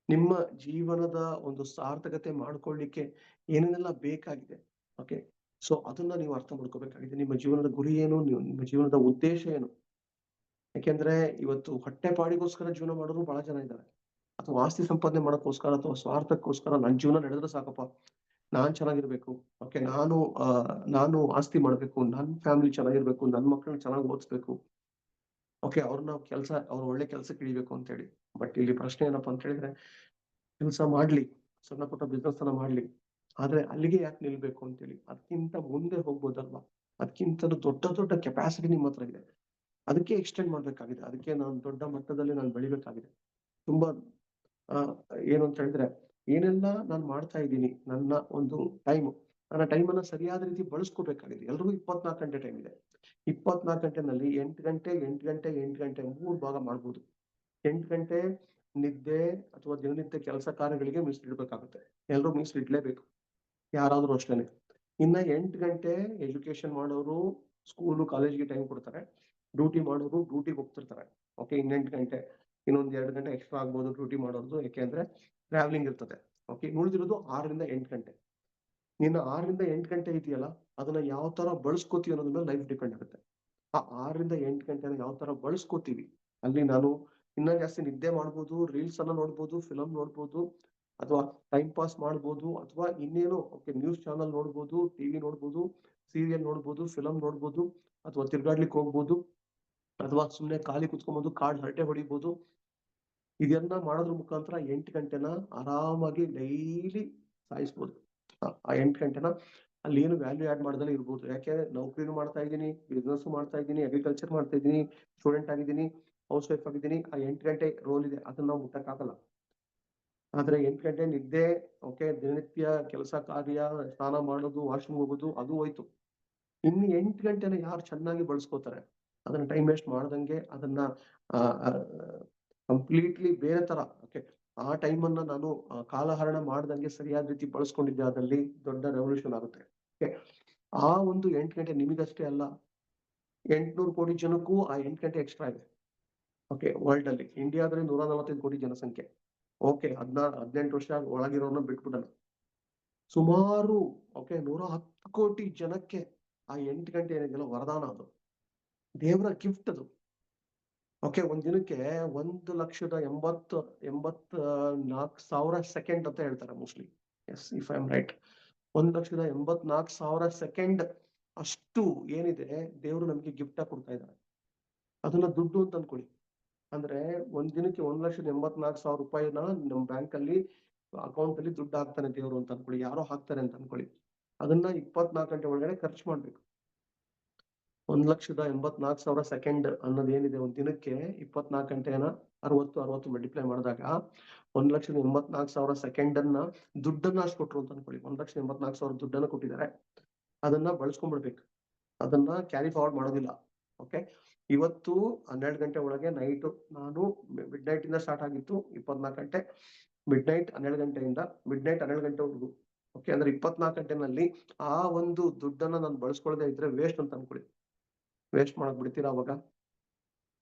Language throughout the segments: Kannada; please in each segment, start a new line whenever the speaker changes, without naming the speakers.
ನಿಮ್ಮ ಜೀವನದ ಒಂದು ಸಾರ್ಥಕತೆ ಮಾಡ್ಕೊಳ್ಳಿಕ್ಕೆ ಏನೇನೆಲ್ಲ ಬೇಕಾಗಿದೆ. ಓಕೆ. ಸೊ ಅದನ್ನ ನೀವು ಅರ್ಥ ಮಾಡ್ಕೋಬೇಕಾಗಿದೆ. ನಿಮ್ಮ ಜೀವನದ ಗುರಿ ಏನು? ನಿಮ್ಮ ಜೀವನದ ಉದ್ದೇಶ ಏನು? ಯಾಕೆಂದ್ರೆ ಇವತ್ತು ಹೊಟ್ಟೆಪಾಡಿಗೋಸ್ಕರ ಜೀವನ ಮಾಡೋರು ಬಹಳ ಜನ ಇದ್ದಾರೆ. ಅಥವಾ ಆಸ್ತಿ ಸಂಪಾದನೆ ಮಾಡೋಕ್ಕೋಸ್ಕರ ಅಥವಾ ಸ್ವಾರ್ಥಕ್ಕೋಸ್ಕರ ನನ್ ಜೀವನ ನಡೆದ್ರೆ ಸಾಕಪ್ಪ, ನಾನ್ ಚೆನ್ನಾಗಿರ್ಬೇಕು. ಓಕೆ. ನಾನು ಆಸ್ತಿ ಮಾಡ್ಬೇಕು, ನನ್ ಫ್ಯಾಮಿಲಿ ಚೆನ್ನಾಗಿರ್ಬೇಕು, ನನ್ ಮಕ್ಕಳನ್ನ ಚೆನ್ನಾಗಿ ಓದಿಸ್ಬೇಕು. ಓಕೆ. ಅವ್ರು ಒಳ್ಳೆ ಕೆಲ್ಸಕ್ಕೆ ಇಳಿಬೇಕು ಅಂತ ಹೇಳಿ. ಬಟ್ ಇಲ್ಲಿ ಪ್ರಶ್ನೆ ಏನಪ್ಪಾ ಅಂತ ಹೇಳಿದ್ರೆ, ಕೆಲಸ ಮಾಡ್ಲಿ, ಸಣ್ಣ ಪುಟ್ಟ ಬಿಸ್ನೆಸ್ ಅನ್ನ ಮಾಡ್ಲಿ, ಆದ್ರೆ ಅಲ್ಲಿಗೆ ಯಾಕೆ ನಿಲ್ಬೇಕು ಅಂತೇಳಿ ಅದಕ್ಕಿಂತ ಮುಂದೆ ಹೋಗ್ಬೋದಲ್ವಾ? ಅದಕ್ಕಿಂತಲೂ ದೊಡ್ಡ ದೊಡ್ಡ ಕೆಪಾಸಿಟಿ ನಿಮ್ಮ ಹತ್ರ ಇದೆ. ಅದಕ್ಕೆ ಎಕ್ಸ್ಟೆಂಡ್ ಮಾಡ್ಬೇಕಾಗಿದೆ. ಅದಕ್ಕೆ ನಾನು ದೊಡ್ಡ ಮಟ್ಟದಲ್ಲಿ ನಾನು ಬೆಳಿಬೇಕಾಗಿದೆ. ತುಂಬಾ ಆ ಏನು ಅಂತ ಹೇಳಿದ್ರೆ, ಏನೆಲ್ಲ ನಾನು ಮಾಡ್ತಾ ಇದ್ದೀನಿ, ನನ್ನ ಟೈಮನ್ನ ಸರಿಯಾದ ರೀತಿ ಬಳಸ್ಕೋಬೇಕಾಗಿದೆ. ಎಲ್ರಿಗೂ 24 ಗಂಟೆ ಟೈಮ್ ಇದೆ. 24 ಗಂಟೆನಲ್ಲಿ 8 ಗಂಟೆ 8 ಗಂಟೆ 8 ಗಂಟೆ 3 ಭಾಗ ಮಾಡ್ಬೋದು. 8 ಗಂಟೆ ನಿದ್ದೆ ಅಥವಾ ದಿನನಿತ್ಯ ಕೆಲಸ ಕಾರ್ಯಗಳಿಗೆ ಮೀಸಲಿಡ್ಬೇಕಾಗುತ್ತೆ. ಎಲ್ರೂ ಮೀಸಲಿಡ್ಲೇಬೇಕು, ಯಾರಾದ್ರೂ ಅಷ್ಟೇನೆ. ಇನ್ನ 8 ಗಂಟೆ ಎಜುಕೇಶನ್ ಮಾಡೋರು ಸ್ಕೂಲು ಕಾಲೇಜ್ಗೆ ಟೈಮ್ ಕೊಡ್ತಾರೆ. ಡ್ಯೂಟಿ ಮಾಡೋರು ಡ್ಯೂಟಿಗೆ ಹೋಗ್ತಿರ್ತಾರೆ. ಓಕೆ. ಇನ್ನ 8 ಗಂಟೆ, ಇನ್ನೊಂದ್ 2 ಗಂಟೆ ಎಕ್ಸ್ಟ್ರಾ ಆಗ್ಬೋದು ಡ್ಯೂಟಿ ಮಾಡೋದು. ಯಾಕೆಂದ್ರೆ ಟ್ರಾವೆಲಿಂಗ್ ಇರ್ತದೆ. ಓಕೆ. ಉಳಿದಿರೋದು 6ರಿಂದ 8 ಗಂಟೆ. ನೀನು 6ರಿಂದ 8 ಗಂಟೆ ಇದೆಯಲ್ಲ, ಅದನ್ನ ಯಾವ ತರ ಬಳಸ್ಕೋತೀವಿ ಅನ್ನೋದ್ರ ಮೇಲೆ ಲೈಫ್ ಡಿಪೆಂಡ್ ಆಗುತ್ತೆ. ಆ 6ರಿಂದ 8 ಗಂಟೆನ ಯಾವ ತರ ಬಳಸ್ಕೋತೀವಿ, ಅಲ್ಲಿ ನಾನು ಇನ್ನ ಜಾಸ್ತಿ ನಿದ್ದೆ ಮಾಡ್ಬೋದು, ರೀಲ್ಸ್ ಅನ್ನ ನೋಡ್ಬೋದು, ಫಿಲಂ ನೋಡ್ಬೋದು, ಅಥವಾ ಟೈಮ್ ಪಾಸ್ ಮಾಡ್ಬೋದು, ಅಥವಾ ಇನ್ನೇನೋ ನ್ಯೂಸ್ ಚಾನಲ್ ನೋಡ್ಬೋದು, ಟಿವಿ ನೋಡ್ಬೋದು, ಸೀರಿಯಲ್ ನೋಡ್ಬೋದು, ಫಿಲಂ ನೋಡ್ಬೋದು, ಅಥವಾ ತಿರ್ಗಾಡ್ಲಿಕ್ಕೆ ಹೋಗ್ಬೋದು, ಅಥವಾ ಸುಮ್ನೆ ಖಾಲಿ ಕುತ್ಕೊಂಡ್ಬಂದು ಕಾಡ್ ಹರಟೆ ಹೊಡಿಬೋದು. ಇದನ್ನ ಮಾಡೋದ್ರ ಮುಖಾಂತರ 8 ಗಂಟೆನ ಆರಾಮಾಗಿ ಡೈಲಿ ಸಾಯಿಸ್ಬೋದು. ಆ 8 ಗಂಟೆನ ಅಲ್ಲಿ ಏನು ವ್ಯಾಲ್ಯೂ ಆಡ್ ಮಾಡ್ದಲೇ ಇರ್ಬೋದು. ಯಾಕೆ ನೌಕರಿನೂ ಮಾಡ್ತಾ ಇದ್ದೀನಿ, ಬಿಸ್ನೆಸ್ ಮಾಡ್ತಾ ಇದ್ದೀನಿ, ಅಗ್ರಿಕಲ್ಚರ್ ಮಾಡ್ತಾ ಇದ್ದೀನಿ, ಸ್ಟೂಡೆಂಟ್ ಆಗಿದ್ದೀನಿ, ಹೌಸ್ ವೈಫ್ ಆಗಿದ್ದೀನಿ. ಆ 8 ಗಂಟೆ ರೋಲ್ ಇದೆ, ಅದನ್ನ ನಾವು ಮುಟ್ಟಕ್ಕಾಗಲ್ಲ. ಆದ್ರೆ 8 ಗಂಟೆ ನಿದ್ದೆ, ಓಕೆ, ದಿನನಿತ್ಯ ಕೆಲಸ ಕಾರ್ಯ, ಸ್ನಾನ ಮಾಡೋದು, ವಾಶ್ರೂಮ್ ಹೋಗೋದು, ಅದು ಹೋಯ್ತು. ಇನ್ನು 8 ಗಂಟೆನ ಯಾರು ಚೆನ್ನಾಗಿ ಬಳಸ್ಕೋತಾರೆ, ಅದನ್ನ ಟೈಮ್ ವೇಸ್ಟ್ ಮಾಡ್ದಂಗೆ, ಅದನ್ನ ಕಂಪ್ಲೀಟ್ಲಿ ಬೇರೆ ತರ, ಓಕೆ, ಆ ಟೈಮ್ ಅನ್ನ ನಾನು ಕಾಲಹರಣ ಮಾಡ್ದಂಗೆ ಸರಿಯಾದ ರೀತಿ ಬಳಸ್ಕೊಂಡಿದ್ದೆ, ಅದ್ರಲ್ಲಿ ದೊಡ್ಡ ರೆವಲ್ಯೂಷನ್ ಆಗುತ್ತೆ. ಓಕೆ. ಆ ಒಂದು 8 ಗಂಟೆ ನಿಮಗಷ್ಟೇ ಅಲ್ಲ, 800 ಕೋಟಿ ಜನಕ್ಕೂ ಆ 8 ಗಂಟೆ ಎಕ್ಸ್ಟ್ರಾ ಇದೆ. ಓಕೆ. ವರ್ಲ್ಡ್ ಅಲ್ಲಿ ಇಂಡಿಯಾದಲ್ಲಿ 145 ಕೋಟಿ ಜನಸಂಖ್ಯೆ. ಓಕೆ. 18 ವರ್ಷ ಒಳಗಿರೋರ್ನ ಬಿಟ್ಬಿಡೋಣ. ಸುಮಾರು, ಓಕೆ, 110 ಕೋಟಿ ಜನಕ್ಕೆ ಆ 8 ಗಂಟೆ ಏನಿದೆಯಲ್ಲ ವರದಾನ. ಅದು ದೇವರ ಗಿಫ್ಟ್ ಅದು. ಓಕೆ. ಒಂದ್ ದಿನಕ್ಕೆ 1,84,000 ಸೆಕೆಂಡ್ ಅಂತ ಹೇಳ್ತಾರೆ mostly. Yes, if I am right. 1,84,000 second ಅಷ್ಟು ಏನಿದೆ, ದೇವರು ನಮಗೆ ಗಿಫ್ಟ್ ಆಗಿ ಕೊಡ್ತಾ ಇದ್ದಾರೆ. ಅದನ್ನ ದುಡ್ಡು ಅಂತ ಅನ್ಕೊಳ್ಳಿ. ಅಂದ್ರೆ ಒಂದ್ ದಿನಕ್ಕೆ 1,84,000 ರೂಪಾಯಿನ ನಮ್ಮ ಬ್ಯಾಂಕ್ ಅಲ್ಲಿ ಅಕೌಂಟ್ ಅಲ್ಲಿ ದುಡ್ಡು ಹಾಕ್ತಾನೆ ದೇವರು ಅಂತ ಅನ್ಕೊಳ್ಳಿ. ಯಾರೋ ಹಾಕ್ತಾರೆ ಅಂತ ಅನ್ಕೊಳ್ಳಿ. ಅದನ್ನ 24 ಗಂಟೆ ಒಳಗಡೆ ಖರ್ಚು ಮಾಡ್ಬೇಕು. 1,84,000 ಸೆಕೆಂಡ್ ಅನ್ನೋದು ಏನಿದೆ, ಒಂದ್ ದಿನಕ್ಕೆ 24 ಗಂಟೆನ 60 ಮಲ್ಟಿಪ್ಲೈ ಮಾಡಿದಾಗ 1,84,000 ಸೆಕೆಂಡ್ ಅನ್ನ ದುಡ್ಡನ್ನ ಅಷ್ಟು ಕೊಟ್ರು ಅಂತ ಅನ್ಕೊಳ್ಳಿ. 1,84,000 ದುಡ್ಡನ್ನ ಕೊಟ್ಟಿದ್ದಾರೆ. ಅದನ್ನ ಬಳಸ್ಕೊಂಡ್ಬಿಡ್ಬೇಕು. ಅದನ್ನ ಕ್ಯಾರಿ ಫಾರ್ವರ್ಡ್ ಮಾಡೋದಿಲ್ಲ. ಓಕೆ. ಇವತ್ತು 12 ಗಂಟೆ ಒಳಗೆ ನೈಟ್, ನಾನು ಮಿಡ್ ನೈಟ್ ಇಂದ ಸ್ಟಾರ್ಟ್ ಆಗಿತ್ತು 24 ಗಂಟೆ, ಮಿಡ್ ನೈಟ್ 12 ಗಂಟೆಯಿಂದ ಮಿಡ್ ನೈಟ್ 12 ಗಂಟೆವರೆಗೂ. ಓಕೆ. ಅಂದ್ರೆ 24 ಗಂಟೆನಲ್ಲಿ ಆ ಒಂದು ದುಡ್ಡನ್ನ ನಾನು ಬಳಸ್ಕೊಳ್ಳದೆ ಇದ್ರೆ ವೇಸ್ಟ್ ಅಂತ ಅನ್ಕೊಳ್ಳಿ. ವೇಸ್ಟ್ ಮಾಡಕ್ ಬಿಡ್ತೀರಾ ಅವಾಗ?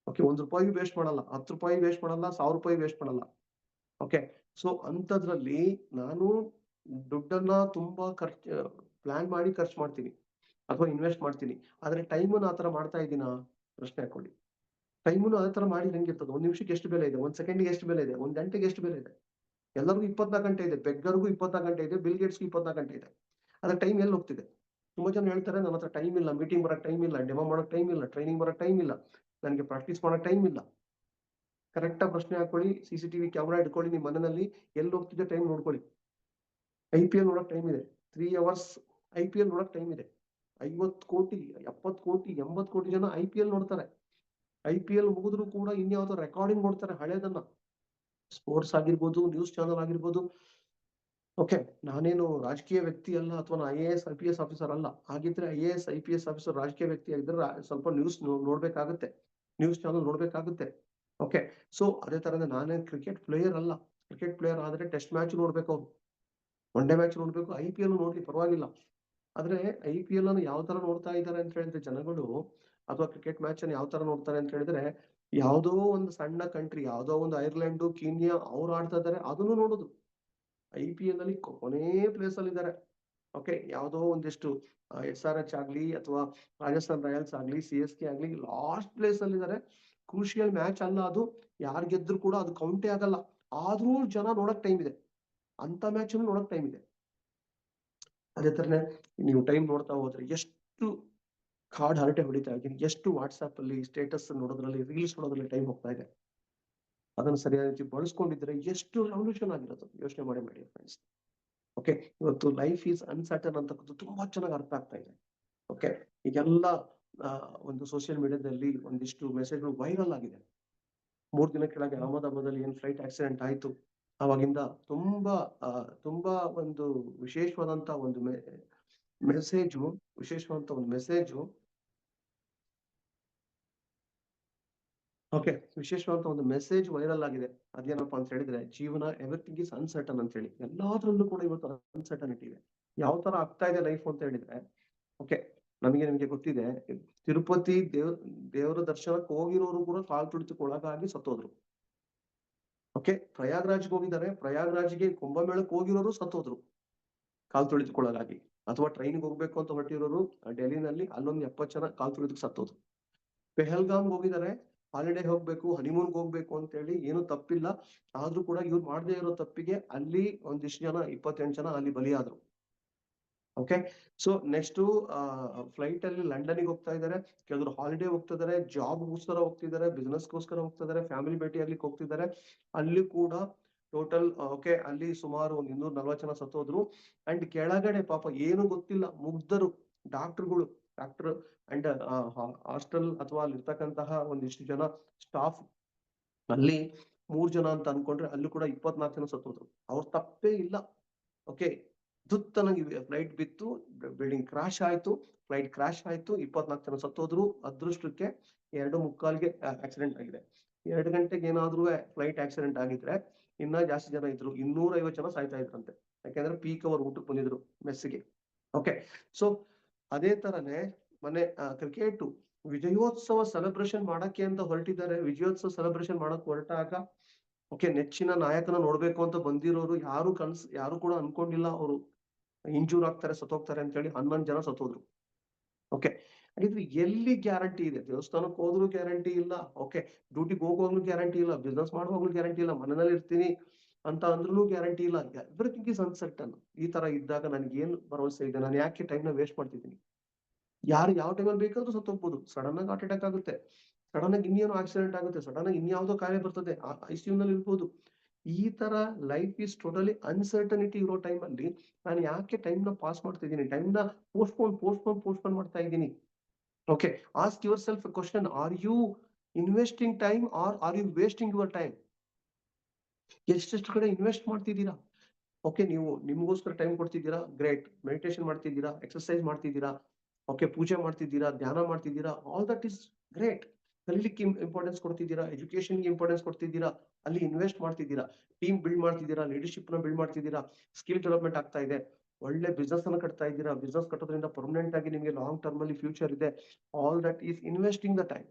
ಓಕೆ. 1 ರೂಪಾಯಿ ವೇಸ್ಟ್ ಮಾಡಲ್ಲ, 10 ರೂಪಾಯಿ ವೇಸ್ಟ್ ಮಾಡಲ್ಲ, 1,000 ರೂಪಾಯಿ ವೇಸ್ಟ್ ಮಾಡಲ್ಲ. ಓಕೆ. ಸೊ ಅಂತದ್ರಲ್ಲಿ ನಾನು ದುಡ್ಡನ್ನ ತುಂಬಾ ಪ್ಲಾನ್ ಮಾಡಿ ಖರ್ಚು ಮಾಡ್ತೀನಿ ಅಥವಾ ಇನ್ವೆಸ್ಟ್ ಮಾಡ್ತೀನಿ. ಆದ್ರೆ ಟೈಮನ್ನ ಆ ತರ ಮಾಡ್ತಾ ಇದ್ದೀನಾ? ಪ್ರಶ್ನೆ ಹಾಕೊಳ್ಳಿ. ಟೈಮನ್ನು ಅದೇ ತರ ಮಾಡಿ ಹೆಂಗಿರ್ತದೆ? 1 ನಿಮಿಷಕ್ಕೆ ಎಷ್ಟು ಬೆಲೆ ಇದೆ? 1 ಸೆಕೆಂಡ್ಗೆ ಎಷ್ಟು ಬೆಲೆ ಇದೆ? 1 ಗಂಟೆಗೆ ಎಷ್ಟು ಬೆಲೆ ಇದೆ? ಎಲ್ಲರಿಗೂ 24 ಗಂಟೆ ಇದೆ. ಬೆಗ್ಗರ್ಗೂ 24 ಗಂಟೆ ಇದೆ, ಬಿಲ್ ಗೇಟ್ಸ್ಗೂ 24 ಗಂಟೆ ಇದೆ. ಆದ್ರೆ ಟೈಮ್ ಎಲ್ಲಿ ಹೋಗ್ತಿದೆ? ತುಂಬಾ ಜನ ಹೇಳ್ತಾರೆ, ನನ್ನ ಹತ್ರ ಟೈಮ್ ಇಲ್ಲ, ಮೀಟಿಂಗ್ ಬರಕ್ ಟೈಮ್ ಇಲ್ಲ, ಡೆಮೋ ಮಾಡಕ್ ಟೈಮ್ ಇಲ್ಲ, ಟ್ರೈನಿಂಗ್ ಬರಕ್ ಟೈಮ್ ಇಲ್ಲ, ನನಗೆ ಪ್ರಾಕ್ಟೀಸ್ ಮಾಡಕ್ ಟೈಮ್ ಇಲ್ಲ. ಕರೆಕ್ಟ್ ಆಗಿ ಪ್ರಶ್ನೆ ಹಾಕೊಳ್ಳಿ. CCTV ಕ್ಯಾಮೆರಾ ಇಟ್ಕೊಳ್ಳಿ ನಿಮ್ಮ ಮನೆಯಲ್ಲಿ. ಎಲ್ಲಿ ಹೋಗ್ತಿದೆ ಟೈಮ್ ನೋಡ್ಕೊಳ್ಳಿ. IPL ನೋಡಕ್ ಟೈಮ್ ಇದೆ, 3 ಅವರ್ಸ್ IPL ನೋಡಕ್ ಟೈಮ್ ಇದೆ. 50 ಕೋಟಿ 70 ಕೋಟಿ 80 ಕೋಟಿ ಜನ IPL ನೋಡ್ತಾರೆ. IPL ಮುಗಿದ್ರು ಕೂಡ ಇನ್ಯಾವುದೋ ರೆಕಾರ್ಡಿಂಗ್ ನೋಡ್ತಾರೆ ಹಳೇದನ್ನ. ಸ್ಪೋರ್ಟ್ಸ್ ಆಗಿರ್ಬೋದು, ನ್ಯೂಸ್ ಚಾನಲ್ ಆಗಿರ್ಬೋದು. ಓಕೆ. ನಾನೇನು ರಾಜಕೀಯ ವ್ಯಕ್ತಿ ಅಲ್ಲ, ಅಥವಾ IAS IPS ಆಫೀಸರ್ ಅಲ್ಲ. ಹಾಗಿದ್ರೆ IAS IPS ಆಫೀಸರ್ ರಾಜಕೀಯ ವ್ಯಕ್ತಿ ಆಗಿದ್ರೆ ಸ್ವಲ್ಪ ನ್ಯೂಸ್ ನೋಡ್ಬೇಕಾಗುತ್ತೆ, ನ್ಯೂಸ್ ಚಾನಲ್ ನೋಡ್ಬೇಕಾಗುತ್ತೆ. ಓಕೆ. ಸೊ ಅದೇ ತರನೇ ನಾನೇನ್ ಕ್ರಿಕೆಟ್ ಪ್ಲೇಯರ್ ಅಲ್ಲ. ಕ್ರಿಕೆಟ್ ಪ್ಲೇಯರ್ ಆದ್ರೆ ಟೆಸ್ಟ್ ಮ್ಯಾಚ್ ನೋಡ್ಬೇಕು, ಅವ್ರು ಒನ್ ಡೇ ಮ್ಯಾಚ್ ನೋಡ್ಬೇಕು, IPL ನೋಡ್ಲಿ ಪರವಾಗಿಲ್ಲ. ಆದ್ರೆ IPL ಅನ್ನು ಯಾವ ತರ ನೋಡ್ತಾ ಇದ್ದಾರೆ ಅಂತ ಹೇಳಿದ್ರೆ ಜನಗಳು, ಅಥವಾ ಕ್ರಿಕೆಟ್ ಮ್ಯಾಚ್ ಅನ್ನು ಯಾವ ತರ ನೋಡ್ತಾರೆ ಅಂತ ಹೇಳಿದ್ರೆ, ಯಾವ್ದೋ ಒಂದು ಸಣ್ಣ ಕಂಟ್ರಿ, ಯಾವ್ದೋ ಒಂದು ಐರ್ಲೆಂಡ್, ಕೀನ್ಯಾ ಅವ್ರು ಆಡ್ತಾ ಇದಾರೆ, ಅದನ್ನು ನೋಡುದು. IPL ಅಲ್ಲಿ ಕೊನೇ ಪ್ಲೇಸ್ ಅಲ್ಲಿ ಇದ್ದಾರೆ. ಓಕೆ, ಯಾವ್ದೋ ಒಂದಿಷ್ಟು SRH ಆಗ್ಲಿ ಅಥವಾ ರಾಜಸ್ಥಾನ್ ರಾಯಲ್ಸ್ ಆಗ್ಲಿ, CSK ಆಗ್ಲಿ ಲಾಸ್ಟ್ ಪ್ಲೇಸ್ ಅಲ್ಲಿ ಇದ್ದಾರೆ. ಕ್ರೂಷಿಯಲ್ ಮ್ಯಾಚ್ ಅಲ್ಲ ಅದು, ಯಾರ್ ಗೆದ್ರು ಕೂಡ ಅದು ಕೌಂಟೇ ಆಗಲ್ಲ. ಆದ್ರೂ ಜನ ನೋಡಕ್ ಟೈಮ್ ಇದೆ, ಅಂತ ಮ್ಯಾಚ್ ನೋಡಕ್ ಟೈಮ್ ಇದೆ. ಅದೇ ತರನೇ ನೀವು ಟೈಮ್ ನೋಡ್ತಾ ಹೋದ್ರೆ ಎಷ್ಟು ಕಾರ್ಡ್ ಹರಟೆ ಹೊಡಿತಾ ಇದ್ದೀನಿ, ಎಷ್ಟು ವಾಟ್ಸ್ಆಪ್ ಅಲ್ಲಿ ಸ್ಟೇಟಸ್ ನೋಡೋದ್ರಲ್ಲಿ, ರೀಲ್ಸ್ ನೋಡೋದ್ರಲ್ಲಿ ಟೈಮ್ ಹೋಗ್ತಾ ಇದೆ. ಅದನ್ನು ಸರಿಯಾದ ರೀತಿ ಬಳಸ್ಕೊಂಡಿದ್ರೆ ಎಷ್ಟು ರೆವಲ್ಯೂಷನ್ ಆಗಿರೋದು, ಯೋಚನೆ ಮಾಡಿ ಫ್ರೆಂಡ್ಸ್. ಓಕೆ, ಇವತ್ತು ಲೈಫ್ ಈಸ್ ಅನ್ಸರ್ಟನ್ ಅಂತಕ್ಕದ್ದು ತುಂಬಾ ಚೆನ್ನಾಗಿ ಅರ್ಥ ಆಗ್ತಾ ಇದೆ. ಓಕೆ, ಈಗೆಲ್ಲ ಒಂದು ಸೋಷಿಯಲ್ ಮೀಡಿಯಾದಲ್ಲಿ ಒಂದಿಷ್ಟು ಮೆಸೇಜ್ಗಳು ವೈರಲ್ ಆಗಿದೆ. 3 ದಿನ ಕೆಳಗೆ ಅಹಮದಾಬಾದಲ್ಲಿ ಏನ್ ಫ್ಲೈಟ್ ಆಕ್ಸಿಡೆಂಟ್ ಆಯ್ತು, ಅವಾಗಿಂದ ತುಂಬಾ ಒಂದು ವಿಶೇಷವಾದಂತ ಒಂದು ಮೆಸೇಜು ಓಕೆ, ವಿಶೇಷವಾದಂತ ಒಂದು ಮೆಸೇಜ್ ವೈರಲ್ ಆಗಿದೆ. ಅದೇನಪ್ಪಾ ಅಂತ ಹೇಳಿದ್ರೆ, ಜೀವನ ಎವ್ರಿಥಿಂಗ್ ಇಸ್ ಅನ್ಸರ್ಟನ್ ಅಂತ ಹೇಳಿ. ಎಲ್ಲಾದ್ರಲ್ಲೂ ಕೂಡ ಇವತ್ತು ಅನ್ಸರ್ಟನಿಟಿ ಇದೆ. ಯಾವ ತರ ಆಗ್ತಾ ಇದೆ ಲೈಫ್ ಅಂತ ಹೇಳಿದ್ರೆ, ಓಕೆ, ನಿಮಗೆ ಗೊತ್ತಿದೆ, ತಿರುಪತಿ ದೇವರ ದರ್ಶನಕ್ಕೆ ಹೋಗಿರೋರು ಕೂಡ ಕಾಲ್ ತುಳಿತಕ್ಕೆ ಒಳಗಾಗಿ ಸತ್ತೋದ್ರು. ಓಕೆ, ಪ್ರಯಾಗ್ರಾಜ್ಗೆ ಹೋಗಿದ್ದಾರೆ, ಪ್ರಯಾಗ್ರಾಜ್ಗೆ ಕುಂಭಮೇಳಕ್ಕೆ ಹೋಗಿರೋರು ಸತ್ತೋದ್ರು ಕಾಲ್ ತುಳಿತಕ್ಕೊಳಗಾಗಿ. ಅಥವಾ ಟ್ರೈನ್ಗೆ ಹೋಗ್ಬೇಕು ಅಂತ ಹೊರಟಿರೋರು ಡೆಲ್ಲಿನಲ್ಲಿ ಅಲ್ಲೊಂದು 70 ಜನ ಕಾಲ್ ತುಳಿತಕ್ಕೆ ಸತ್ತೋದ್ರು. ಪೆಹಲ್ಗಾಮ್ಗೆ ಹೋಗಿದ್ದಾರೆ, ಹಾಲಿಡೇ ಹೋಗ್ಬೇಕು, ಹನಿಮೂನ್ಗೆ ಹೋಗ್ಬೇಕು ಅಂತ ಹೇಳಿ, ಏನು ತಪ್ಪಿಲ್ಲ. ಆದ್ರೂ ಕೂಡ ಇವ್ರು ಮಾಡದೇ ಇರೋ ತಪ್ಪಿಗೆ ಅಲ್ಲಿ ಒಂದಿಷ್ಟು ಜನ, 28 ಜನ ಅಲ್ಲಿ ಬಲಿಯಾದ್ರು. ಓಕೆ, ಸೊ ನೆಕ್ಸ್ಟ್ ಫ್ಲೈಟ್ ಅಲ್ಲಿ ಲಂಡನ್ಗೆ ಹೋಗ್ತಾ ಇದ್ದಾರೆ, ಕೆಲವರು ಹಾಲಿಡೇ ಹೋಗ್ತಾ ಇದಾರೆ, ಜಾಬ್ಗೋಸ್ಕರ ಹೋಗ್ತಿದ್ದಾರೆ, ಬಿಸ್ನೆಸ್ಗೋಸ್ಕರ ಹೋಗ್ತಾ ಇದಾರೆ, ಫ್ಯಾಮಿಲಿ ಭೇಟಿ ಆಗ್ಲಿಕ್ಕೆ ಹೋಗ್ತಿದ್ದಾರೆ. ಅಲ್ಲಿ ಕೂಡ ಟೋಟಲ್ ಓಕೆ, ಅಲ್ಲಿ ಸುಮಾರು ಒಂದು 240 ಜನ ಸತ್ತೋದ್ರು. ಅಂಡ್ ಕೆಳಗಡೆ ಪಾಪ ಏನು ಗೊತ್ತಿಲ್ಲ ಮುಗ್ಧರು, ಡಾಕ್ಟರ್ ಅಂಡ್ ಹಾಸ್ಟೆಲ್ ಅಥವಾ ಅಲ್ಲಿ ಇರ್ತಕ್ಕಂತಹ ಒಂದಿಷ್ಟು ಜನ ಸ್ಟಾಫ್, ಅಲ್ಲಿ 3 ಜನ ಅಂತ ಅನ್ಕೊಂಡ್ರೆ ಅಲ್ಲಿ ಕೂಡ 24 ಜನ ಸತ್ತೋದ್ರು. ಅವ್ರ ತಪ್ಪೇ ಇಲ್ಲ. ಓಕೆ, ದುತ್ತನಾಗಿ ಫ್ಲೈಟ್ ಬಿತ್ತು, ಬಿಲ್ಡಿಂಗ್ ಕ್ರಾಶ್ ಆಯ್ತು, ಫ್ಲೈಟ್ ಕ್ರಾಶ್ ಆಯ್ತು, 24 ಜನ ಸತ್ತೋದ್ರು. ಅದೃಷ್ಟಕ್ಕೆ 2:45ಗೆ ಆಕ್ಸಿಡೆಂಟ್ ಆಗಿದೆ. 2 ಗಂಟೆಗೆ ಏನಾದ್ರೂ ಫ್ಲೈಟ್ ಆಕ್ಸಿಡೆಂಟ್ ಆಗಿದ್ರೆ ಇನ್ನ ಜಾಸ್ತಿ ಜನ ಇದ್ರು, 250 ಜನ ಸಾಯ್ತಾ ಇದ್ರಂತೆ. ಯಾಕೆಂದ್ರೆ ಪೀಕ್ ಅವರ್ ಊಟಕ್ಕೆ ಬಂದಿದ್ರು ಮೆಸ್ಸಿಗೆ. ಓಕೆ, ಸೊ ಅದೇ ತರನೇ ಮೊನ್ನೆ ಕ್ರಿಕೆಟ್ ವಿಜಯೋತ್ಸವ ಸೆಲೆಬ್ರೇಷನ್ ಮಾಡಕ್ಕೆ ಅಂತ ಹೊರಟಿದ್ದಾರೆ. ವಿಜಯೋತ್ಸವ ಸೆಲೆಬ್ರೇಷನ್ ಮಾಡಕ್ ಹೊರಟಾಗ ಓಕೆ, ನೆಚ್ಚಿನ ನಾಯಕನ ನೋಡ್ಬೇಕು ಅಂತ ಬಂದಿರೋರು ಯಾರು ಕೂಡ ಅನ್ಕೊಂಡಿಲ್ಲ ಅವರು ಇಂಜೂರ್ ಆಗ್ತಾರೆ, ಸತ್ತೋಗ್ತಾರೆ ಅಂತ ಹೇಳಿ 11 ಜನ ಸತ್ತೋದ್ರು. ಓಕೆ, ಹಾಗಿದ್ರೆ ಎಲ್ಲಿ ಗ್ಯಾರಂಟಿ ಇದೆ? ದೇವಸ್ಥಾನಕ್ಕೆ ಹೋದ್ರು ಗ್ಯಾರಂಟಿ ಇಲ್ಲ, ಓಕೆ, ಡ್ಯೂಟಿಗೆ ಹೋಗುವಾಗ್ಲೂ ಗ್ಯಾರಂಟಿ ಇಲ್ಲ, ಬಿಸ್ನೆಸ್ ಮಾಡುವಾಗ್ಲೂ ಗ್ಯಾರಂಟಿ ಇಲ್ಲ, ಮನೆಯಲ್ಲಿ ಇರ್ತೀನಿ ಅಂತ ಅಂದ್ರೂ ಗ್ಯಾರಂಟಿ ಇಲ್ಲ. Everything is uncertain. ಈ ತರ ಇದ್ದಾಗ ನನಗೆ ಏನ್ ಭರವಸೆ ಇದೆ? ನಾನು ಯಾಕೆ ಟೈಮ್ ನ ವೇಸ್ಟ್ ಮಾಡ್ತಿದ್ದೀನಿ? ಯಾರು ಯಾವ ಟೈಮಲ್ಲಿ ಬೇಕಾದ್ರೂ ಸತ್ತೋಗ್ಬೋದು. ಸಡನ್ ಆಗಿ ಹಾರ್ಟ್ ಅಟ್ಯಾಕ್ ಆಗುತ್ತೆ, ಸಡನ್ ಆಗಿ ಇನ್ನೇನೋ ಆಕ್ಸಿಡೆಂಟ್ ಆಗುತ್ತೆ, ಸಡನ್ ಆಗಿ ಇನ್ಯಾವುದೋ ಕಾಯಿಲೆ ಬರ್ತದೆ, ICU ನಲ್ಲಿ ಇರ್ಬೋದು. ಈ ತರ ಲೈಫ್ ಇಸ್ ಟೋಟಲಿ ಅನ್ಸರ್ಟನಿಟಿ ಇರೋ ಟೈಮ್ ಅಲ್ಲಿ ನಾನು ಯಾಕೆ ಟೈಮ್ ನ ಪಾಸ್ ಮಾಡ್ತಿದ್ದೀನಿ? ಟೈಮ್ ನ ಪೋಸ್ಟ್ಪೋನ್ ಮಾಡ್ತಾ ಇದ್ದೀನಿ. Okay, ask yourself question, are you investing time or are you wasting your time? ಎಷ್ಟೆಷ್ಟು ಕಡೆ ಇನ್ವೆಸ್ಟ್ ಮಾಡ್ತಿದ್ದೀರಾ? ಓಕೆ, ನೀವು ನಿಮ್ಗೋಸ್ಕರ ಟೈಮ್ ಕೊಡ್ತಿದ್ದೀರಾ, ಗ್ರೇಟ್. ಮೆಡಿಟೇಷನ್ ಮಾಡ್ತಿದ್ದೀರಾ, ಎಕ್ಸರ್ಸೈಸ್ ಮಾಡ್ತಿದ್ದೀರಾ, ಓಕೆ, ಪೂಜೆ ಮಾಡ್ತಿದ್ದೀರಾ, ಧ್ಯಾನ ಮಾಡ್ತಿದ್ದೀರಾ, ಆಲ್ ದಟ್ ಇಸ್ ಗ್ರೇಟ್. ಕಲಿಲಿಕ್ಕೆ ಇಂಪಾರ್ಟೆನ್ಸ್ ಕೊಡ್ತಿದ್ದೀರಾ, ಎಜುಕೇಶನ್ಗೆ ಇಂಪಾರ್ಟೆನ್ಸ್ ಕೊಡ್ತಿದ್ದೀರಾ, ಅಲ್ಲಿ ಇನ್ವೆಸ್ಟ್ ಮಾಡ್ತಿದ್ದೀರಾ, ಟೀಮ್ ಬಿಲ್ಡ್ ಮಾಡ್ತಿದ್ದೀರಾ, ಲೀಡರ್ಶಿಪ್ ನ ಬಿಲ್ಡ್ ಮಾಡ್ತಿದ್ದೀರಾ, ಸ್ಕಿಲ್ ಡೆವಲಪ್ಮೆಂಟ್ ಆಗ್ತಾ ಇದೆ, ಒಳ್ಳೆ ಬಿಸ್ನೆಸ್ ಅನ್ನ ಕಟ್ತಾ ಇದ್ದೀರಾ. ಬಿಸ್ನೆಸ್ ಕಟ್ಟೋದ್ರಿಂದ ಪರ್ಮನೆಂಟ್ ಆಗಿ ನಿಮಗೆ ಲಾಂಗ್ ಟರ್ಮ್ ಅಲ್ಲಿ ಫ್ಯೂಚರ್ ಇದೆ. All that is investing the time.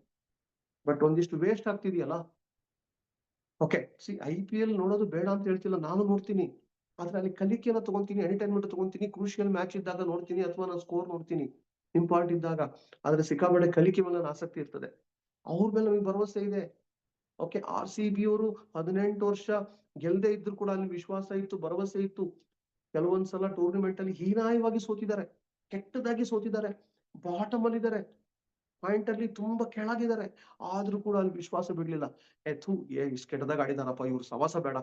But ಒಂದಿಷ್ಟು ವೇಸ್ಟ್ ಆಗ್ತಿದೆಯಲ್ಲ. ಓಕೆ, IPL ನೋಡೋದು ಬೇಡ ಅಂತ ಹೇಳ್ತಿಲ್ಲ, ನಾನು ನೋಡ್ತೀನಿ. ಆದ್ರೆ ಅಲ್ಲಿ ಕಲಿಕೆಯನ್ನ ತಗೊಂತೀನಿ, ಎಂಟರ್ಟೈನ್ಮೆಂಟ್ ತಗೊಂತೀನಿ, ಕ್ರೂಷಿಯಲ್ ಮ್ಯಾಚ್ ಇದ್ದಾಗ ನೋಡ್ತೀನಿ, ಅಥವಾ ನಾನು ಸ್ಕೋರ್ ನೋಡ್ತೀನಿ ಇಂಪಾರ್ಟೆಂಟ್ ಇದ್ದಾಗ. ಆದ್ರೆ ಸಿಕ್ಕಾಪಟ್ಟೆ ಕಲಿಕೆ ಮೇಲೆ ಆಸಕ್ತಿ ಇರ್ತದೆ. ಅವ್ರ ಮೇಲೆ ನಮಗೆ ಭರವಸೆ ಇದೆ. ಓಕೆ, RCB ಅವರು 18 ವರ್ಷ ಗೆಲ್ಲದೆ ಇದ್ರು ಕೂಡ ಅಲ್ಲಿ ವಿಶ್ವಾಸ ಇತ್ತು, ಭರವಸೆ ಇತ್ತು. ಕೆಲವೊಂದ್ಸಲ ಟೂರ್ನಿಮೆಂಟ್ ಅಲ್ಲಿ ಹೀನಾಯವಾಗಿ ಸೋತಿದ್ದಾರೆ, ಕೆಟ್ಟದಾಗಿ ಸೋತಿದ್ದಾರೆ, ಬಾಟಮ್ ಅಲ್ಲಿ ಇದ್ದಾರೆ, ಪಾಯಿಂಟ್ ಅಲ್ಲಿ ತುಂಬಾ ಕೆಳಗಿದ್ದಾರೆ. ಆದ್ರೂ ಕೂಡ ಅಲ್ಲಿ ವಿಶ್ವಾಸ ಬಿಡ್ಲಿಲ್ಲ. ಇಷ್ಟು ಕೆಟ್ಟದಾಗ ಆಡಿದಾರಪ್ಪ, ಇವ್ರು ಸವಾಸ ಬೇಡ,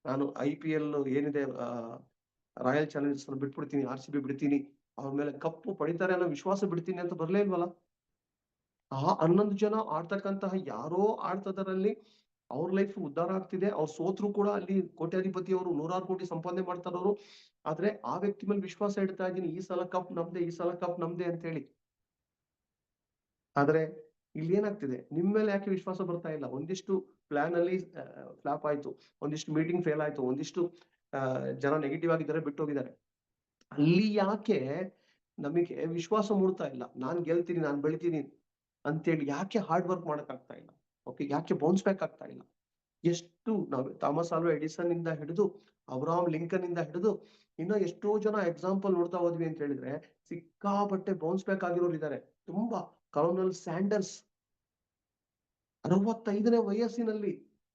ನಾನು IPL ಏನಿದೆ ರಾಯಲ್ ಚಾಲೆಂಜರ್ಸ್ ಬಿಟ್ಬಿಡ್ತೀನಿ, RCB ಬಿಡ್ತೀನಿ, ಅವ್ರ ಮೇಲೆ ಕಪ್ಪು ಪಡಿತಾರೆ ಅನ್ನೋ ವಿಶ್ವಾಸ ಬಿಡ್ತೀನಿ ಅಂತ ಬರ್ಲೇ ಇಲ್ವಲ್ಲ. ಆ 11 ಜನ ಆಡ್ತಕ್ಕಂತಹ ಯಾರೋ ಆಡ್ತದರಲ್ಲಿ ಅವ್ರ ಲೈಫ್ ಉದ್ಧಾರ ಆಗ್ತಿದೆ. ಅವ್ರು ಸೋತ್ರು ಕೂಡ ಅಲ್ಲಿ ಕೋಟ್ಯಾಧಿಪತಿ ಅವರು 100 ಕೋಟಿ ಸಂಪಾದನೆ ಮಾಡ್ತಾರವರು. ಆದ್ರೆ ಆ ವ್ಯಕ್ತಿ ಮೇಲೆ ವಿಶ್ವಾಸ ಇಡ್ತಾ ಇದ್ದೀನಿ, ಈ ಸಲ ಕಪ್ ನಮ್ದೆ, ಈ ಸಲ ಕಪ್ ನಮ್ದೆ ಅಂತ ಹೇಳಿ. ಆದ್ರೆ ಇಲ್ಲಿ ಏನಾಗ್ತಿದೆ, ನಿಮ್ ಮೇಲೆ ಯಾಕೆ ವಿಶ್ವಾಸ ಬರ್ತಾ ಇಲ್ಲ? ಒಂದಿಷ್ಟು ಪ್ಲಾನ್ ಅಲ್ಲಿ ಫ್ಲಾಪ್ ಆಯ್ತು, ಒಂದಿಷ್ಟು ಮೀಟಿಂಗ್ ಫೇಲ್ ಆಯ್ತು, ಒಂದಿಷ್ಟು ಜನ ನೆಗೆಟಿವ್ ಆಗಿದ್ದಾರೆ, ಬಿಟ್ಟು ಹೋಗಿದ್ದಾರೆ. ಅಲ್ಲಿ ಯಾಕೆ ನಮಗೆ ವಿಶ್ವಾಸ ಮೂಡ್ತಾ ಇಲ್ಲ? ನಾನ್ ಗೆಲ್ತೀನಿ, ನಾನ್ ಬೆಳಿತೀನಿ ಅಂತೇಳಿ ಯಾಕೆ ಹಾರ್ಡ್ ವರ್ಕ್ ಮಾಡಕ್ ಆಗ್ತಾ ಇಲ್ಲ? ಓಕೆ, ಯಾಕೆ ಬೌನ್ಸ್ ಬ್ಯಾಕ್ ಆಗ್ತಾ ಇಲ್ಲ? ಎಷ್ಟು ನಾವು ಥಾಮಸ್ ಆಲ್ವಾ ಎಡಿಸನ್ ಇಂದ ಹಿಡಿದು ಅಬ್ರಹಾಂ ಲಿಂಕನ್ ಇಂದ ಹಿಡಿದು ಇನ್ನೂ ಎಷ್ಟೋ ಜನ ಎಕ್ಸಾಂಪಲ್ ನೋಡ್ತಾ ಹೋದ್ವಿ ಅಂತ ಹೇಳಿದ್ರೆ ಸಿಕ್ಕಾಪಟ್ಟೆ ಬೌನ್ಸ್ ಬ್ಯಾಕ್ ಆಗಿರೋರು ಇದ್ದಾರೆ. ತುಂಬಾ ಕರ್ನಲ್ ಸ್ಯಾಂಡರ್ಸ್ 65ನೇ ವಯಸ್ಸಿನಲ್ಲಿ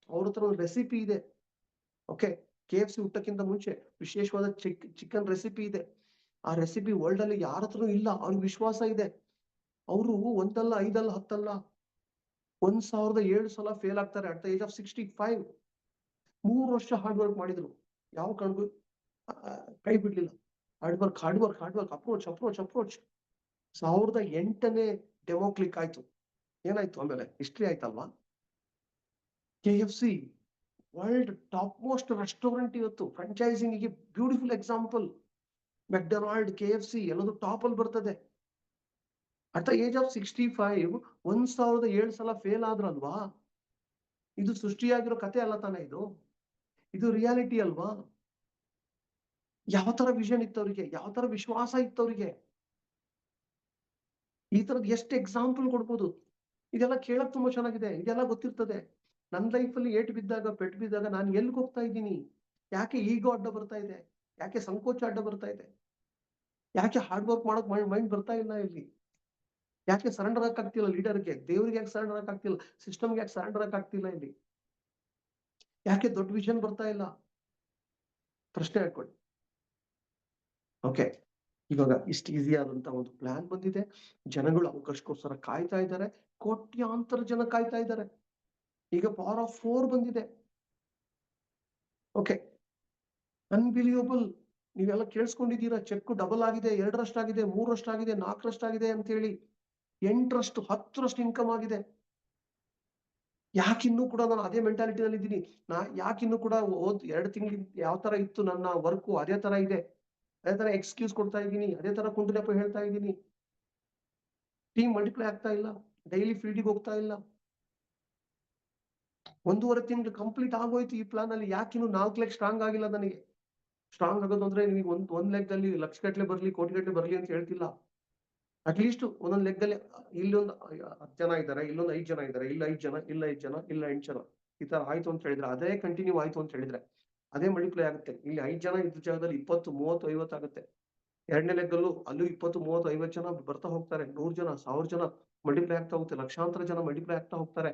ಅವ್ರ ಹತ್ರ ಒಂದು ರೆಸಿಪಿ ಇದೆ. ಓಕೆ, KFC ಊಟಕ್ಕಿಂತ ಮುಂಚೆ ವಿಶೇಷವಾದ ಚಿಕನ್ ರೆಸಿಪಿ ಇದೆ. ಆ ರೆಸಿಪಿ ವರ್ಲ್ಡ್ ಅಲ್ಲಿ ಯಾರ ಹತ್ರನೂ ಇಲ್ಲ. ಅವ್ರಿಗೆ ವಿಶ್ವಾಸ ಇದೆ. ಅವರು ಒಂದಲ್ಲ, ಐದಲ್ಲ, ಹತ್ತಲ್ಲ, 1007 ಸಲ ಫೇಲ್ ಆಗ್ತಾರೆ ಅಟ್ ದ ಏಜ್ ಆಫ್ 65. 3 ವರ್ಷ ಹಾರ್ಡ್ ವರ್ಕ್ ಮಾಡಿದ್ರು. ಯಾವ ಕಾರಣಕ್ಕೂ ಕೈ ಬಿಡ್ಲಿಲ್ಲ. Hard work, hard work, hard work, approach, approach, approach. 1008ನೇ ಡೆಮೋ ಕ್ಲಿಕ್ ಆಯ್ತು. ಏನಾಯ್ತು ಆಮೇಲೆ? ಹಿಸ್ಟ್ರಿ ಆಯ್ತಲ್ವಾ? KFC world top most restaurant ಇವತ್ತು. Franchising beautiful example. McDonald, KFC ಎಲ್ಲದು ಟಾಪ್ ಅಲ್ಲಿ ಬರ್ತದೆ. ಅಟ್ ದ ಏಜ್ ಆಫ್ 65 1007 ಸಲ ಫೇಲ್ ಆದ್ರಲ್ವಾ? ಇದು ಸೃಷ್ಟಿಯಾಗಿರೋ ಕತೆ ಅಲ್ಲ ತಾನೇ ಇದು? ಇದು ರಿಯಾಲಿಟಿ ಅಲ್ವಾ? ಯಾವ ತರ ವಿಷನ್ ಇತ್ತವ್ರಿಗೆ, ಯಾವ ತರ ವಿಶ್ವಾಸ ಇತ್ತವ್ರಿಗೆ? ಈ ತರದ್ ಎಷ್ಟು ಎಕ್ಸಾಂಪಲ್ ಕೊಡ್ಬೋದು. ಇದೆಲ್ಲ ಕೇಳಕ್ ತುಂಬಾ ಚೆನ್ನಾಗಿದೆ, ಇದೆಲ್ಲ ಗೊತ್ತಿರ್ತದೆ. ನನ್ನ ಲೈಫಲ್ಲಿ ಏಟು ಬಿದ್ದಾಗ, ಪೆಟ್ಟು ಬಿದ್ದಾಗ ನಾನು ಎಲ್ಲಿಗೆ ಹೋಗ್ತಾ ಇದ್ದೀನಿ? ಯಾಕೆ ಈಗೋ ಅಡ್ಡ ಬರ್ತಾ ಇದೆ? ಯಾಕೆ ಸಂಕೋಚ ಅಡ್ಡ ಬರ್ತಾ ಇದೆ? ಯಾಕೆ ಹಾರ್ಡ್ ವರ್ಕ್ ಮಾಡೋಕ್ ಮೈಂಡ್ ಬರ್ತಾ ಇಲ್ಲ ಇಲ್ಲಿ? ಯಾಕೆ ಸರೆಂಡರ್ ಆಗ್ತಿಲ್ಲ ಲೀಡರ್ಗೆ? ದೇವ್ರಿಗೆ ಯಾಕೆ ಸರೆಂಡರ್ ಆಗ್ತಿಲ್ಲ? ಸಿಸ್ಟಮ್ಗೆ ಯಾಕೆ ಸರೆಂಡರ್ ಆಗ್ತಿಲ್ಲ ಇಲ್ಲಿ? ಯಾಕೆ ದೊಡ್ಡ ವಿಷನ್ ಬರ್ತಾ ಇಲ್ಲ? ಪ್ರಶ್ನೆ ಹಾಕೊಳ್ಳಿ. ಓಕೆ, ಇವಾಗ ಇಷ್ಟು ಈಸಿ ಆದಂತ ಒಂದು ಪ್ಲಾನ್ ಬಂದಿದೆ. ಜನಗಳು ಅವಕಾಶಕ್ಕೋಸ್ಕರ ಕಾಯ್ತಾ ಇದ್ದಾರೆ. ಕೋಟ್ಯಾಂತರ ಜನ ಕಾಯ್ತಾ ಇದ್ದಾರೆ. ಈಗ ಪವರ್ ಆಫ್ 4 ಬಂದಿದೆ. Okay, unbelievable. ನೀವೆಲ್ಲ ಕೇಳಿಸ್ಕೊಂಡಿದ್ದೀರಾ, ಚೆಕ್ ಡಬಲ್ ಆಗಿದೆ, 2ರಷ್ಟಾಗಿದೆ, 3ರಷ್ಟಾಗಿದೆ, 4ರಷ್ಟಾಗಿದೆ ಅಂತ ಹೇಳಿ. 8ರಷ್ಟು, 10ರಷ್ಟು ಇನ್ಕಮ್ ಆಗಿದೆ. ಯಾಕಿನ್ನೂ ಕೂಡ ನಾನು ಅದೇ ಮೆಂಟಾಲಿಟಿನಲ್ಲಿ ಇದ್ದೀನಿ? ಯಾಕಿನ್ನೂ ಕೂಡ 2 ತಿಂಗಳು ಯಾವ ತರ ಇತ್ತು ನನ್ನ ವರ್ಕು ಅದೇ ತರ ಇದೆ, ಅದೇ ತರ ಎಕ್ಸ್ಕ್ಯೂಸ್ ಕೊಡ್ತಾ ಇದ್ದೀನಿ, ಅದೇ ತರ ಕುಂಟು ಹೇಳ್ತಾ ಇದ್ದೀನಿ. ಟೀಮ್ ಮಲ್ಟಿಪ್ಲೈ ಆಗ್ತಾ ಇಲ್ಲ, ಡೈಲಿ ಫೀಲ್ಡಿಗೆ ಹೋಗ್ತಾ ಇಲ್ಲ. 1.5 ತಿಂಗಳು ಕಂಪ್ಲೀಟ್ ಆಗೋಯ್ತು ಈ ಪ್ಲಾನ್ ಅಲ್ಲಿ. ಯಾಕಿನ್ನು 4 ಲೆಗ್ ಸ್ಟ್ರಾಂಗ್ ಆಗಿಲ್ಲ ನನಗೆ? ಸ್ಟ್ರಾಂಗ್ ಆಗೋದು ಅಂದ್ರೆ ನಿಮಗೆ ಒಂದ್ ಲೆಗ್ದಲ್ಲಿ ಲಕ್ಷ ಗಟ್ಟಲೆ ಬರ್ಲಿ, ಕೋಟಿ ಗಟ್ಟಲೆ ಬರ್ಲಿ ಅಂತ ಹೇಳ್ತಿಲ್ಲ. ಅಟ್ಲೀಸ್ಟ್ ಒಂದೊಂದ್ ಲೆಗ್ಗಲ್ಲಿ ಇಲ್ಲೊಂದು 10 ಜನ ಇದ್ದಾರೆ, ಇಲ್ಲೊಂದು 5 ಜನ ಇದ್ದಾರೆ, ಇಲ್ಲ 5 ಜನ, ಇಲ್ಲ 5 ಜನ, ಇಲ್ಲ 8 ಜನ, ಈ ತರ ಆಯ್ತು ಅಂತ ಹೇಳಿದ್ರೆ, ಅದೇ ಕಂಟಿನ್ಯೂ ಆಯ್ತು ಅಂತ ಹೇಳಿದ್ರೆ ಅದೇ ಮಲ್ಟಿಪ್ಲೈ ಆಗುತ್ತೆ. ಇಲ್ಲಿ 5 ಜನ ಇದ್ದ ಜಾಗದಲ್ಲಿ 20, 30, 50 ಆಗುತ್ತೆ. 2ನೇ ಲೆಗ್ಗಲ್ಲೂ ಅಲ್ಲೂ 20, 30, 50 ಜನ ಬರ್ತಾ ಹೋಗ್ತಾರೆ. 100 ಜನ, 1000 ಜನ ಮಲ್ಟಿಪ್ಲೈ ಆಗ್ತಾ ಹೋಗುತ್ತೆ. ಲಕ್ಷಾಂತರ ಜನ ಮಲ್ಟಿಪ್ಲೈ ಆಗ್ತಾ ಹೋಗ್ತಾರೆ.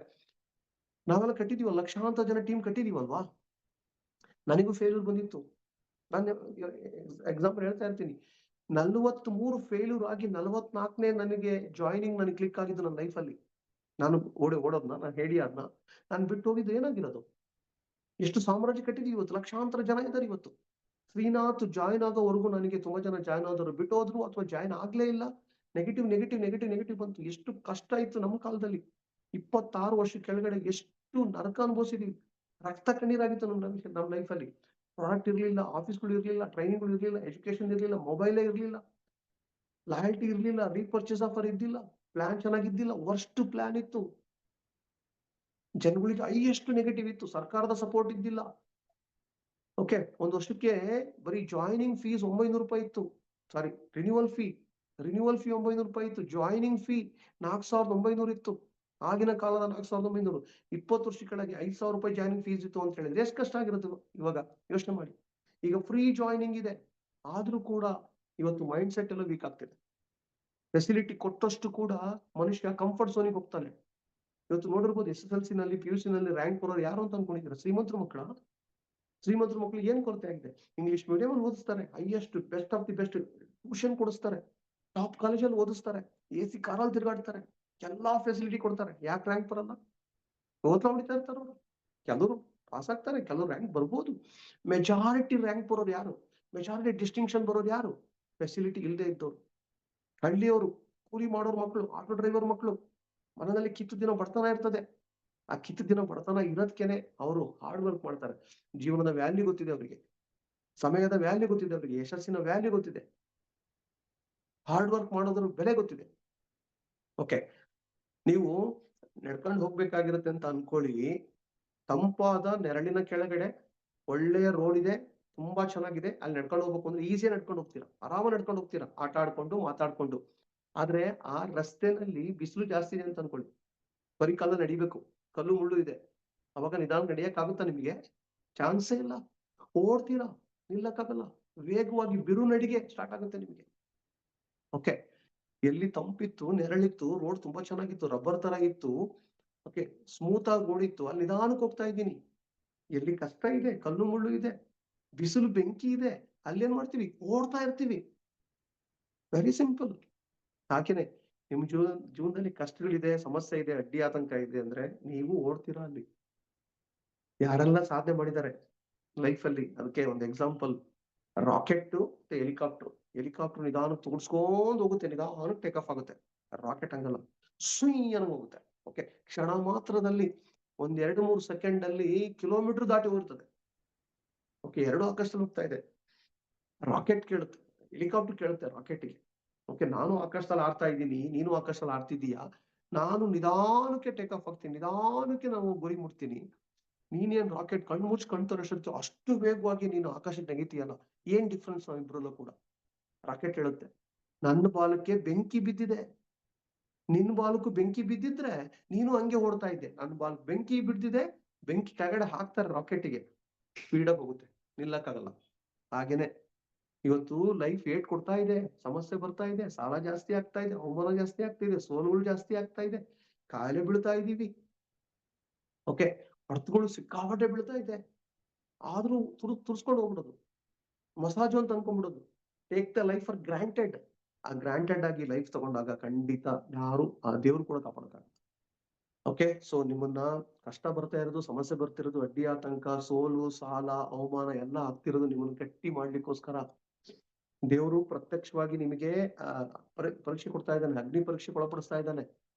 ನಾವೆಲ್ಲ ಕಟ್ಟಿದೀವಲ್ಲ, ಲಕ್ಷಾಂತರ ಜನ ಟೀಮ್ ಕಟ್ಟಿದೀವಲ್ವಾ? ನನಗೂ ಫೇಲ್ಯೂರ್ ಬಂದಿತ್ತು. ನಾನು ಎಕ್ಸಾಂಪಲ್ ಹೇಳ್ತಾ ಇರ್ತೀನಿ. 43 ಫೇಲ್ಯೂರ್ ಆಗಿ 44ನೇ ನನಗೆ ಜಾಯ್ನಿಂಗ್ ನನಗೆ ಕ್ಲಿಕ್ ಆಗಿದ್ದು ನನ್ನ ಲೈಫಲ್ಲಿ. ನಾನು ಓಡೋದ್ನ, ನಾನು ಹೇಳಿ ಅದನ್ನ ನಾನು ಬಿಟ್ಟು ಹೋಗಿದ್ದು ಏನಾಗಿರೋದು? ಎಷ್ಟು ಸಾಮ್ರಾಜ್ಯ ಕಟ್ಟಿದೀವಿ ಇವತ್ತು. ಲಕ್ಷಾಂತರ ಜನ ಇದ್ದಾರೆ ಇವತ್ತು. ಶ್ರೀನಾಥ್ ಜಾಯ್ನ್ ಆಗೋವರೆಗೂ ನನಗೆ ತುಂಬಾ ಜನ ಜಾಯ್ನ್ ಆದವರು ಬಿಟ್ಟು ಹೋದ್ರು ಅಥವಾ ಜಾಯ್ನ್ ಆಗ್ಲೇ ಇಲ್ಲ. ನೆಗೆಟಿವ್ ನೆಗೆಟಿವ್ ನೆಗೆಟಿವ್ ನೆಗೆಟಿವ್ ಬಂತು. ಎಷ್ಟು ಕಷ್ಟ ಇತ್ತು ನಮ್ಮ ಕಾಲದಲ್ಲಿ. 26 ವರ್ಷ ಕೆಳಗಡೆ ಎಷ್ಟು ನರಕ ಅನುಭವಿಸಿದೀವಿ. ರಕ್ತ ಕಣ್ಣೀರಾಗಿತ್ತು ನಮ್ಮ ಲೈಫಲ್ಲಿ. ಪ್ರಾಡಕ್ಟ್ ಇರ್ಲಿಲ್ಲ, ಆಫೀಸ್ಗಳು ಇರ್ಲಿಲ್ಲ, ಟ್ರೈನಿಂಗ್ಗಳು ಇರ್ಲಿಲ್ಲ, ಎಜುಕೇಶನ್ ಇರ್ಲಿಲ್ಲ, ಮೊಬೈಲೇ ಇರ್ಲಿಲ್ಲ, ಲಾಯಲ್ಟಿ ಇರ್ಲಿಲ್ಲ, ರೀಪರ್ಚೇಸ್ ಆಫರ್ ಇದ್ದಿಲ್ಲ, ಪ್ಲಾನ್ ಚೆನ್ನಾಗಿದ್ದಿಲ್ಲ, ವರ್ಸ್ಟ್ ಪ್ಲಾನ್ ಇತ್ತು. ಜನಗಳಿಗೆ ಹೈಯೆಸ್ಟ್ ನೆಗೆಟಿವ್ ಇತ್ತು. ಸರ್ಕಾರದ ಸಪೋರ್ಟ್ ಇದ್ದಿಲ್ಲ. ಓಕೆ, ಒಂದು ವರ್ಷಕ್ಕೆ ಬರೀ ಜಾಯ್ನಿಂಗ್ ಫೀಸ್ 900 ರೂಪಾಯಿ ಇತ್ತು. ಸಾರಿ, ರಿನ್ಯೂವಲ್ ಫೀ 900 ರೂಪಾಯಿ ಇತ್ತು. ಜಾಯ್ನಿಂಗ್ ಫೀ 4900 ಇತ್ತು. ಆಗಿನ ಕಾಲದ 4900. 20 ವರ್ಷ ಕೆಳಗೆ 5000 ರೂಪಾಯಿ ಜಾಯ್ನಿಂಗ್ ಫೀಸ್ ಇತ್ತು ಅಂತ ಹೇಳಿದ್ರೆ ಎಷ್ಟು ಕಷ್ಟ ಆಗಿರುತ್ತೆ ಇವಾಗ ಯೋಚನೆ ಮಾಡಿ. ಈಗ ಫ್ರೀ ಜಾಯ್ನಿಂಗ್ ಇದೆ, ಆದ್ರೂ ಕೂಡ ಇವತ್ತು ಮೈಂಡ್ ಸೆಟ್ ಎಲ್ಲ ವೀಕ್ ಆಗ್ತಿದೆ. ಫೆಸಿಲಿಟಿ ಕೊಟ್ಟಷ್ಟು ಕೂಡ ಮನುಷ್ಯ ಕಂಫರ್ಟ್ ಝೋನಿಗೆ ಹೋಗ್ತಾನೆ. ಇವತ್ತು ನೋಡಿರ್ಬೋದು, SSLC ನಲ್ಲಿ, PUC ನಲ್ಲಿ ರ್ಯಾಂಕ್ ಬರೋರು ಯಾರು ಅಂತ ಅನ್ಕೊಂಡಿದ್ದೀರಾ? ಶ್ರೀಮಂತರ ಮಕ್ಕಳ? ಶ್ರೀಮಂತರ ಮಕ್ಕಳಿಗೆ ಏನ್ ಕೊರತೆ ಆಗಿದೆ? ಇಂಗ್ಲಿಷ್ ಮೀಡಿಯಂ ಅಲ್ಲಿ ಓದಿಸ್ತಾರೆ, highest best of the best tuition ಕೊಡಿಸ್ತಾರೆ, ಟಾಪ್ ಕಾಲೇಜಲ್ಲಿ ಓದಿಸ್ತಾರೆ, AC ಕಾರಲ್ಲಿ ತಿರುಗಾಡ್ತಾರೆ, ಎಲ್ಲಾ ಫೆಸಿಲಿಟಿ ಕೊಡ್ತಾರೆ. ಯಾಕೆ ರ್ಯಾಂಕ್ ಬರಲ್ಲ? ಓದ್ತಾ ಹೊಡಿತಾ ಇರ್ತಾರ ಅವರು. ಕೆಲವರು ಪಾಸ್ ಆಗ್ತಾರೆ, ಕೆಲವರು ರ್ಯಾಂಕ್ ಬರ್ಬೋದು. ಮೆಜಾರಿಟಿ ರ್ಯಾಂಕ್ ಬರೋರು ಯಾರು? ಮೆಜಾರಿಟಿ ಡಿಸ್ಟಿಂಕ್ಷನ್ ಬರೋರು ಯಾರು? ಫೆಸಿಲಿಟಿ ಇಲ್ಲದೆ ಇದ್ದವ್ರು, ಹಳ್ಳಿಯವರು, ಕೂಲಿ ಮಾಡೋರ್ ಮಕ್ಕಳು, ಆಟೋ ಡ್ರೈವರ್ ಮಕ್ಕಳು. ಮನೆಯಲ್ಲಿ ಕಿತ್ತು ದಿನ ಬಡತನ ಇರ್ತದೆ. ಆ ಕಿತ್ತು ದಿನ ಬಡತನ ಇರೋದಕ್ಕೇನೆ ಅವರು ಹಾರ್ಡ್ ವರ್ಕ್ ಮಾಡ್ತಾರೆ. ಜೀವನದ ವ್ಯಾಲ್ಯೂ ಗೊತ್ತಿದೆ ಅವರಿಗೆ, ಸಮಯದ ವ್ಯಾಲ್ಯೂ ಗೊತ್ತಿದೆ ಅವರಿಗೆ, ಯಶಸ್ಸಿನ ವ್ಯಾಲ್ಯೂ ಗೊತ್ತಿದೆ, ಹಾರ್ಡ್ ವರ್ಕ್ ಮಾಡೋದ್ರ ಬೆಲೆ ಗೊತ್ತಿದೆ. ಓಕೆ, ನೀವು ನಡ್ಕೊಂಡು ಹೋಗ್ಬೇಕಾಗಿರುತ್ತೆ ಅಂತ ಅನ್ಕೊಳ್ಳಿ. ತಂಪಾದ ನೆರಳಿನ ಕೆಳಗಡೆ ಒಳ್ಳೆಯ ರೋಡ್ ಇದೆ, ತುಂಬಾ ಚೆನ್ನಾಗಿದೆ. ಅಲ್ಲಿ ನಡ್ಕೊಂಡು ಹೋಗ್ಬೇಕು ಅಂದ್ರೆ ಈಸಿಯಾಗಿ ನಡ್ಕೊಂಡು ಹೋಗ್ತೀರಾ, ಆರಾಮ ನಡ್ಕೊಂಡು ಹೋಗ್ತೀರಾ, ಆಟ ಆಡ್ಕೊಂಡು ಮಾತಾಡ್ಕೊಂಡು. ಆದ್ರೆ ಆ ರಸ್ತೆನಲ್ಲಿ ಬಿಸಿಲು ಜಾಸ್ತಿ ಇದೆ ಅಂತ ಅನ್ಕೊಳ್ಳಿ, ಬರೀ ಕಾಲ ನಡಿಬೇಕು. ಕಲ್ಲು ಮುಳ್ಳು ಇದೆ, ಅವಾಗ ನಿಧಾನ ನಡೆಯಕ್ಕಾಗುತ್ತಾ ನಿಮಗೆ? ಚಾನ್ಸೇ ಇಲ್ಲ. ಓಡ್ತೀರಾ, ನಿಲ್ಲಕ್ಕಾಗಲ್ಲ. ವೇಗವಾಗಿ ಬಿರು ನಡಿಗೆ ಸ್ಟಾರ್ಟ್ ಆಗುತ್ತೆ ನಿಮಗೆ. ಓಕೆ, ಎಲ್ಲಿ ತಂಪಿತ್ತು, ನೆರಳಿತ್ತು, ರೋಡ್ ತುಂಬಾ ಚೆನ್ನಾಗಿತ್ತು, ರಬ್ಬರ್ ತರ ಇತ್ತು, ಓಕೆ, ಸ್ಮೂತ್ ಆಗಿ ಓಡಿತ್ತು, ಅಲ್ಲಿ ನಿಧಾನಕ್ಕೆ ಹೋಗ್ತಾ ಇದ್ದೀನಿ. ಎಲ್ಲಿ ಕಷ್ಟ ಇದೆ, ಕಲ್ಲು ಮುಳ್ಳು ಇದೆ, ಬಿಸಿಲು ಬೆಂಕಿ ಇದೆ, ಅಲ್ಲೇನ್ ಮಾಡ್ತೀವಿ? ಓಡ್ತಾ ಇರ್ತೀವಿ. Very simple. ಹಾಗೇನೆ ನಿಮ್ ಜೀವನದಲ್ಲಿ ಕಷ್ಟಗಳಿದೆ, ಸಮಸ್ಯೆ ಇದೆ, ಅಡ್ಡಿ ಆತಂಕ ಇದೆ ಅಂದ್ರೆ ನೀವು ಓಡ್ತೀರಾ ಅಲ್ಲಿ. ಯಾರೆಲ್ಲ ಸಾಧನೆ ಮಾಡಿದ್ದಾರೆ ಲೈಫ್ ಅಲ್ಲಿ, ಅದಕ್ಕೆ ಒಂದು ಎಕ್ಸಾಂಪಲ್ ರಾಕೆಟ್ ಮತ್ತೆ ಹೆಲಿಕಾಪ್ಟರ್. ಹೆಲಿಕಾಪ್ಟರ್ ನಿಧಾನಕ್ಕೆ ತುಗಿಸ್ಕೊಂಡು ಹೋಗುತ್ತೆ, ನಿಧಾನಕ್ಕೆ ಟೇಕ್ ಆಫ್ ಆಗುತ್ತೆ. ರಾಕೆಟ್ ಹಂಗಲ್ಲ, ಸುಯ್ ಅನ್ನೋ ಹೋಗುತ್ತೆ. ಓಕೆ, ಕ್ಷಣ ಮಾತ್ರದಲ್ಲಿ 1-2-3 ಸೆಕೆಂಡ್ ಅಲ್ಲಿ ಕಿಲೋಮೀಟರ್ ದಾಟಿ ಹೋಗ್ತದೆ. ಓಕೆ, 2 ಆಕಾಶದಲ್ಲಿ ಹೋಗ್ತಾ ಇದೆ. ರಾಕೆಟ್ ಕೇಳುತ್ತೆ, ಹೆಲಿಕಾಪ್ಟರ್ ಕೇಳುತ್ತೆ ರಾಕೆಟ್ಗೆ. ಓಕೆ, ನಾನು ಆಕಾಶದಲ್ಲಿ ಆಡ್ತಾ ಇದ್ದೀನಿ, ನೀನು ಆಕಾಶದಲ್ಲಿ ಆಡ್ತಿದ್ದೀಯಾ, ನಾನು ನಿಧಾನಕ್ಕೆ ಟೇಕ್ ಆಫ್ ಆಗ್ತೀನಿ, ನಿಧಾನಕ್ಕೆ ನಾವು ಗುರಿ ಮುಟ್ತೀನಿ. ನೀನೇನ್ ರಾಕೆಟ್ ಕಣ್ಣು ಮುಚ್ಚಿ ಕಣ್ ತೋರಿಸಿರ್ತೀಯ, ಅಷ್ಟು ವೇಗವಾಗಿ ನೀನು ಆಕಾಶಕ್ಕೆ ನೆಗಿತೀಯಲ್ಲ, ಏನ್ ಡಿಫ್ರೆನ್ಸ್ ನಾವಿಬ್ರಲ್ಲೂ ಕೂಡ? ರಾಕೆಟ್ ಹೇಳುತ್ತೆ, ನನ್ನ ಬಾಲಕ್ಕೆ ಬೆಂಕಿ ಬಿದ್ದಿದೆ, ನಿನ್ನ ಬಾಲಕ್ಕೂ ಬೆಂಕಿ ಬಿದ್ದಿದ್ರೆ ನೀನು ಹಂಗೆ ಓಡ್ತಾ ಇದ್ದೆ. ನನ್ನ ಬಾಲ್ ಬೆಂಕಿ ಬಿದ್ದಿದೆ, ಬೆಂಕಿ ಕೆಳಗಡೆ ಹಾಕ್ತಾರೆ ರಾಕೆಟ್ಗೆ, ಸ್ಪೀಡಾಗಿ ಹೋಗುತ್ತೆ, ನಿಲ್ಲಕ್ಕಾಗಲ್ಲ. ಹಾಗೇನೆ ಇವತ್ತು ಲೈಫ್ ಏಟ್ ಕೊಡ್ತಾ ಇದೆ, ಸಮಸ್ಯೆ ಬರ್ತಾ ಇದೆ, ಸಾಲ ಜಾಸ್ತಿ ಆಗ್ತಾ ಇದೆ, ಅವಮಾನ ಜಾಸ್ತಿ ಆಗ್ತಾ ಇದೆ, ಸೋಲುಗಳು ಜಾಸ್ತಿ ಆಗ್ತಾ ಇದೆ, ಕಾಯಿಲೆ ಬೀಳ್ತಾ ಇದೀವಿ. ಓಕೆ, ಹೊಡೆತಗಳು ಸಿಕ್ಕಾಪಟ್ಟೆ ಬೀಳ್ತಾ ಇದೆ. ಆದ್ರೂ ತುರ್ಸ್ಕೊಂಡು ಹೋಗ್ಬಿಡೋದು, ಮಸಾಜು ಅಂತ ಅನ್ಕೊಂಡ್ಬಿಡೋದು, take the life for granted. ಆ ಗ್ರಾಂಟೆಡ್ ಆಗಿ ಲೈಫ್ ತಗೊಂಡಾಗ ಖಂಡಿತ ಯಾರು ಆ ದೇವ್ರು ಕೂಡ ಕಾಪಾಡಕ್ಕಾಗಲ್ಲ. ಓಕೆ, ಸೊ ನಿಮ್ಮನ್ನ ಕಷ್ಟ ಬರ್ತಾ ಇರೋದು, ಸಮಸ್ಯೆ ಬರ್ತಿರೋದು, ಅಡ್ಡಿ ಆತಂಕ, ಸೋಲು, ಸಾಲ, ಅವಮಾನ ಎಲ್ಲ ಆಗ್ತಿರೋದು ನಿಮ್ಮನ್ನ ಗಟ್ಟಿ ಮಾಡ್ಲಿಕ್ಕೋಸ್ಕರ. ದೇವರು ಪ್ರತ್ಯಕ್ಷವಾಗಿ ನಿಮಗೆ ಪರೀಕ್ಷೆ ಕೊಡ್ತಾ ಇದ್ದಾನೆ, ಅಗ್ನಿ ಪರೀಕ್ಷೆ ಒಳಪಡಿಸ್ತಾ ಇದ್ದಾನೆ.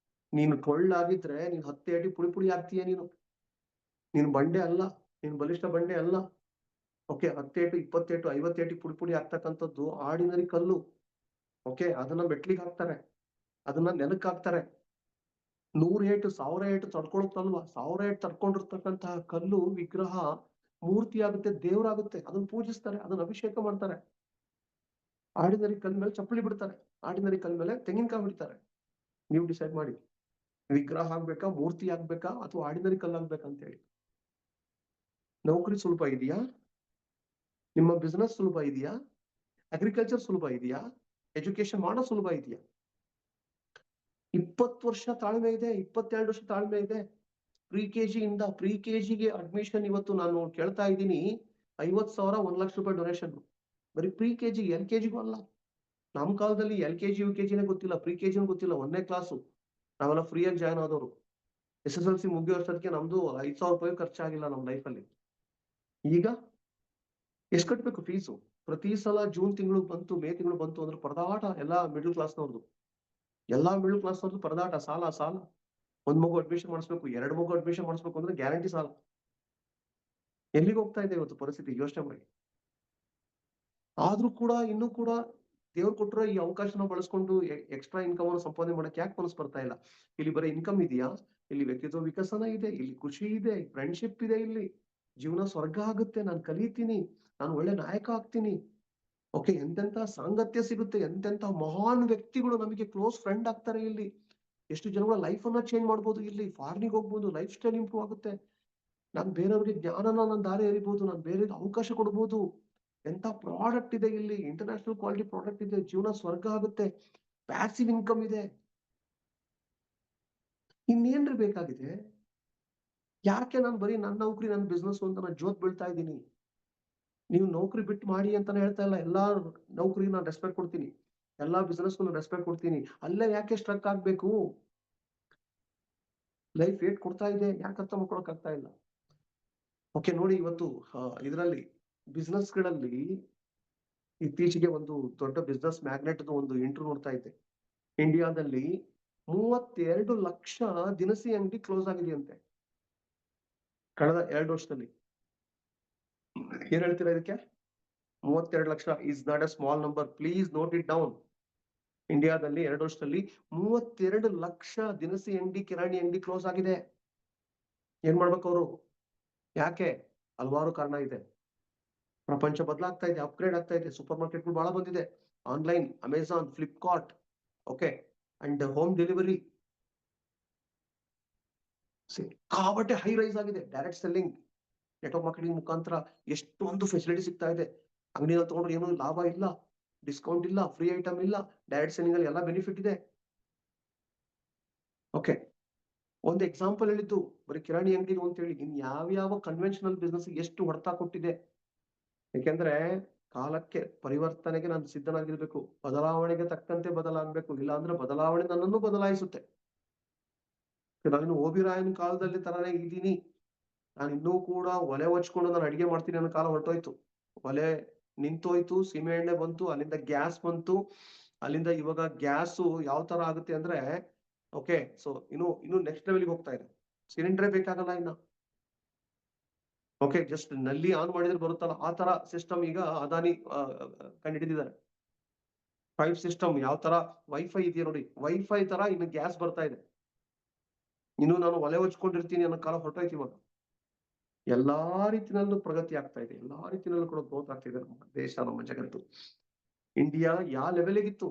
ನೀನು ಟೊಳ್ಳಾಗಿದ್ರೆ ನೀನು 10 ಅಡಿ ಪುಡಿ ಪುಡಿ ಆಗ್ತೀಯ. ನೀನು ಬಂಡೆ ಅಲ್ಲ, ನೀನು ಬಲಿಷ್ಠ ಬಂಡೆ ಅಲ್ಲ. ಓಕೆ, 10 ಏಟು, 20 ಏಟು, 50 ಏಟು ಪುಡಿ ಪುಡಿ ಆಗ್ತಕ್ಕಂಥದ್ದು ಆರ್ಡಿನರಿ ಕಲ್ಲು. ಓಕೆ, ಅದನ್ನ ಮೆಟ್ಲಿಗೆ ಹಾಕ್ತಾರೆ, ಅದನ್ನ ನೆಲಕ್ಕೆ ಹಾಕ್ತಾರೆ. 100 ಏಟು, 1000 ಏಟು ತಡ್ಕೊಳತ್ತಲ್ವಾ? 1000 ಏಟು ತಡ್ಕೊಂಡಿರ್ತಕ್ಕಂತಹ ಕಲ್ಲು ವಿಗ್ರಹ ಮೂರ್ತಿ ಆಗುತ್ತೆ, ದೇವರಾಗುತ್ತೆ, ಅದನ್ನ ಪೂಜಿಸ್ತಾರೆ, ಅದನ್ನ ಅಭಿಷೇಕ ಮಾಡ್ತಾರೆ. ಆರ್ಡಿನರಿ ಕಲ್ ಮೇಲೆ ಚಪ್ಪಲಿ ಬಿಡ್ತಾರೆ, ಆರ್ಡಿನರಿ ಕಲ್ ಮೇಲೆ ತೆಂಗಿನಕಾಯಿ ಬಿಡ್ತಾರೆ. ನೀವು ಡಿಸೈಡ್ ಮಾಡಿ, ವಿಗ್ರಹ ಆಗ್ಬೇಕಾ, ಮೂರ್ತಿ ಆಗ್ಬೇಕಾ, ಅಥವಾ ಆರ್ಡಿನರಿ ಕಲ್ ಆಗ್ಬೇಕಂತ ಹೇಳಿ. ನೌಕರಿ ಸುಲಭ ಇದೆಯಾ? ನಿಮ್ಮ ಬಿಸ್ನೆಸ್ ಸುಲಭ ಇದೆಯಾ? ಅಗ್ರಿಕಲ್ಚರ್ ಸುಲಭ ಇದೆಯಾ? ಎಜುಕೇಶನ್ ಮಾಡೋ ಸುಲಭ ಇದೆಯಾ? 20 ವರ್ಷ ತಾಳ್ಮೆ ಇದೆ, 22 ವರ್ಷ ತಾಳ್ಮೆ ಇದೆ. ಪ್ರಿ-ಕೆಜಿ ಇಂದ ಪ್ರಿ-ಕೆಜಿಗೆ ಅಡ್ಮಿಷನ್ ಇವತ್ತು ನಾನು ಕೇಳ್ತಾ ಇದ್ದೀನಿ, 50,000, 1 ಲಕ್ಷ ರೂಪಾಯಿ ಡೊನೇಷನ್. ಬರೀ ಪ್ರಿ-ಕೆಜಿ, LKG-ಗೂ ಅಲ್ಲ. ನಮ್ಮ ಕಾಲದಲ್ಲಿ LKG, UKG ಗೊತ್ತಿಲ್ಲ, ಪ್ರಿ-ಕೆಜಿನೂ ಗೊತ್ತಿಲ್ಲ, 1ನೇ ಕ್ಲಾಸು. ನಾವೆಲ್ಲ ಫ್ರೀಯಾಗಿ ಜಾಯ್ನ್ ಆದವರು. SSLC ಮುಗಿಯೋ ವರ್ಷಕ್ಕೆ ನಮ್ದು 5,000 ರೂಪಾಯಿ ಖರ್ಚಾಗಿಲ್ಲ ನಮ್ಮ ಲೈಫಲ್ಲಿ. ಈಗ ಎಷ್ಟು ಕಟ್ಬೇಕು ಫೀಸು? ಪ್ರತಿ ಸಲ ಜೂನ್ ತಿಂಗಳು ಬಂತು, ಮೇ ತಿಂಗಳು ಬಂತು ಅಂದ್ರೆ ಪರದಾಟ. ಎಲ್ಲಾ ಮಿಡಲ್ ಕ್ಲಾಸ್ನವ್ರದ್ದು, ಪರದಾಟ, ಸಾಲ. 1 ಮಗು ಅಡ್ಮಿಷನ್ ಮಾಡಿಸ್ಬೇಕು, 2 ಮಗು ಅಡ್ಮಿಷನ್ ಮಾಡಿಸ್ಬೇಕು ಅಂದ್ರೆ ಗ್ಯಾರಂಟಿ ಸಾಲ. ಎಲ್ಲಿಗೆ ಹೋಗ್ತಾ ಇದೆ ಇವತ್ತು ಪರಿಸ್ಥಿತಿ? ಯೋಚನೆ ಮಾಡಿ. ಆದ್ರೂ ಕೂಡ ಇನ್ನೂ ಕೂಡ ದೇವ್ರು ಕೊಟ್ಟಿರೋ ಈ ಅವಕಾಶನ ಬಳಸ್ಕೊಂಡು ಎಕ್ಸ್ಟ್ರಾ ಇನ್ಕಮ್ ಅನ್ನು ಸಂಪಾದನೆ ಮಾಡಕ್ಕೆ ಯಾಕೆ ಮನಸ್ಸು ಬರ್ತಾ ಇಲ್ಲ? ಇಲ್ಲಿ ಬರೀ ಇನ್ಕಮ್ ಇದೆಯಾ? ಇಲ್ಲಿ ವ್ಯಕ್ತಿತ್ವ ವಿಕಸನ ಇದೆ, ಇಲ್ಲಿ ಖುಷಿ ಇದೆ, ಫ್ರೆಂಡ್ಶಿಪ್ ಇದೆ, ಇಲ್ಲಿ ಜೀವನ ಸ್ವರ್ಗ ಆಗುತ್ತೆ, ನಾನು ಕಲಿತೀನಿ, ನಾನು ಒಳ್ಳೆ ನಾಯಕ ಆಗ್ತೀನಿ. ಓಕೆ, ಎಂತೆಂತ ಸಾಂಗತ್ಯ ಸಿಗುತ್ತೆ, ಎಂತೆಂತ ಮಹಾನ್ ವ್ಯಕ್ತಿಗಳು ನಮಗೆ ಕ್ಲೋಸ್ ಫ್ರೆಂಡ್ ಆಗ್ತಾರೆ ಇಲ್ಲಿ. ಎಷ್ಟು ಜನಗಳ ಲೈಫ್ ಅನ್ನ ಚೇಂಜ್ ಮಾಡ್ಬೋದು ಇಲ್ಲಿ. ಫಾರಿನಿಗೆ ಹೋಗ್ಬೋದು, ಲೈಫ್ ಸ್ಟೈಲ್ ಇಂಪ್ರೂವ್ ಆಗುತ್ತೆ. ನಾನು ಬೇರೆಯವ್ರಿಗೆ ಜ್ಞಾನನ ನಾನು ದಾರಿ ಎರಿಬಹುದು, ನಾನು ಬೇರೆ ಅವಕಾಶ ಕೊಡ್ಬೋದು. ಎಂತ ಪ್ರಾಡಕ್ಟ್ ಇದೆ ಇಲ್ಲಿ, ಇಂಟರ್ನ್ಯಾಷನಲ್ ಕ್ವಾಲಿಟಿ ಪ್ರಾಡಕ್ಟ್ ಇದೆ, ಜೀವನ ಸ್ವರ್ಗ ಆಗುತ್ತೆ, ಪ್ಯಾಸಿವ್ ಇನ್ಕಮ್ ಇದೆ. ಇನ್ನೇನ್ರಿ ಬೇಕಾಗಿದೆ? ಯಾಕೆ ನಾನು ಬರೀ ನನ್ನ ನೌಕರಿ, ನನ್ನ ಬಿಸ್ನೆಸ್ ಅಂತ ನಾನು ಜೋತ್ ಬೀಳ್ತಾ ಇದ್ದೀನಿ? ನೀವು ನೌಕರಿ ಬಿಟ್ಟು ಮಾಡಿ ಅಂತಾನೆ ಹೇಳ್ತಾ ಇಲ್ಲ. ಎಲ್ಲಾ ನೌಕರಿಗೆ ನಾನು ರೆಸ್ಪೆಕ್ಟ್ ಕೊಡ್ತೀನಿ, ಎಲ್ಲಾ ಬಿಸ್ನೆಸ್ಗೂ ನಾನು ರೆಸ್ಪೆಕ್ಟ್ ಕೊಡ್ತೀನಿ. ಅಲ್ಲೇ ಯಾಕೆ ಸ್ಟ್ರಕ್ ಆಗ್ಬೇಕು? ಲೈಫ್ ಏಟ್ ಕೊಡ್ತಾ ಇದೆ, ಯಾಕೆ ಅರ್ಥ ಮಾಡ್ಕೊಳಕ್ ಆಗ್ತಾ ಇಲ್ಲ? ಓಕೆ, ನೋಡಿ ಇವತ್ತು ಇದರಲ್ಲಿ ಬಿಸ್ನೆಸ್ ಗಳಲ್ಲಿ ಇತ್ತೀಚೆಗೆ ಒಂದು ದೊಡ್ಡ ಬಿಸ್ನೆಸ್ ಮ್ಯಾಗ್ನೆಟ್ ಒಂದು ಇಂಟರ್ವ್ಯೂ ನೋಡ್ತಾ ಇದ್ದೆ. ಇಂಡಿಯಾದಲ್ಲಿ 32 ಲಕ್ಷ ದಿನಸಿ ಅಂಗಡಿ ಕ್ಲೋಸ್ ಆಗಿದೆಯಂತೆ ಕಳೆದ 2 ವರ್ಷದಲ್ಲಿ. ಏನ್ ಹೇಳ್ತೀರಾ ಇದಕ್ಕೆ? 32 lakh is not a small number, please note it down. ಇಂಡಿಯಾದಲ್ಲಿ 2 ವರ್ಷದಲ್ಲಿ 32 ಲಕ್ಷ ದಿನಸಿ ಅಂಗಡಿ, ಕಿರಾಣಿ ಅಂಗಡಿ ಕ್ಲೋಸ್ ಆಗಿದೆ. ಏನ್ ಮಾಡ್ಬೇಕು ಅವರು? ಯಾಕೆ? ಹಲವಾರು ಕಾರಣ ಇದೆ. ಪ್ರಪಂಚ ಬದಲಾಗ್ತಾ ಇದೆ, ಅಪ್ಗ್ರೇಡ್ ಆಗ್ತಾ ಇದೆ, ಸೂಪರ್ ಮಾರ್ಕೆಟ್ಗಳು ಬಹಳ ಬಂದಿದೆ, online, Amazon, Flipkart, okay, and home delivery. ಸಿಕ್ಕಾಬಟ್ಟೆ ಹೈ ರೈಸ್ ಆಗಿದೆ. ಡೈರೆಕ್ಟ್ ಸೆಲ್ಲಿಂಗ್, ನೆಟ್ವರ್ಕ್ ಮಾರ್ಕೆಟಿಂಗ್ ಮುಖಾಂತರ ಎಷ್ಟೊಂದು ಫೆಸಿಲಿಟಿ ಸಿಗ್ತಾ ಇದೆ. ಅಂಗಡಿಯಲ್ಲಿ ತಗೊಂಡ್ರೆ ಏನೂ ಲಾಭ ಇಲ್ಲ, ಡಿಸ್ಕೌಂಟ್ ಇಲ್ಲ, ಫ್ರೀ ಐಟಮ್ ಇಲ್ಲ. ಡೈರೆಕ್ಟ್ ಸೆಲ್ಲಿಂಗ್ ಅಲ್ಲಿ ಎಲ್ಲ ಬೆನಿಫಿಟ್ ಇದೆ. ಓಕೆ, ಒಂದು ಎಕ್ಸಾಂಪಲ್ ಹೇಳಿದ್ದು ಬರೀ ಕಿರಾಣಿ ಅಂಗಡಿ ಅಂತ ಹೇಳಿ, ಇನ್ ಯಾವ್ಯಾವ ಕನ್ವೆನ್ಷನಲ್ ಬಿಸ್ನೆಸ್ ಎಷ್ಟು ಹೊಡೆತ ಕೊಟ್ಟಿದೆ. ಯಾಕೆಂದ್ರೆ ಕಾಲಕ್ಕೆ ಪರಿವರ್ತನೆಗೆ ನಾನು ಸಿದ್ಧನಾಗಿರ್ಬೇಕು, ಬದಲಾವಣೆಗೆ ತಕ್ಕಂತೆ ಬದಲಾಗಬೇಕು. ಇಲ್ಲ ಅಂದ್ರೆ ಬದಲಾವಣೆ ನನ್ನನ್ನು ಬದಲಾಯಿಸುತ್ತೆ. ನಾನು ಓಬಿರಾಯನ್ ಕಾಲದಲ್ಲಿ ತರನೇ ಇದ್ದೀನಿ. ನಾನು ಇನ್ನೂ ಕೂಡ ಒಲೆ ಹಚ್ಕೊಂಡು ನಾನು ಅಡಿಗೆ ಮಾಡ್ತೀನಿ ಅನ್ನೋ ಕಾಲ ಹೊರಟೋಯ್ತು. ಒಲೆ ನಿಂತೋಯ್ತು, ಸೀಮೆ ಎಣ್ಣೆ ಬಂತು, ಅಲ್ಲಿಂದ ಗ್ಯಾಸ್ ಬಂತು. ಅಲ್ಲಿಂದ ಇವಾಗ ಗ್ಯಾಸು ಯಾವ ತರ ಆಗುತ್ತೆ ಅಂದ್ರೆ, ಓಕೆ, ಸೊ ಇನ್ನು ನೆಕ್ಸ್ಟ್ ಲೆವೆಲ್ಗೆ ಹೋಗ್ತಾ ಇದೆ. ಸಿಲಿಂಡರೇ ಬೇಕಾಗಲ್ಲ ಇನ್ನ. ಓಕೆ, ಜಸ್ಟ್ ನಲ್ಲಿ ಆನ್ ಮಾಡಿದ್ರೆ ಬರುತ್ತಲ್ಲ, ಆ ತರ ಸಿಸ್ಟಮ್ ಈಗ ಅದಾನಿ ಕಂಡುಹಿಡಿದಿದ್ದಾರೆ. 5 ಸಿಸ್ಟಮ್ ಯಾವ ತರ ವೈಫೈ ಇದೆಯಾ ನೋಡಿ, ವೈಫೈ ತರ ಇನ್ನು ಗ್ಯಾಸ್ ಬರ್ತಾ ಇದೆ. ಇನ್ನು ನಾನು ಒಲೆ ಹಚ್ಕೊಂಡಿರ್ತೀನಿ ಅನ್ನೋ ಕಾಲ ಹೊರಟೋಯ್ತು. ಇವಾಗ ಎಲ್ಲಾ ರೀತಿನಲ್ಲೂ ಪ್ರಗತಿ ಆಗ್ತಾ ಇದೆ, ಎಲ್ಲಾ ರೀತಿನಲ್ಲೂ ಕೂಡ ಗ್ರೋತ್ ಆಗ್ತಿದೆ ನಮ್ಮ ದೇಶ, ನಮ್ಮ ಜಗತ್ತು. ಇಂಡಿಯಾ ಯಾವ ಲೆವೆಲ್ಗಿತ್ತು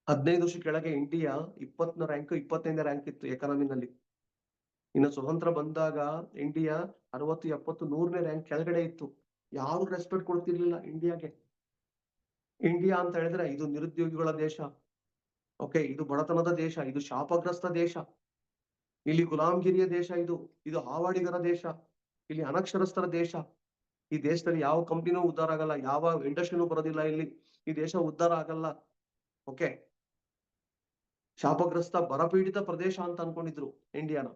15 ವರ್ಷ ಕೆಳಗೆ? ಇಂಡಿಯಾ 20ನೇ ರ್ಯಾಂಕ್, 25ನೇ ರ್ಯಾಂಕ್ ಇತ್ತು ಎಕಾನಮಿನಲ್ಲಿ. ಇನ್ನು ಸ್ವತಂತ್ರ ಬಂದಾಗ ಇಂಡಿಯಾ 60, 70, 100ನೇ ರ್ಯಾಂಕ್ ಕೆಳಗಡೆ ಇತ್ತು. ಯಾರು ರೆಸ್ಪೆಕ್ಟ್ ಕೊಡ್ತಿರ್ಲಿಲ್ಲ ಇಂಡಿಯಾಗೆ. ಇಂಡಿಯಾ ಅಂತ ಹೇಳಿದ್ರೆ ಇದು ನಿರುದ್ಯೋಗಿಗಳ ದೇಶ, ಓಕೆ, ಇದು ಬಡತನದ ದೇಶ, ಇದು ಶಾಪಗ್ರಸ್ತ ದೇಶ, ಇಲ್ಲಿ ಗುಲಾಮಗಿರಿಯ ದೇಶ, ಇದು ಹಾವಾಡಿಗರ ದೇಶ, ಇಲ್ಲಿ ಅನಕ್ಷರಸ್ಥರ ದೇಶ. ಈ ದೇಶದಲ್ಲಿ ಯಾವ ಕಂಪ್ನಿನೂ ಉದ್ಧಾರ ಆಗಲ್ಲ, ಯಾವ ಇಂಡಸ್ಟ್ರಿನೂ ಬರೋದಿಲ್ಲ ಇಲ್ಲಿ. ಈ ದೇಶ ಉದ್ಧಾರ ಆಗಲ್ಲ. ಓಕೆ, ಶಾಪಗ್ರಸ್ತ ಬರಪೀಡಿತ ಪ್ರದೇಶ ಅಂತ ಅನ್ಕೊಂಡಿದ್ರು ಇಂಡಿಯಾನ.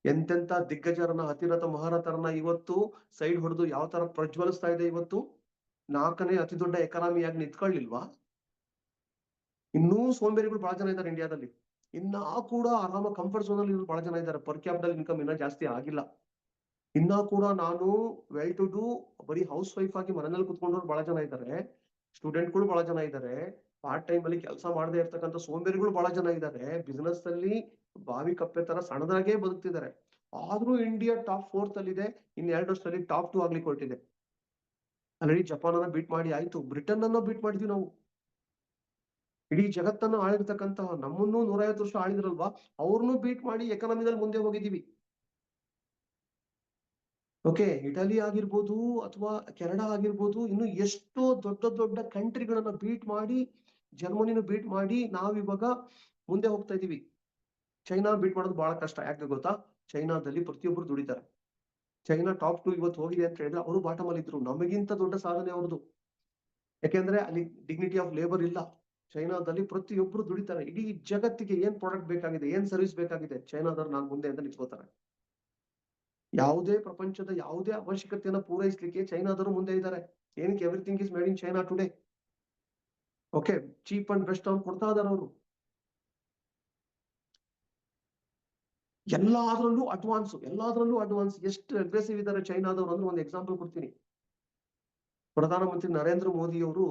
ಎಂತೆಂತ ದಿಗ್ಗಜರನ್ನ, ಅತಿರಥ ಮಹಾರಥರನ್ನ ಇವತ್ತು ಸೈಡ್ ಹೊಡೆದು ಯಾವ ತರ ಪ್ರಜ್ವಲಿಸ್ತಾ ಇದೆ. ಇವತ್ತು 4ನೇ ಅತಿ ದೊಡ್ಡ ಎಕಾನಮಿಯಾಗಿ ನಿಂತ್ಕೊಳ್ಳಿಲ್ವಾ? ಇನ್ನೂ ಸೋಂಬೇರಿಗಳು ಬಹಳ ಜನ ಇದ್ದಾರೆ ಇಂಡಿಯಾದಲ್ಲಿ. ಇನ್ನ ಕೂಡ ಆರಾಮ ಕಂಫರ್ಟ್ ಝೋನ್ ಅಲ್ಲಿ ಬಹಳ ಜನ ಇದ್ದಾರೆ. ಪರ್ ಕ್ಯಾಪಿಟಲ್ ಇನ್ಕಮ್ ಇನ್ನ ಜಾಸ್ತಿ ಆಗಿಲ್ಲ. ಇನ್ನ ಕೂಡ ನಾನು ವೆಲ್ ಟು ಡೂ ಬರೀ ಹೌಸ್ ವೈಫ್ ಆಗಿ ಮನೆಯಲ್ಲಿ ಕುತ್ಕೊಂಡವ್ರು ಬಹಳ ಜನ ಇದ್ದಾರೆ. ಸ್ಟೂಡೆಂಟ್ಗಳು ಬಹಳ ಜನ ಇದ್ದಾರೆ. ಪಾರ್ಟ್ ಟೈಮ್ ಅಲ್ಲಿ ಕೆಲಸ ಮಾಡದೇ ಇರ್ತಕ್ಕಂಥ ಸೋಂಬೇರಿಗಳು ಬಹಳ ಜನ ಇದ್ದಾರೆ. ಬಿಸ್ನೆಸ್ ಅಲ್ಲಿ ಬಾವಿ ಕಪ್ಪೆ ತರ ಸಣ್ಣದಾಗೆ ಬದುಕ್ತಿದ್ದಾರೆ. ಆದ್ರೂ ಇಂಡಿಯಾ ಟಾಪ್ 4th ಅಲ್ಲಿ ಇದೆ. ಇನ್ 2 ವರ್ಷದಲ್ಲಿ ಟಾಪ್ 2 ಆಗ್ಲಿಕ್ಕೆ ಹೊರಟಿದೆ. ಆಲ್ರೆಡಿ ಜಪಾನ್ ಅನ್ನ ಬೀಟ್ ಮಾಡಿ ಆಯ್ತು, ಬ್ರಿಟನ್ ಅನ್ನ ಬೀಟ್ ಮಾಡಿದ್ವಿ ನಾವು. ಇಡೀ ಜಗತ್ತನ್ನು ಆಳಿರ್ತಕ್ಕಂತಹ ನಮ್ಮನ್ನು 150 ವರ್ಷ ಆಳಿದ್ರಲ್ವಾ, ಅವ್ರನ್ನು ಬೀಟ್ ಮಾಡಿ ಎಕಾನಮಿದಲ್ಲಿ ಮುಂದೆ ಹೋಗಿದ್ದೀವಿ. ಓಕೆ, ಇಟಲಿ ಆಗಿರ್ಬೋದು ಅಥವಾ ಕೆನಡಾ ಆಗಿರ್ಬೋದು, ಇನ್ನು ಎಷ್ಟೋ ದೊಡ್ಡ ದೊಡ್ಡ ಕಂಟ್ರಿಗಳನ್ನ ಬೀಟ್ ಮಾಡಿ, ಜರ್ಮನಿನ ಬೀಟ್ ಮಾಡಿ ನಾವಿವಾಗ ಮುಂದೆ ಹೋಗ್ತಾ ಇದೀವಿ. ಚೈನಾ ಬೀಟ್ ಮಾಡೋದು ಬಹಳ ಕಷ್ಟ. ಯಾಕೆ ಗೊತ್ತಾ? ಚೈನಾದಲ್ಲಿ ಪ್ರತಿಯೊಬ್ಬರು ದುಡಿತಾರೆ. ಚೈನಾ ಟಾಪ್ 2 ಇವತ್ತು ಹೋಗಿದೆ ಅಂತ ಹೇಳಿದ್ರೆ ಅವರು ಬಾಟಮ್ ಅಲ್ಲಿ ಇದ್ರು. ನಮಗಿಂತ ದೊಡ್ಡ ಸಾಧನೆ ಅವ್ರದ್ದು. ಯಾಕೆಂದ್ರೆ ಅಲ್ಲಿ ಡಿಗ್ನಿಟಿ ಆಫ್ ಲೇಬರ್ ಇಲ್ಲ. ಚೈನಾದಲ್ಲಿ ಪ್ರತಿಯೊಬ್ರು ದುಡಿತಾರೆ. ಇಡೀ ಜಗತ್ತಿಗೆ ಏನ್ ಪ್ರಾಡಕ್ಟ್ ಬೇಕಾಗಿದೆ, ಏನ್ ಸರ್ವಿಸ್ ಬೇಕಾಗಿದೆ, ಚೈನಾದವ್ರು ನಾನು ಮುಂದೆ ಅಂತ ನಿಂತ್ಕೋತಾರೆ. ಯಾವುದೇ ಪ್ರಪಂಚದ ಯಾವುದೇ ಅವಶ್ಯಕತೆಯನ್ನ ಪೂರೈಸಲಿಕ್ಕೆ ಚೈನಾದವರು ಮುಂದೆ ಇದ್ದಾರೆ. ಏನಕ್ಕೆ? Everything is made in China today. Okay, cheap and best ಅವ್ರು ಕೊಡ್ತಾ ಇದಾರೆ. ಅವರು ಎಲ್ಲಾದ್ರಲ್ಲೂ ಅಡ್ವಾನ್ಸ್. ಎಷ್ಟು ಅಗ್ರೆಸಿವ್ ಇದ್ದಾರೆ ಚೈನಾದವರು ಅಂದ್ರೆ ಒಂದು ಎಕ್ಸಾಂಪಲ್ ಕೊಡ್ತೀನಿ. ಪ್ರಧಾನಮಂತ್ರಿ ನರೇಂದ್ರ ಮೋದಿ ಅವರು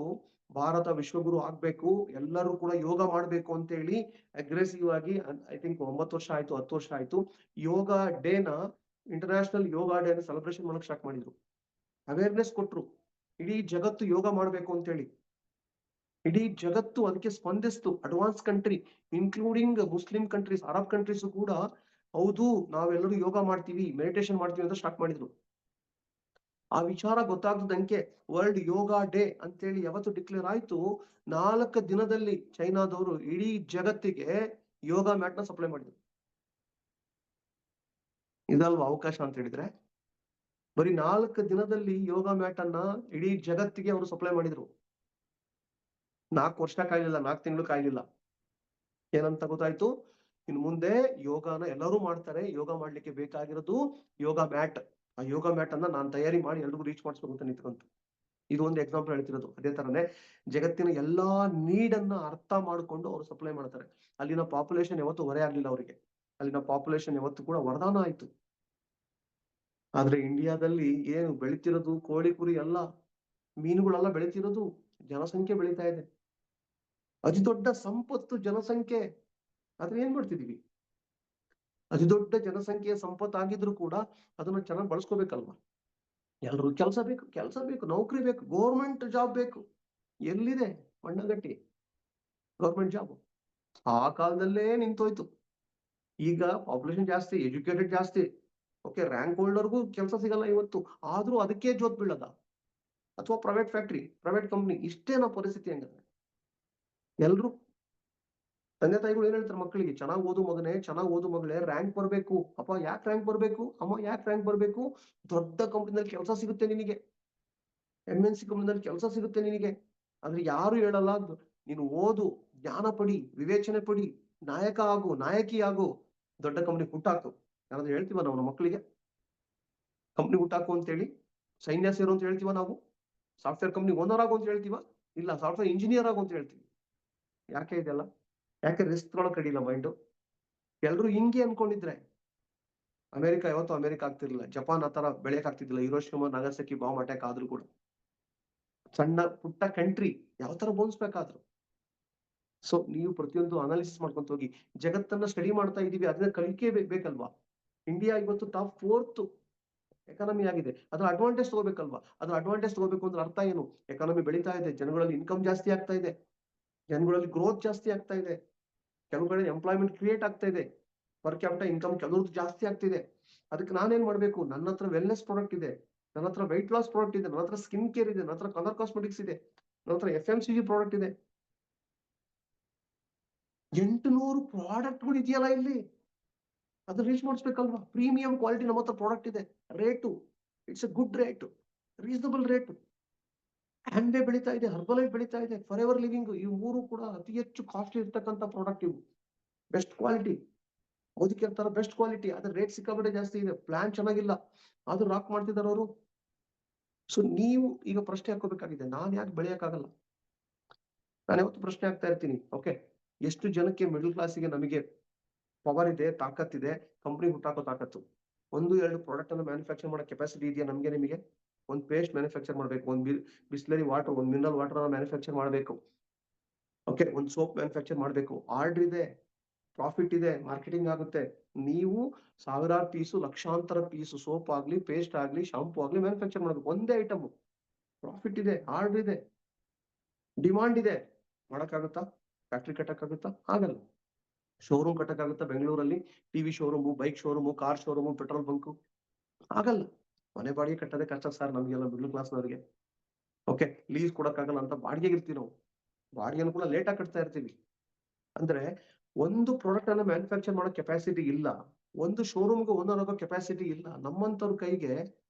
ಭಾರತ ವಿಶ್ವಗುರು ಆಗ್ಬೇಕು, ಎಲ್ಲರೂ ಕೂಡ ಯೋಗ ಮಾಡ್ಬೇಕು ಅಂತ ಹೇಳಿ ಅಗ್ರೆಸಿವ್ ಆಗಿ, ಐ ಥಿಂಕ್ 9 ವರ್ಷ ಆಯ್ತು, 10 ವರ್ಷ ಆಯ್ತು, ಯೋಗ ಡೇನ, ಇಂಟರ್ನ್ಯಾಷನಲ್ ಯೋಗ ಡೇ ಸೆಲೆಬ್ರೇಷನ್ ಮಾಡಕ್ ಸ್ಟಾರ್ಟ್ ಮಾಡಿದ್ರು. ಅವೇರ್ನೆಸ್ ಕೊಟ್ರು. ಇಡೀ ಜಗತ್ತು ಯೋಗ ಮಾಡ್ಬೇಕು ಅಂತ ಹೇಳಿ. ಇಡೀ ಜಗತ್ತು ಅದಕ್ಕೆ ಸ್ಪಂದಿಸ್ತು. Advance country including Muslim countries, Arab countries ಕೂಡ ಹೌದು ನಾವೆಲ್ಲರೂ ಯೋಗ ಮಾಡ್ತೀವಿ, ಮೆಡಿಟೇಷನ್ ಮಾಡ್ತೀವಿ ಅಂತ ಸ್ಟಾರ್ಟ್ ಮಾಡಿದ್ರು. ಆ ವಿಚಾರ ಗೊತ್ತಾಗ್ದಂಗೆ ವರ್ಲ್ಡ್ ಯೋಗ ಡೇ ಅಂತೇಳಿ ಯಾವತ್ತು ಡಿಕ್ಲೇರ್ ಆಯ್ತು, 4 ದಿನದಲ್ಲಿ ಚೈನಾದವರು ಇಡೀ ಜಗತ್ತಿಗೆ ಯೋಗ ಮ್ಯಾಟ್ ನ ಸಪ್ಲೈ ಮಾಡಿದ್ರು. ಇದಲ್ವಾ ಅವಕಾಶ ಅಂತ ಹೇಳಿದ್ರೆ? ಬರೀ 4 ದಿನದಲ್ಲಿ ಯೋಗ ಮ್ಯಾಟ್ ಅನ್ನ ಇಡೀ ಜಗತ್ತಿಗೆ ಅವರು ಸಪ್ಲೈ ಮಾಡಿದ್ರು. 4 ವರ್ಷ ಕಾಯ್ಲಿಲ್ಲ, 4 ತಿಂಗಳು ಕಾಯ್ಲಿಲ್ಲ. ಏನಂತ ಗೊತ್ತಾಯ್ತು? ಇನ್ನು ಮುಂದೆ ಯೋಗನ ಎಲ್ಲರೂ ಮಾಡ್ತಾರೆ. ಯೋಗ ಮಾಡ್ಲಿಕ್ಕೆ ಬೇಕಾಗಿರೋದು ಯೋಗ ಮ್ಯಾಟ್. ಆ ಯೋಗ ಮ್ಯಾಟ್ ಅನ್ನ ನಾನು ತಯಾರಿ ಮಾಡಿ ಎಲ್ರಿಗೂ ರೀಚ್ ಮಾಡಿಸ್ಬೇಕು ಅಂತ ನಿಂತ್ಕೊಂತು. ಇದು ಒಂದು ಎಕ್ಸಾಂಪಲ್ ಹೇಳ್ತಿರೋದು. ಅದೇ ತರನೇ ಜಗತ್ತಿನ ಎಲ್ಲಾ ನೀಡ್ ಅನ್ನ ಅರ್ಥ ಮಾಡ್ಕೊಂಡು ಅವರು ಸಪ್ಲೈ ಮಾಡ್ತಾರೆ. ಅಲ್ಲಿನ ಪಾಪ್ಯುಲೇಷನ್ ಯಾವತ್ತೂ ಹೊರೆ ಆಗ್ಲಿಲ್ಲ ಅವರಿಗೆ. ಅಲ್ಲಿನ ಪಾಪ್ಯುಲೇಷನ್ ಯಾವತ್ತೂ ಕೂಡ ವರದಾನ ಆಯ್ತು. ಆದ್ರೆ ಇಂಡಿಯಾದಲ್ಲಿ ಏನು ಬೆಳಿತಿರೋದು? ಕೋಳಿ ಕುರಿ ಅಲ್ಲ, ಮೀನುಗಳೆಲ್ಲ ಬೆಳಿತಿರೋದು. ಜನಸಂಖ್ಯೆ ಬೆಳೀತಾ ಇದೆ. ಅತಿ ದೊಡ್ಡ ಸಂಪತ್ತು ಜನಸಂಖ್ಯೆ. ಆದ್ರೆ ಏನ್ ಮಾಡ್ತಿದೀವಿ? ಅತಿ ದೊಡ್ಡ ಜನಸಂಖ್ಯೆಯ ಸಂಪತ್ತಾಗಿದ್ರು ಕೂಡ ಅದನ್ನ ಚೆನ್ನಾಗಿ ಬಳಸ್ಕೋಬೇಕಲ್ವಾ? ಎಲ್ರು ಕೆಲಸ ಬೇಕು, ನೌಕರಿ ಬೇಕು, ಗೌರ್ಮೆಂಟ್ ಜಾಬ್ ಬೇಕು. ಎಲ್ಲಿದೆ ಮಣ್ಣಗಟ್ಟಿ ಗೌರ್ಮೆಂಟ್ ಜಾಬ್? ಆ ಕಾಲದಲ್ಲೇ ನಿಂತೋಯ್ತು. ಈಗ ಪಾಪ್ಯುಲೇಷನ್ ಜಾಸ್ತಿ, ಎಜುಕೇಟೆಡ್ ಜಾಸ್ತಿ. ಓಕೆ, ರ್ಯಾಂಕ್ ಹೋಲ್ಡರ್ಗೂ ಕೆಲಸ ಸಿಗಲ್ಲ ಇವತ್ತು. ಆದ್ರೂ ಅದಕ್ಕೆ ಜೋತ್ ಬೀಳದ, ಅಥವಾ ಪ್ರೈವೇಟ್ ಫ್ಯಾಕ್ಟ್ರಿ, ಪ್ರೈವೇಟ್ ಕಂಪ್ನಿ. ಇಷ್ಟೇ ನಾವು ಪರಿಸ್ಥಿತಿ. ಹಂಗಂದ್ರೆ ಎಲ್ರು ತಂದೆ ತಾಯಿಗಳು ಏನ್ ಹೇಳ್ತಾರೆ ಮಕ್ಕಳಿಗೆ, ಚೆನ್ನಾಗ್ ಓದು ಮಗನೇ, ಚೆನ್ನಾಗ್ ಓದು ಮಗಳೇ, ರ್ಯಾಂಕ್ ಬರ್ಬೇಕು. ಅಪ್ಪ ಯಾಕೆ ರ್ಯಾಂಕ್ ಬರ್ಬೇಕು, ಅಮ್ಮ ಯಾಕೆ ರ್ಯಾಂಕ್ ಬರ್ಬೇಕು? ದೊಡ್ಡ ಕಂಪ್ನಿನಲ್ಲಿ ಕೆಲಸ ಸಿಗುತ್ತೆ ನಿನಗೆ, MNC ಕಂಪ್ನಿನಲ್ಲಿ ಕೆಲಸ ಸಿಗುತ್ತೆ ನಿನಗೆ. ಆದ್ರೆ ಯಾರು ಹೇಳಲ್ಲ, ನೀನು ಓದು, ಜ್ಞಾನ ಪಡಿ, ವಿವೇಚನೆ ಪಡಿ, ನಾಯಕ ಆಗು, ನಾಯಕಿ ಆಗು, ದೊಡ್ಡ ಕಂಪ್ನಿ ಹುಟ್ಟಾಕು. ಯಾರಾದ್ರೂ ಹೇಳ್ತೀವ ನಾವು ನಮ್ಮ ಮಕ್ಕಳಿಗೆ ಕಂಪ್ನಿ ಹುಟ್ಟಾಕು ಅಂತ ಹೇಳಿ? ಸೈನ್ಯ ಸೇರು ಅಂತ ಹೇಳ್ತೀವ ನಾವು? ಸಾಫ್ಟ್ವೇರ್ ಕಂಪ್ನಿ ಓನರ್ ಆಗು ಅಂತ ಹೇಳ್ತೀವ? ಇಲ್ಲ, ಸಾಫ್ಟ್ವೇರ್ ಇಂಜಿನಿಯರ್ ಆಗು ಅಂತ ಹೇಳ್ತೀವಿ. ಯಾಕೆ ಇದೆಲ್ಲ? ಯಾಕೆ ರಿಸ್ಕ್ ತಗೊಳಕ್ ಅಡಿಲ್ಲ ಮೈಂಡು? ಎಲ್ರು ಹಿಂಗೆ ಅನ್ಕೊಂಡಿದ್ರೆ ಅಮೆರಿಕ ಯಾವತ್ತೂ ಅಮೆರಿಕ ಆಗ್ತಿರ್ಲಿಲ್ಲ. ಜಪಾನ್ ಆ ತರ ಬೆಳೆಯಕ್ ಆಗ್ತಿದ್ದಿಲ್ಲ. ಹಿರೋಶಿಮಾ ನಾಗಸಕಿ ಬಾಂಬ್ ಅಟ್ಯಾಕ್ ಆದ್ರೂ ಕೂಡ ಸಣ್ಣ ಪುಟ್ಟ ಕಂಟ್ರಿ ಯಾವ ತರ ಬೋನ್ಸ್ಬೇಕಾದ್ರು. ಸೊ ನೀವು ಪ್ರತಿಯೊಂದು ಅನಾಲಿಸಿಸ್ ಮಾಡ್ಕೊಂತ ಹೋಗಿ, ಜಗತ್ತನ್ನ ಸ್ಟಡಿ ಮಾಡ್ತಾ ಇದೀವಿ, ಅದನ್ನ ಕಲಿಕೆ ಬೇಕಲ್ವಾ? ಇಂಡಿಯಾ ಇವತ್ತು ಟಾಪ್ 4th ಎಕಾನಮಿ ಆಗಿದೆ. ಅದ್ರ ಅಡ್ವಾಂಟೇಜ್ ತಗೋಬೇಕಲ್ವಾ? ಅದ್ರ ಅಡ್ವಾಂಟೇಜ್ ತಗೋಬೇಕು ಅಂದ್ರೆ ಅರ್ಥ ಏನು? ಎಕಾನಮಿ ಬೆಳೀತಾ ಇದೆ, ಜನಗಳಲ್ಲಿ ಇನ್ಕಮ್ ಜಾಸ್ತಿ ಆಗ್ತಾ ಇದೆ, ಜನಗಳಲ್ಲಿ ಗ್ರೋತ್ ಜಾಸ್ತಿ ಆಗ್ತಾ ಇದೆ, ಕೆಲವು ಕಡೆ ಎಂಪ್ಲಾಯ್ಮೆಂಟ್ ಕ್ರಿಯೇಟ್ ಆಗ್ತಾ ಇದೆ, ಪರ್ ಕ್ಯಾಪಿಟಲ್ ಇನ್ಕಮ್ ಕೆಲವ್ರದ್ದು ಜಾಸ್ತಿ ಆಗ್ತಿದೆ. ಅದಕ್ಕೆ ನಾನೇನ್ ಮಾಡ್ಬೇಕು? ನನ್ನ ಹತ್ರ ವೆಲ್ನೆಸ್ ಪ್ರಾಡಕ್ಟ್ ಇದೆ, ನನ್ನ ಹತ್ರ ವೆಯ್ಟ್ ಲಾಸ್ ಪ್ರಾಡಕ್ಟ್ ಇದೆ, ನನ್ನ ಹತ್ರ ಸ್ಕಿನ್ ಕೇರ್ ಇದೆ, ನನ್ನ ಹತ್ರ ಕಲರ್ ಕಾಸ್ಮೆಟಿಕ್ಸ್ ಇದೆ, ನನ್ನ ಹತ್ರ FMCG ಪ್ರಾಡಕ್ಟ್ ಇದೆ. 800 ಪ್ರಾಡಕ್ಟ್ಗಳು ಇದೆಯಲ್ಲ ಇಲ್ಲಿ, ಅದು ರೀಚ್ ಮಾಡಿಸ್ಬೇಕಲ್ವಾ? ಪ್ರೀಮಿಯಂ ಕ್ವಾಲಿಟಿ ನಮ್ಮ ಹತ್ರ ಪ್ರಾಡಕ್ಟ್ ಇದೆ. Rate it's a good rate, reasonable rate. ಹ್ಯಾಂಡ್ವೇ ಬೆಳೀತಾ ಇದೆ, ಹರ್ಬಲೈಫ್ ಬೆಳೀತಾ ಇದೆ, ಫಾರ್ ಎವರ್ ಲಿವಿಂಗ್. ಇವು ಮೂರು ಕೂಡ ಅತಿ ಹೆಚ್ಚು ಕಾಸ್ಟ್ಲಿ ಇರ್ತಕ್ಕಂಥ ಪ್ರಾಡಕ್ಟ್. ಇವು ಬೆಸ್ಟ್ ಕ್ವಾಲಿಟಿ, ಓದಿಕೆ ತರ ಬೆಸ್ಟ್ ಕ್ವಾಲಿಟಿ. ಅದ್ರ ರೇಟ್ ಸಿಕ್ಕಾಪಟ್ಟೆ ಜಾಸ್ತಿ ಇದೆ, ಪ್ಲಾನ್ ಚೆನ್ನಾಗಿಲ್ಲ, ಆದ್ರೂ ರಾಕ್ ಮಾಡ್ತಿದ್ದಾರೆ ಅವರು. ಸೊ ನೀವು ಈಗ ಪ್ರಶ್ನೆ ಹಾಕೋಬೇಕಾಗಿದೆ, ನಾನ್ ಯಾಕೆ ಬೆಳೆಯಕ್ಕಾಗಲ್ಲ? ನಾನು ಯಾವತ್ತು ಪ್ರಶ್ನೆ ಆಗ್ತಾ ಇರ್ತೀನಿ. ಓಕೆ, ಎಷ್ಟು ಜನಕ್ಕೆ ಮಿಡಲ್ ಕ್ಲಾಸಿಗೆ ನಮಗೆ ಪವರ್ ಇದೆ, ತಾಕತ್ತಿದೆ, ಕಂಪ್ನಿ ಹುಟ್ಟಾಕೋ ತಾಕತ್ತು? 1-2 ಪ್ರಾಡಕ್ಟ್ ಅನ್ನು ಮ್ಯಾನುಫ್ಯಾಕ್ಚರ್ ಮಾಡೋ ಕೆಪಾಸಿಟಿ ಇದೆಯಾ ನಮ್ಗೆ, ನಿಮಗೆ? ಒಂದು ಪೇಸ್ಟ್ ಮ್ಯಾನುಫ್ಯಾಕ್ಚರ್ ಮಾಡ್ಬೇಕು, ಒಂದು ಬಿಸ್ಲರಿ ವಾಟರ್, ಒಂದು ಮಿನರಲ್ ವಾಟರ್ ಮ್ಯಾನುಫ್ಯಾಕ್ಚರ್ ಮಾಡ್ಬೇಕು. ಓಕೆ, ಒಂದು ಸೋಪ್ ಮ್ಯಾನುಫ್ಯಾಕ್ಚರ್ ಮಾಡ್ಬೇಕು. ಆರ್ಡರ್ ಇದೆ, ಪ್ರಾಫಿಟ್ ಇದೆ, ಮಾರ್ಕೆಟಿಂಗ್ ಆಗುತ್ತೆ. ನೀವು ಸಾವಿರಾರು ಪೀಸು, ಲಕ್ಷಾಂತರ ಪೀಸು ಸೋಪ್ ಆಗ್ಲಿ, ಪೇಸ್ಟ್ ಆಗ್ಲಿ, ಶಾಂಪೂ ಆಗ್ಲಿ ಮ್ಯಾನುಫ್ಯಾಕ್ಚರ್ ಮಾಡ್ಬೇಕು. ಒಂದೇ ಐಟಮ್, ಪ್ರಾಫಿಟ್ ಇದೆ, ಆರ್ಡರ್ ಇದೆ, ಡಿಮಾಂಡ್ ಇದೆ. ಮಾಡಕ್ಕಾಗುತ್ತಾ? ಫ್ಯಾಕ್ಟ್ರಿ ಕಟ್ಟಕ್ಕಾಗುತ್ತಾ? ಆಗಲ್ಲ. ಶೋರೂಮ್ ಕಟ್ಟಕ್ಕಾಗುತ್ತಾ ಬೆಂಗಳೂರಲ್ಲಿ? TV showroom, bike showroom, car showroom, petrol bunk? ಆಗಲ್ಲ. ಮನೆ ಬಾಡಿಗೆ ಕಟ್ಟೋದೇ ಕಷ್ಟ ಸರ್ ನಮ್ಗೆಲ್ಲ, ಮಿಡ್ಲ್ ಕ್ಲಾಸ್ನವರಿಗೆ. ಓಕೆ, ಲೀಸ್ ಕೊಡಕ್ಕಾಗಲ್ಲ ಅಂತ ಬಾಡಿಗೆಗೆ ಇರ್ತೀವಿ ನಾವು. ಬಾಡಿಗೆನೂ ಕೂಡ ಲೇಟ್ ಆಗಿ ಕಟ್ತಾ ಇರ್ತೀವಿ. ಅಂದ್ರೆ ಒಂದು ಪ್ರಾಡಕ್ಟ್ ಅನ್ನ ಮ್ಯಾನುಫ್ಯಾಕ್ಚರ್ ಮಾಡೋ ಕೆಪಾಸಿಟಿ ಇಲ್ಲ, ಒಂದು ಶೋರೂಮ್ಗೆ ಓನರ್ ಆಗೋ ಕೆಪಾಸಿಟಿ ಇಲ್ಲ. ನಮ್ಮಂತವ್ರ ಕೈಗೆ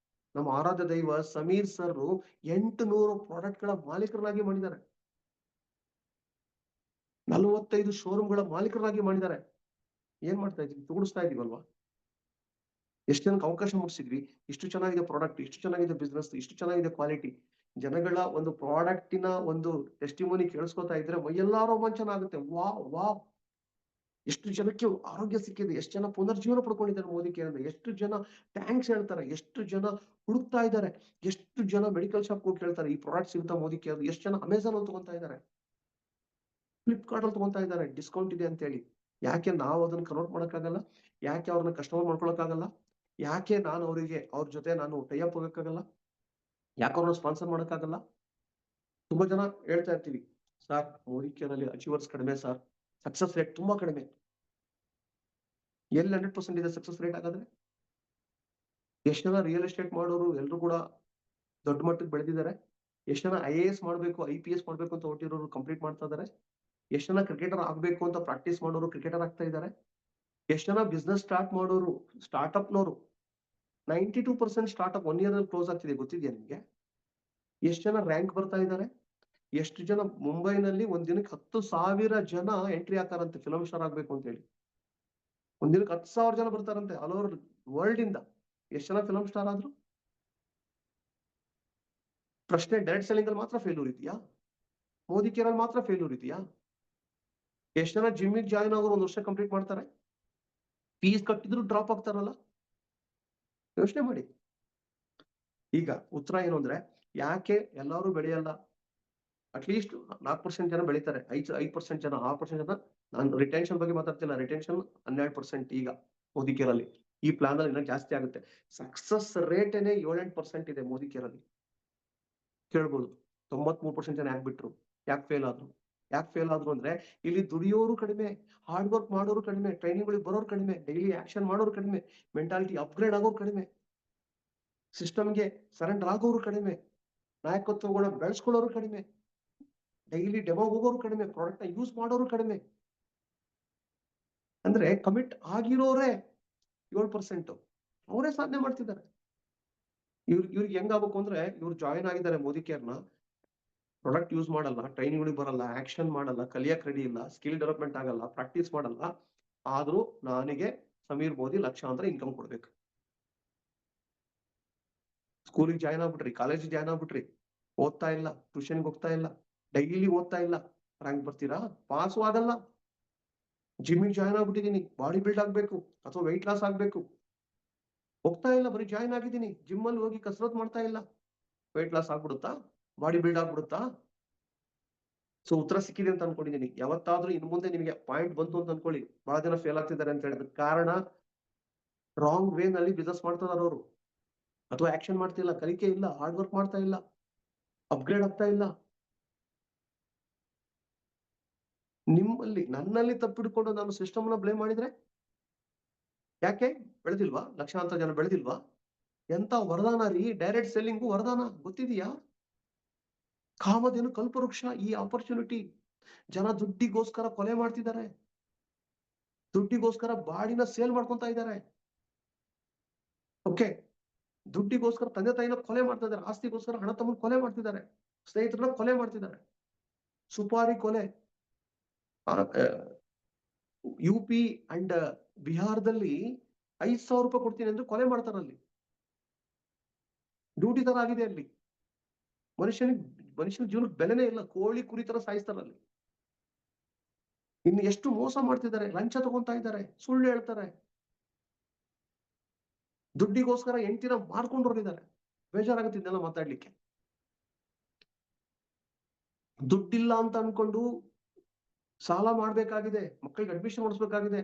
ನಮ್ಮ ಆರಾಧ್ಯ ದೈವ ಸಮೀರ್ ಸರ್ 800 ಪ್ರಾಡಕ್ಟ್ ಗಳ ಮಾಲೀಕರನ್ನಾಗಿ ಮಾಡಿದ್ದಾರೆ, 45 ಶೋರೂಮ್ಗಳ ಮಾಲೀಕರಾಗಿ ಮಾಡಿದ್ದಾರೆ. ಏನ್ ಮಾಡ್ತಾ ಇದೀವಿ? ತುಗುಡಿಸ್ತಾ ಇದೀವಲ್ವಾ? ಎಷ್ಟು ಜನಕ್ಕೆ ಅವಕಾಶ ಮುಗಿಸಿದ್ವಿ, ಇಷ್ಟು ಚೆನ್ನಾಗಿದೆ ಪ್ರಾಡಕ್ಟ್, ಇಷ್ಟು ಚೆನ್ನಾಗಿದೆ ಬಿಸ್ನೆಸ್, ಇಷ್ಟು ಚೆನ್ನಾಗಿದೆ ಕ್ವಾಲಿಟಿ. ಜನಗಳ ಒಂದು ಪ್ರಾಡಕ್ಟಿನ ಒಂದು ಟೆಸ್ಟಿಮೋನಿ ಕೇಳಿಸ್ಕೊತಾ ಇದ್ರೆ ಮೈಯೆಲ್ಲಾ ರೋಮಾಂಚನ ಆಗುತ್ತೆ. ವಾವ್ ವಾವ್, ಎಷ್ಟು ಜನಕ್ಕೆ ಆರೋಗ್ಯ ಸಿಕ್ಕಿದೆ, ಎಷ್ಟು ಜನ ಪುನರ್ಜೀವನ ಪಡ್ಕೊಂಡಿದ್ದಾರೆ ಮೋದಿ ಕೇಂದ್ರ, ಎಷ್ಟು ಜನ ಥ್ಯಾಂಕ್ಸ್ ಹೇಳ್ತಾರೆ, ಎಷ್ಟು ಜನ ಹುಡುಕ್ತಾ ಇದ್ದಾರೆ, ಎಷ್ಟು ಜನ ಮೆಡಿಕಲ್ ಶಾಪ್ ಹೋಗಿ ಕೇಳ್ತಾರೆ ಈ ಪ್ರಾಡಕ್ಟ್ ಸಿಗುತ್ತಾ ಮೋದಿ ಕೇಂದ್ರ, ಎಷ್ಟು ಜನ ಅಮೆಝಾನ್ ಅಲ್ಲಿ ತಗೊಂತಾ ಇದ್ದಾರೆ, ಫ್ಲಿಪ್ಕಾರ್ಟ್ ಅಲ್ಲಿ ತಗೊಂತಾ ಇದ್ದಾರೆ ಡಿಸ್ಕೌಂಟ್ ಇದೆ ಅಂತ ಹೇಳಿ. ಯಾಕೆ ನಾವು ಅದನ್ನ ಕನ್ವರ್ಟ್ ಮಾಡಕ್ಕಾಗಲ್ಲ? ಯಾಕೆ ಅವ್ರನ್ನ ಕಸ್ಟಮರ್ ಮಾಡ್ಕೊಳಕ್ಕಾಗಲ್ಲ? ಯಾಕೆ ನಾನು ಅವರಿಗೆ ಅವ್ರ ಜೊತೆ ನಾನು ಟೈಅಪ್ ಹೋಗಕ್ಕಾಗಲ್ಲ? ಯಾಕೆ ಅವ್ರನ್ನ ಸ್ಪಾನ್ಸರ್ ಮಾಡಕ್ಕಾಗಲ್ಲ? ತುಂಬಾ ಜನ ಹೇಳ್ತಾ ಇರ್ತೀವಿ, ಸರ್ ಮೋದಿ ಕೇರ್ ಅಲ್ಲಿ ಅಚೀವರ್ಸ್ ಕಡಿಮೆ ಸರ್, ಸಕ್ಸಸ್ ರೇಟ್ ತುಂಬಾ ಕಡಿಮೆ. ಎಲ್ಲಿ 100% ಇದೆ ಸಕ್ಸಸ್ ರೇಟ್? ಆಗಾದ್ರೆ ಎಷ್ಟು ಜನ ರಿಯಲ್ ಎಸ್ಟೇಟ್ ಮಾಡೋರು ಎಲ್ಲರೂ ಕೂಡ ದೊಡ್ಡ ಮಟ್ಟಕ್ಕೆ ಬೆಳೆದಿದ್ದಾರೆ? ಎಷ್ಟು ಜನ IAS ಮಾಡ್ಬೇಕು, IPS ಮಾಡ್ಬೇಕು ಅಂತ ಹೊಟ್ಟಿರೋರು ಕಂಪ್ಲೀಟ್ ಮಾಡ್ತಾ ಇದಾರೆ? ಎಷ್ಟು ಜನ ಕ್ರಿಕೆಟರ್ ಆಗ್ಬೇಕು ಅಂತ ಪ್ರಾಕ್ಟೀಸ್ ಮಾಡೋರು ಕ್ರಿಕೆಟರ್ ಆಗ್ತಾ ಇದ್ದಾರೆ? ಎಷ್ಟು ಜನ ಬಿಸ್ನೆಸ್ ಸ್ಟಾರ್ಟ್ ಮಾಡೋರು, ಸ್ಟಾರ್ಟ್ಅಪ್ನವರು 92% ಸ್ಟಾರ್ಟ್ಅಪ್ 1 year ಅಲ್ಲಿ ಕ್ಲೋಸ್ ಆಗ್ತಿದೆ, ಗೊತ್ತಿದ್ಯಾ ನಿಮ್ಗೆ? ಎಷ್ಟು ಜನ ರ್ಯಾಂಕ್ ಬರ್ತಾ ಇದ್ದಾರೆ? ಎಷ್ಟು ಜನ ಮುಂಬೈನಲ್ಲಿ ಒಂದ್ ದಿನಕ್ಕೆ 10,000 ಜನ ಎಂಟ್ರಿ ಆಗ್ತಾರಂತೆ ಫಿಲಂ ಸ್ಟಾರ್ ಆಗ್ಬೇಕು ಅಂತ ಹೇಳಿ. ಒಂದ್ ದಿನಕ್ಕೆ 10,000 ಜನ ಬರ್ತಾರಂತೆ ಆಲ್ ಓವರ್ ವರ್ಲ್ಡ್ ಇಂದ. ಎಷ್ಟು ಜನ ಫಿಲಂ ಸ್ಟಾರ್ ಆದ್ರು? ಪ್ರಶ್ನೆ ಡೈರೆಕ್ಟ್ ಸೆಲ್ಲಿಂಗ್ ಅಲ್ಲಿ ಮಾತ್ರ ಫೇಲ್ಯೂರ್ ಇದೆಯಾ? ಮೋದಿ ಕೇರ್ ಅಲ್ಲಿ ಮಾತ್ರ ಫೇಲ್ಯೂರ್ ಇದೆಯಾ? ಎಷ್ಟು ಜನ ಜಿಮ್ಮಿಗೆ ಜಾಯ್ನ್ ಆಗೋರು 1 ವರ್ಷ ಕಂಪ್ಲೀಟ್ ಮಾಡ್ತಾರೆ, ಫೀಸ್ ಕಟ್ಟಿದ್ರು ಡ್ರಾಪ್ ಆಗ್ತಾರಲ್ಲ? ಯೋಚನೆ ಮಾಡಿ. ಈಗ ಉತ್ತರ ಏನು ಅಂದ್ರೆ, ಯಾಕೆ ಎಲ್ಲರೂ ಬೆಳೆಯಲ್ಲ? ಅಟ್ಲೀಸ್ಟ್ 4% ಜನ ಬೆಳೀತಾರೆ, 5% ಜನ, 6% ಜನ. ನಾನು ರಿಟೆನ್ಷನ್ ಬಗ್ಗೆ ಮಾತಾಡ್ತಿಲ್ಲ, ರಿಟೆನ್ಷನ್ 12% ಈಗ ಮೋದಿ ಕೇರ್ ಅಲ್ಲಿ. ಈ ಪ್ಲಾನ್ ಅಲ್ಲಿ ಇನ್ನೂ ಜಾಸ್ತಿ ಆಗುತ್ತೆ. ಸಕ್ಸಸ್ ರೇಟೇನೆ 7-8% ಇದೆ ಮೋದಿ ಕೇರ್ ಅಲ್ಲಿ. ಕೇಳ್ಬೋದು 93% ಜನ ಯಾಕೆ ಬಿಟ್ರು, ಯಾಕೆ ಫೇಲ್ ಆದ್ರು? ಯಾಕೆ ಫೇಲ್ ಆದ್ರು ಅಂದ್ರೆ ಇಲ್ಲಿ ದುಡಿಯೋರು ಕಡಿಮೆ, ಹಾರ್ಡ್ ವರ್ಕ್ ಮಾಡೋರು ಕಡಿಮೆ, ಟ್ರೈನಿಂಗ್ಗಳಿಗೆ ಬರೋರು ಕಡಿಮೆ, ಡೈಲಿ ಆಕ್ಷನ್ ಮಾಡೋರು ಕಡಿಮೆ, ಮೆಂಟಾಲಿಟಿ ಅಪ್ಗ್ರೇಡ್ ಆಗೋರು ಕಡಿಮೆ, ಸಿಸ್ಟಮ್ಗೆ ಸರೆಂಡರ್ ಆಗೋರು ಕಡಿಮೆ, ನಾಯಕತ್ವಗಳ ಬೆಳೆಸ್ಕೊಳ್ಳೋರು ಕಡಿಮೆ, ಡೈಲಿ ಡೆಮೋ ಹೋಗೋರು ಕಡಿಮೆ, ಪ್ರಾಡಕ್ಟ್ ನ ಯೂಸ್ ಮಾಡೋರು ಕಡಿಮೆ. ಅಂದ್ರೆ ಕಮಿಟ್ ಆಗಿರೋರೇ 7%, ಅವರೇ ಸಾಧನೆ ಮಾಡ್ತಿದ್ದಾರೆ. ಇವ್ರಿಗೆ ಹೆಂಗಾಗಬೇಕು ಅಂದ್ರೆ, ಇವ್ರು ಜಾಯಿನ್ ಆಗಿದ್ದಾರೆ ಮೋದಿ ಕೇರ್ನ, ಪ್ರಾಡಕ್ಟ್ ಯೂಸ್ ಮಾಡಲ್ಲ, ಟ್ರೈನಿಂಗ್ ಬರಲ್ಲ, ಆಕ್ಷನ್ ಮಾಡಲ್ಲ, ಕಲಿಯಕ್ ರೆಡಿ ಇಲ್ಲ, ಸ್ಕಿಲ್ ಡೆವಲಪ್ಮೆಂಟ್ ಆಗಲ್ಲ, ಪ್ರಾಕ್ಟೀಸ್ ಮಾಡಲ್ಲ, ಆದ್ರೂ ನನಗೆ ಸಮೀರ್ ಮೋದಿ ಲಕ್ಷಾಂತರ ಇನ್ಕಮ್ ಕೊಡ್ಬೇಕು. ಸ್ಕೂಲಿಗೆ ಜಾಯ್ನ್ ಆಗ್ಬಿಟ್ರಿ, ಕಾಲೇಜಿಗೆ ಜಾಯ್ನ್ ಆಗ್ಬಿಟ್ರಿ, ಓದ್ತಾ ಇಲ್ಲ, ಟ್ಯೂಷನ್ಗೆ ಹೋಗ್ತಾ ಇಲ್ಲ, ಡೈಲಿ ಓದ್ತಾ ಇಲ್ಲ, ರ್ಯಾಂಕ್ ಬರ್ತೀರಾ? ಪಾಸು ಆಗಲ್ಲ. ಜಿಮ್ಮಿಗೆ ಜಾಯ್ನ್ ಆಗ್ಬಿಟ್ಟಿದೀನಿ, ಬಾಡಿ ಬಿಲ್ಡ್ ಆಗ್ಬೇಕು ಅಥವಾ ವೆಯ್ಟ್ ಲಾಸ್ ಆಗ್ಬೇಕು, ಹೋಗ್ತಾ ಇಲ್ಲ, ಬರೀ ಜಾಯ್ನ್ ಆಗಿದ್ದೀನಿ, ಜಿಮ್ ಅಲ್ಲಿ ಹೋಗಿ ಕಸರತ್ ಮಾಡ್ತಾ ಇಲ್ಲ, ವೆಯ್ಟ್ ಲಾಸ್ ಆಗ್ಬಿಡುತ್ತಾ? ಬಾಡಿ ಬಿಲ್ಡ್ ಆಗ್ಬಿಡುತ್ತಾ? ಸೊ ಉತ್ತರ ಸಿಕ್ಕಿದೆ ಅಂತ ಅನ್ಕೊಂಡಿದ್ದೀನಿ. ಯಾವತ್ತಾದ್ರೂ ಇನ್ ಮುಂದೆ ನಿಮಗೆ ಪಾಯಿಂಟ್ ಬಂತು ಅಂತ ಅನ್ಕೊಳ್ಳಿ, ಬಹಳ ಜನ ಫೇಲ್ ಆಗ್ತಿದ್ದಾರೆ ಅಂತ ಹೇಳಿದ್ರೆ ಕಾರಣ ರಾಂಗ್ ವೇ ನಲ್ಲಿ ಬಿಸ್ನೆಸ್ ಮಾಡ್ತಿದಾರೆ ಅವರು, ಅಥವಾ ಆಕ್ಷನ್ ಮಾಡ್ತಿಲ್ಲ, ಕಲಿಕೆ ಇಲ್ಲ, ಹಾರ್ಡ್ ವರ್ಕ್ ಮಾಡ್ತಾ ಇಲ್ಲ, ಅಪ್ಗ್ರೇಡ್ ಆಗ್ತಾ ಇಲ್ಲ. ನನ್ನಲ್ಲಿ ತಪ್ಪಿಡ್ಕೊಂಡು ನಾನು ಸಿಸ್ಟಮ್ ನ ಬ್ಲೇಮ್ ಮಾಡಿದ್ರೆ ಯಾಕೆ ಬೆಳೆದಿಲ್ವಾ? ಲಕ್ಷಾಂತರ ಜನ ಬೆಳೆದಿಲ್ವಾ? ಎಂತ ವರದಾನ ರೀ, ಡೈರೆಕ್ಟ್ ಸೆಲ್ಲಿಂಗು ವರದಾನ, ಗೊತ್ತಿದೆಯಾ? ಕಾಮಧೇನು ಕಲ್ಪವೃಕ್ಷ, ಈ ಆಪರ್ಚುನಿಟಿ. ಜನ ದುಡ್ಡಿಗೋಸ್ಕರ ಕೊಲೆ ಮಾಡ್ತಿದ್ದಾರೆ, ದುಡ್ಡಿಗೋಸ್ಕರ ಬಾಡಿನ ಸೇಲ್ ಮಾಡ್ಕೊಂತ ಇದ್ದಾರೆ. ಓಕೆ, ದುಡ್ಡಿಗೋಸ್ಕರ ತಂದೆ ತಾಯಿನ ಕೊಲೆ ಮಾಡ್ತಾ ಇದ್ದಾರೆ, ಆಸ್ತಿಗೋಸ್ಕರ ಹಣ ತಮ್ಮನ್ ಕೊಲೆ ಮಾಡ್ತಿದ್ದಾರೆ, ಸ್ನೇಹಿತರನ್ನ ಕೊಲೆ ಮಾಡ್ತಿದ್ದಾರೆ. ಸುಪಾರಿ ಕೊಲೆ, UP ಅಂಡ್ ಬಿಹಾರದಲ್ಲಿ 5,000 ರೂಪಾಯಿ ಕೊಡ್ತೀನಿ ಅಂದ್ರೆ ಕೊಲೆ ಮಾಡ್ತಾರಲ್ಲಿ. ಡ್ಯೂಟಿ ತರ ಆಗಿದೆ ಅಲ್ಲಿ. ಮನುಷ್ಯನ ಜೀವನಕ್ಕೆ ಬೆಲೆನೇ ಇಲ್ಲ, ಕೋಳಿ ಕುರಿ ತರ ಸಾಯಿಸ್ತಾರಲ್ಲಿ. ಇನ್ನು ಎಷ್ಟು ಮೋಸ ಮಾಡ್ತಿದ್ದಾರೆ, ಲಂಚ ತಗೊಂತಾ ಇದ್ದಾರೆ, ಸುಳ್ಳು ಹೇಳ್ತಾರೆ, ದುಡ್ಡಿಗೋಸ್ಕರ ಹೆಂಡತಿನ ಮಾರ್ಕೊಂಡು ಹೊರಗಿದ್ದಾರೆ. ಬೇಜಾರಾಗುತ್ತೆ ಇದನ್ನೆಲ್ಲ ಮಾತಾಡ್ಲಿಕ್ಕೆ. ದುಡ್ಡಿಲ್ಲ ಅಂತ ಅನ್ಕೊಂಡು ಸಾಲ ಮಾಡ್ಬೇಕಾಗಿದೆ, ಮಕ್ಕಳಿಗೆ ಅಡ್ಮಿಷನ್ ಮಾಡಿಸ್ಬೇಕಾಗಿದೆ,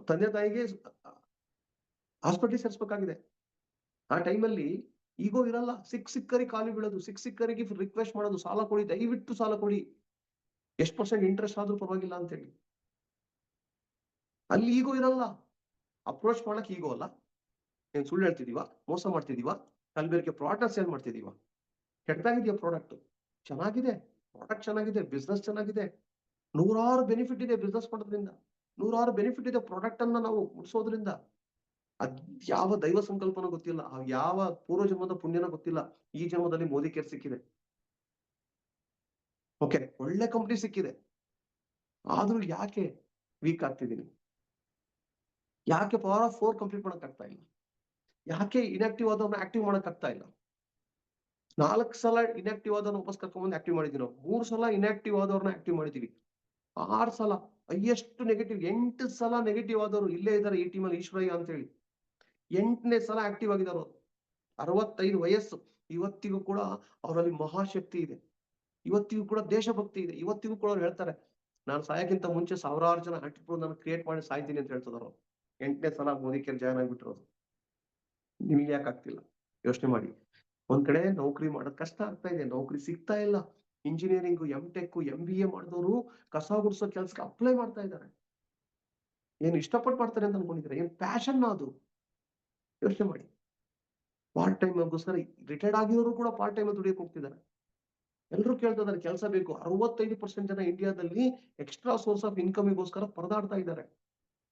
ತಂದೆ ತಾಯಿಗೆ ಹಾಸ್ಪಿಟಲ್ ಸೇರಿಸಬೇಕಾಗಿದೆ. ಆ ಟೈಮಲ್ಲಿ ಈಗೋ ಇರಲ್ಲ, ಸಿಕ್ಕರಿ ಖಾಲಿ ಬೀಳೋದು, ಸಿಕ್ಕರಿಗೆ ರಿಕ್ವೆಸ್ಟ್ ಮಾಡೋದು, ಸಾಲ ಕೊಡಿ, ದಯವಿಟ್ಟು ಸಾಲ ಕೊಡಿ, ಎಷ್ಟು % ಇಂಟ್ರೆಸ್ಟ್ ಆದ್ರೂ ಪರವಾಗಿಲ್ಲ ಅಂತ ಹೇಳಿ. ಅಲ್ಲಿ ಈಗೋ ಇರಲ್ಲ, ಅಪ್ರೋಚ್ ಮಾಡಕ್ ಈಗೋ ಅಲ್ಲ. ಏನ್ ಸುಳ್ಳು ಹೇಳ್ತಿದೀವ, ಮೋಸ ಮಾಡ್ತಿದೀವ, ಕಲ್ಬೇರಿಗೆ ಪ್ರಾಡಕ್ಟ್ ಸೇಲ್ ಮಾಡ್ತಿದೀವ? ಕೆಟ್ಟದಾಗಿದೆಯಾ ಪ್ರಾಡಕ್ಟ್? ಚೆನ್ನಾಗಿದೆ, ಪ್ರಾಡಕ್ಟ್ ಚೆನ್ನಾಗಿದೆ, ಬಿಸ್ನೆಸ್ ಚೆನ್ನಾಗಿದೆ, ನೂರಾರು ಬೆನಿಫಿಟ್ ಇದೆ ಬಿಸ್ನೆಸ್ ಮಾಡೋದ್ರಿಂದ, ನೂರಾರು ಬೆನಿಫಿಟ್ ಇದೆ ಪ್ರಾಡಕ್ಟ್ ಅನ್ನ ನಾವು ಮುಟ್ಸೋದ್ರಿಂದ. ಅದ್ ಯಾವ ದೈವ ಸಂಕಲ್ಪನ ಗೊತ್ತಿಲ್ಲ, ಯಾವ ಪೂರ್ವ ಜನ್ಮದ ಪುಣ್ಯನ ಗೊತ್ತಿಲ್ಲ, ಈ ಜನ್ಮದಲ್ಲಿ ಮೋದಿ ಕೇರ್ ಸಿಕ್ಕಿದೆ. ಓಕೆ, ಒಳ್ಳೆ ಕಂಪ್ನಿ ಸಿಕ್ಕಿದೆ, ಆದ್ರೂ ಯಾಕೆ ವೀಕ್ ಆಗ್ತಿದ್ದೀನಿ? ಯಾಕೆ ಪವರ್ ಆಫ್ 4 ಕಂಪ್ಲೀಟ್ ಮಾಡಕ್ ಆಗ್ತಾ ಇಲ್ಲ? ಯಾಕೆ ಇನ್ಆಕ್ಟಿವ್ ಆದವ್ರನ್ನ ಆಕ್ಟಿವ್ ಮಾಡಕ್ ಆಗ್ತಾ ಇಲ್ಲ? 4 ಸಲ ಇನ್ಆಕ್ಟಿವ್ ಆದವ್ರನ್ನ ವಾಪಸ್ ಕರ್ಕೊಂಡ್ಬಂದು ಆಕ್ಟಿವ್ ಮಾಡಿದೀವಿ ನಾವು, 3 ಸಲ ಇನ್ಆಕ್ಟಿವ್ ಆದವ್ರನ್ನ ಆಕ್ಟಿವ್ ಮಾಡಿದೀವಿ, 6 ಸಲ ಹೈಯೆಸ್ಟ್ ನೆಗೆಟಿವ್, 8 ಸಲ ನೆಗೆಟಿವ್ ಆದವರು ಇಲ್ಲೇ ಇದ್ದಾರೆ ಈ ಟೀಮಲ್ಲಿ, ಈಶ್ವರಯ್ಯ ಅಂತ ಹೇಳಿ. 8ನೇ ಸಲ ಆಕ್ಟಿವ್ ಆಗಿದ್ದಾರೆ ಅವರು. 65 ವಯಸ್ಸು, ಇವತ್ತಿಗೂ ಕೂಡ ಅವರಲ್ಲಿ ಮಹಾಶಕ್ತಿ ಇದೆ, ಇವತ್ತಿಗೂ ಕೂಡ ದೇಶಭಕ್ತಿ ಇದೆ, ಇವತ್ತಿಗೂ ಕೂಡ ಅವ್ರು ಹೇಳ್ತಾರೆ, ನಾನು ಸಾಯಕ್ಕಿಂತ ಮುಂಚೆ 1000 ಜನ ಆಂಟ್ರಪ್ರೂನರ್ ನಾನು ಕ್ರಿಯೇಟ್ ಮಾಡಿ ಸಾಯ್ತೀನಿ ಅಂತ ಹೇಳ್ತಿದ್ರು. 8ನೇ ಸಲ ಮೋದಿ ಕೇರ್ ಜಾಯ್ನ್ ಆಗ್ಬಿಟ್ಟಿರೋದು. ನಿಮ್ಗೆ ಯಾಕೆ ಆಗ್ತಿಲ್ಲ? ಯೋಚನೆ ಮಾಡಿ. ಒಂದ್ ಕಡೆ ನೌಕರಿ ಮಾಡೋದ್ ಕಷ್ಟ ಆಗ್ತಾ ಇದೆ, ನೌಕರಿ ಸಿಗ್ತಾ ಇಲ್ಲ, ಇಂಜಿನಿಯರಿಂಗ್, MTech, MBA ಮಾಡಿದವರು ಕಸ ಗುಡಿಸೋ ಕೆಲ್ಸಕ್ಕೆ ಅಪ್ಲೈ ಮಾಡ್ತಾ ಇದ್ದಾರೆ. ಏನು ಇಷ್ಟಪಟ್ಟು ಮಾಡ್ತಾರೆ ಅಂತ ಅನ್ಕೊಂಡಿದ್ರೆ? ಏನ್ ಪ್ಯಾಷನ್ ಅದು? ಯೋಚನೆ ಮಾಡಿ. ಪಾರ್ಟ್ ಟೈಮ್ ಗೋಸ್ಕರ ರಿಟೈರ್ಡ್ ಆಗಿರೋರು ಕೂಡ ಪಾರ್ಟ್ ಟೈಮ್ ದುಡಿಯಕ್ಕೆ ಹೋಗ್ತಿದ್ದಾರೆ. ಎಲ್ಲರೂ ಕೇಳ್ತಾ ಇದ್ದಾರೆ ಕೆಲಸ ಬೇಕು. 65% ಜನ ಇಂಡಿಯಾದಲ್ಲಿ ಎಕ್ಸ್ಟ್ರಾ ಸೋರ್ಸ್ ಆಫ್ ಇನ್ಕಮಿಗೋಸ್ಕರ ಪರದಾಡ್ತಾ ಇದ್ದಾರೆ.